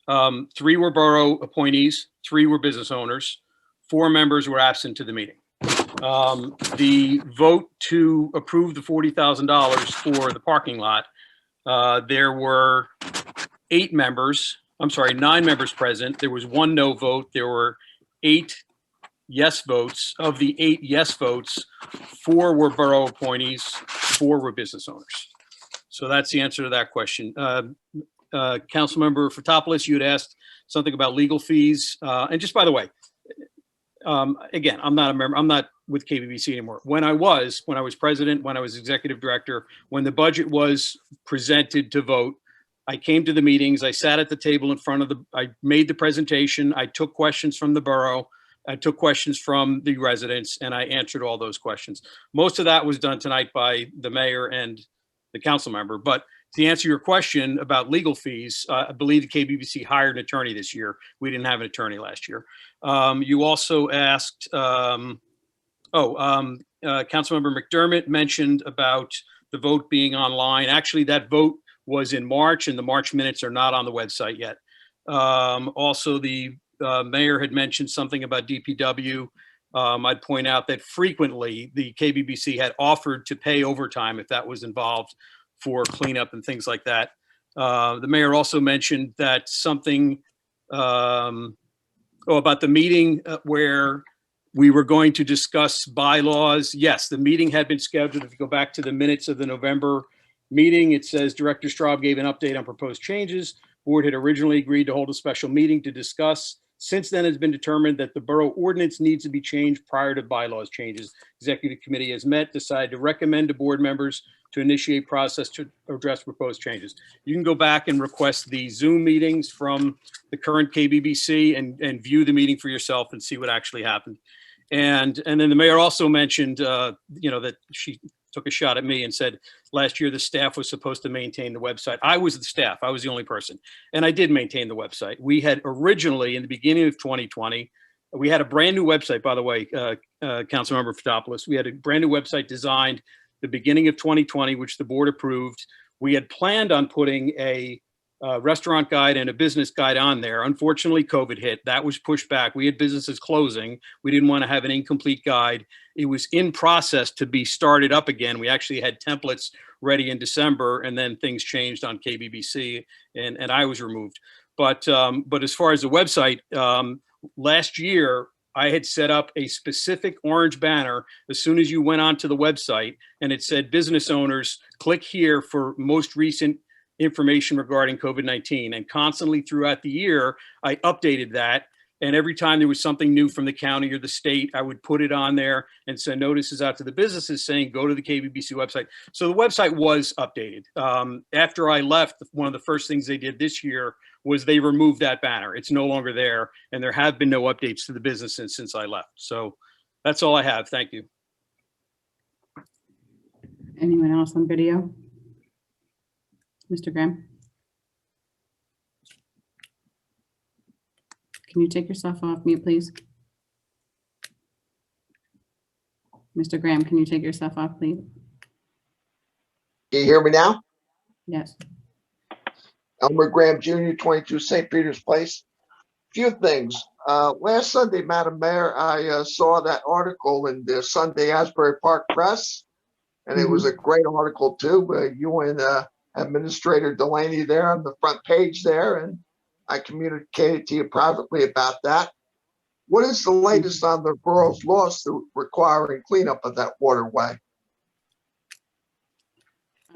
3 were borough appointees, 3 were business owners, 4 members were absent to the meeting. The vote to approve the $40,000 for the parking lot, there were 9 members present. There was 1 no vote. There were 8 yes votes. Of the 8 yes votes, 4 were borough appointees, 4 were business owners. So that's the answer to that question. Councilmember Fotopoulos, you had asked something about legal fees. And just by the way, again, I'm not a member, I'm not with KBBC anymore. When I was president, when I was executive director, when the budget was presented to vote, I came to the meetings, I sat at the table in front of I made the presentation, I took questions from the borough, I took questions from the residents, and I answered all those questions. Most of that was done tonight by the mayor and the council member. But to answer your question about legal fees, I believe the KBBC hired an attorney this year. We didn't have an attorney last year. You also asked, Councilmember McDermott mentioned about the vote being online. Actually, that vote was in March, and the March minutes are not on the website yet. Also, the mayor had mentioned something about DPW. I'd point out that frequently the KBBC had offered to pay overtime if that was involved for cleanup and things like that. The mayor also mentioned that something about the meeting where we were going to discuss bylaws. Yes, the meeting had been scheduled. If you go back to the minutes of the November meeting, it says Director Straub gave an update on proposed changes. Board had originally agreed to hold a special meeting to discuss. Since then, it's been determined that the borough ordinance needs to be changed prior to bylaws changes. Executive committee has met, decided to recommend to board members to initiate process to address proposed changes. You can go back and request the Zoom meetings from the current KBBC and view the meeting for yourself and see what actually happened. And then the mayor also mentioned, that she took a shot at me and said, last year the staff was supposed to maintain the website. I was the staff, I was the only person. And I did maintain the website. We had originally, in the beginning of 2020, we had a brand new website, by the way, Councilmember Fotopoulos. We had a brand new website designed the beginning of 2020, which the board approved. We had planned on putting a restaurant guide and a business guide on there. Unfortunately, COVID hit. That was pushed back. We had businesses closing. We didn't want to have an incomplete guide. It was in process to be started up again. We actually had templates ready in December, and then things changed on KBBC, and I was removed. But as far as the website, last year, I had set up a specific orange banner as soon as you went onto the website, and it said business owners, click here for most recent information regarding COVID-19. And constantly throughout the year, I updated that. And every time there was something new from the county or the state, I would put it on there and send notices out to the businesses saying, go to the KBBC website. So the website was updated. After I left, one of the first things they did this year was they removed that banner. It's no longer there. And there have been no updates to the businesses since I left. So that's all I have. Thank you. Anyone else on video? Mr. Graham? Can you take yourself off mute, please? Mr. Graham, can you take yourself off, please? Can you hear me now? Yes. Elmer Graham Jr., 22 St. Peter's Place. Few things. Last Sunday, Madam Mayor, I saw that article in the Sunday Asbury Park Press, and it was a great article too. You and Administrator Delaney there on the front page there, and I communicated to you privately about that. What is the latest on the borough's lawsuit requiring cleanup of that waterway?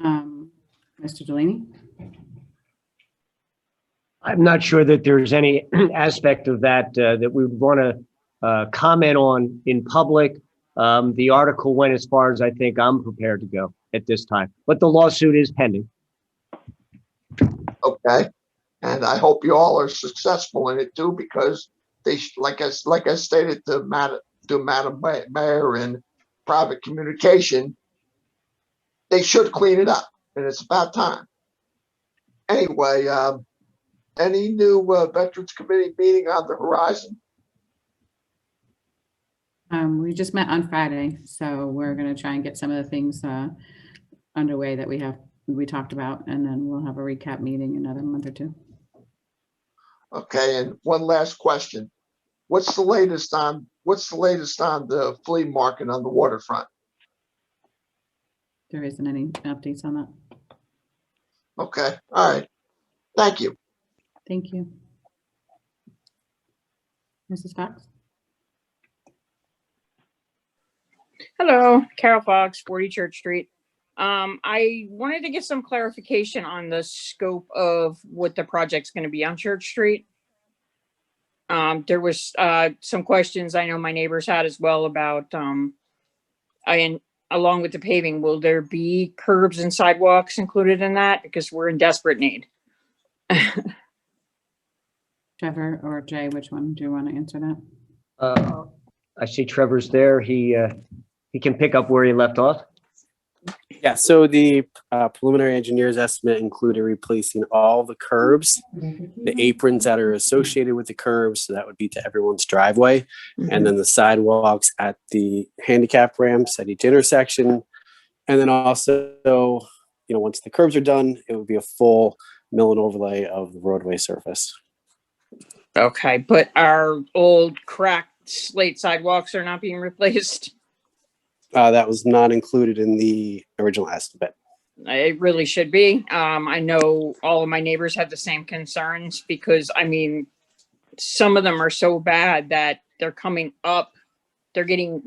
Mr. Delaney? I'm not sure that there's any aspect of that that we would want to comment on in public. The article went as far as I think I'm prepared to go at this time, but the lawsuit is pending. Okay. And I hope you all are successful in it too, because they, like I stated to Madam Mayor in private communication, they should clean it up, and it's about time. Anyway, any new Veterans Committee meeting on the horizon? We just met on Friday, so we're going to try and get some of the things underway that we talked about, and then we'll have a recap meeting in another month or two. Okay, and one last question. What's the latest on the flea market on the waterfront? There isn't any updates on that. Okay, all right. Thank you. Thank you. Mrs. Fox? Hello, Carol Fox, 40 Church Street. I wanted to get some clarification on the scope of what the project's going to be on Church Street. There was some questions I know my neighbors had as well about, along with the paving, will there be curbs and sidewalks included in that? Because we're in desperate need. Trevor or Jay, which one do you want to answer that? I see Trevor's there. He can pick up where he left off. Yeah, so the preliminary engineer's estimate included replacing all the curbs, the aprons that are associated with the curbs, so that would be to everyone's driveway, and then the sidewalks at the handicap ramps at each intersection. And then also, once the curbs are done, it would be a full mill and overlay of the roadway surface. Okay, but our old cracked slate sidewalks are not being replaced? That was not included in the original estimate. It really should be. I know all of my neighbors had the same concerns because, some of them are so bad that they're coming up. They're getting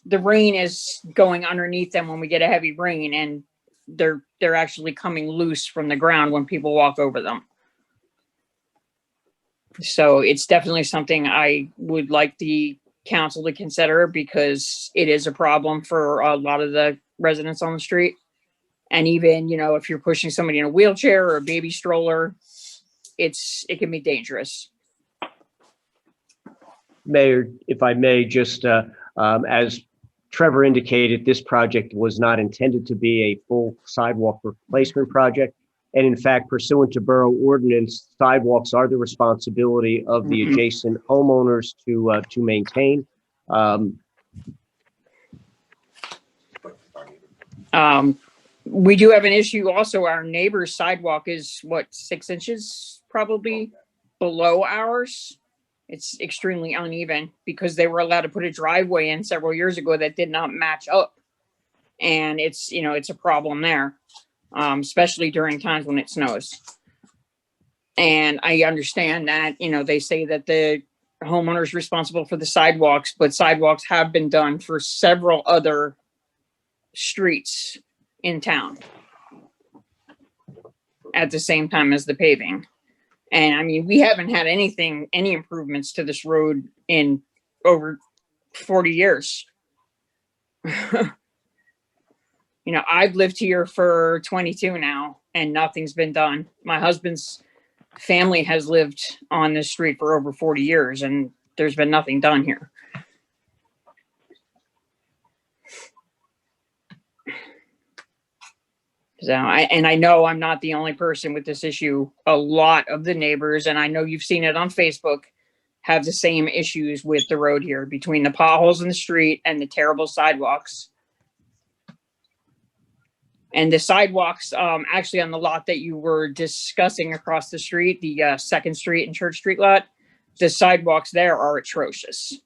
the rain is going underneath them when we get a heavy rain, and they're actually coming loose from the ground when people walk over them. So it's definitely something I would like the council to consider, because it is a problem for a lot of the residents on the street. And even, if you're pushing somebody in a wheelchair or a baby stroller, it can be dangerous. Mayor, if I may, just as Trevor indicated, this project was not intended to be a full sidewalk replacement project. And in fact, pursuant to borough ordinance, sidewalks are the responsibility of the adjacent homeowners to maintain. We do have an issue also. Our neighbor's sidewalk is 6 inches probably below ours. It's extremely uneven because they were allowed to put a driveway in several years ago that did not match up. And it's a problem there. Especially during times when it snows. And I understand that, they say that the homeowners responsible for the sidewalks, but sidewalks have been done for several other streets in town at the same time as the paving. And I mean, we haven't had any improvements to this road in over 40 years. You know, I've lived here for 22 now and nothing's been done. My husband's family has lived on this street for over 40 years and there's been nothing done here. So I know I'm not the only person with this issue. A lot of the neighbors, and I know you've seen it on Facebook, have the same issues with the road here between the potholes in the street and the terrible sidewalks. And the sidewalks, actually on the lot that you were discussing across the street, the 2nd Street and Church Street lot, the sidewalks there are atrocious.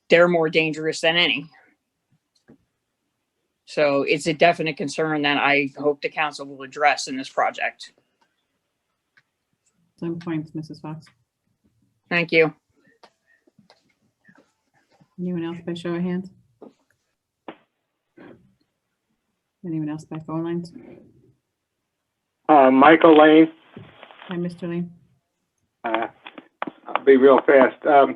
They're more dangerous than any. So it's a definite concern that I hope the council will address in this project. Some points, Mrs. Fox. Thank you. Anyone else by show of hands? Anyone else by phone lines? Michael Lane. Hi, Mr. Lane. I'll be real fast. The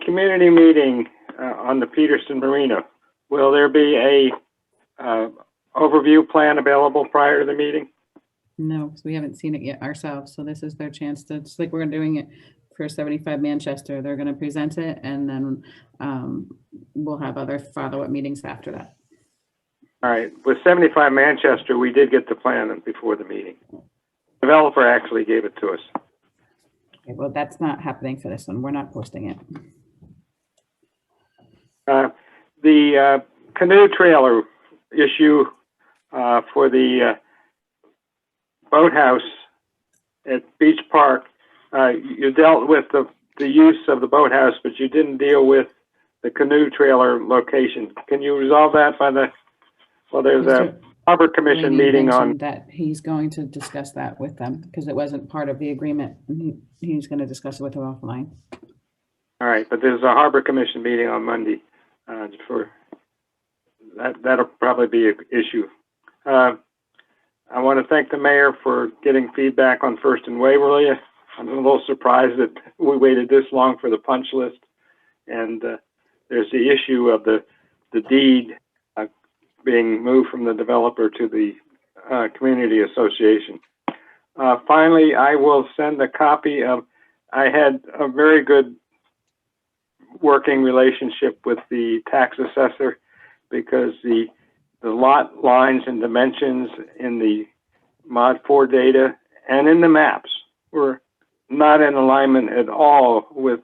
community meeting on the Peterson Marina, will there be a overview plan available prior to the meeting? No, because we haven't seen it yet ourselves. So this is their chance to, just like we're doing it for 75 Manchester, they're going to present it and then we'll have other follow-up meetings after that. All right. With 75 Manchester, we did get the plan before the meeting. Developer actually gave it to us. Okay, well, that's not happening for this one. We're not posting it. The canoe trailer issue for the boathouse at Beach Park, you dealt with the use of the boathouse, but you didn't deal with the canoe trailer location. Can you resolve that by the, well, there's a Harbor Commission meeting on that. He's going to discuss that with them because it wasn't part of the agreement. He's going to discuss it with them offline. All right, but there's a Harbor Commission meeting on Monday for that. That'll probably be an issue. I want to thank the mayor for getting feedback on First and Waverly. I'm a little surprised that we waited this long for the punch list. And there's the issue of the deed being moved from the developer to the community association. Finally, I will send a copy of, I had a very good working relationship with the tax assessor because the lot lines and dimensions in the Mod 4 data and in the maps were not in alignment at all with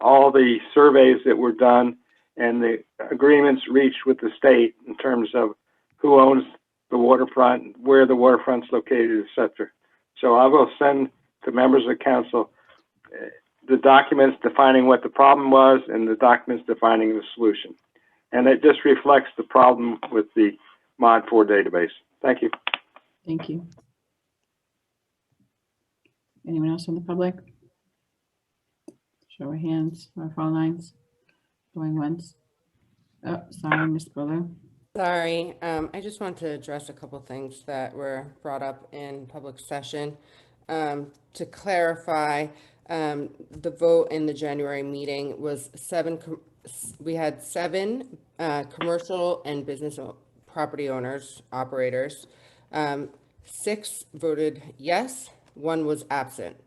all the surveys that were done and the agreements reached with the state in terms of who owns the waterfront, where the waterfront's located, etc. So I will send to members of the council the documents defining what the problem was and the documents defining the solution. And it just reflects the problem with the Mod 4 database. Thank you. Thank you. Anyone else from the public? Show of hands or phone lines. Going once. Oh, sorry, Ms. Buller. Sorry, I just want to address a couple things that were brought up in public session. To clarify, the vote in the January meeting was we had 7 commercial and business property owners, operators. 6 voted yes, 1 was absent.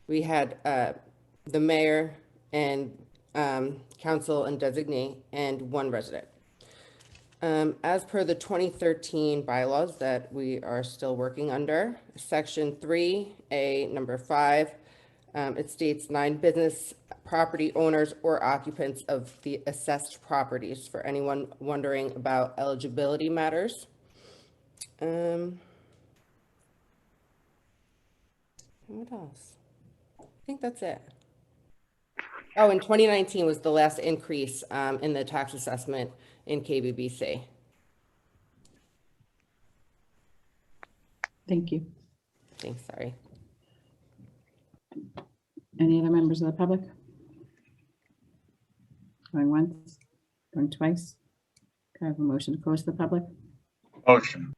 We had the mayor and council and designee and 1 resident. As per the 2013 bylaws that we are still working under, section 3A, number 5, it states 9 business property owners or occupants of the assessed properties, for anyone wondering about eligibility matters. What else? I think that's it. Oh, and 2019 was the last increase in the tax assessment in KBBC. Thank you. Thanks, sorry. Any other members of the public? Going once, going twice. Can I have a motion to close the public? Motion.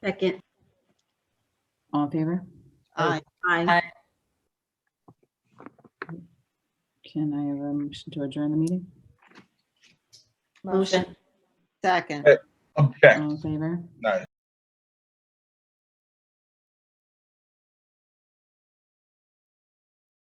Second. All in favor? Aye. Aye. Can I have a motion to adjourn the meeting? Motion. Second. Object. All in favor? No.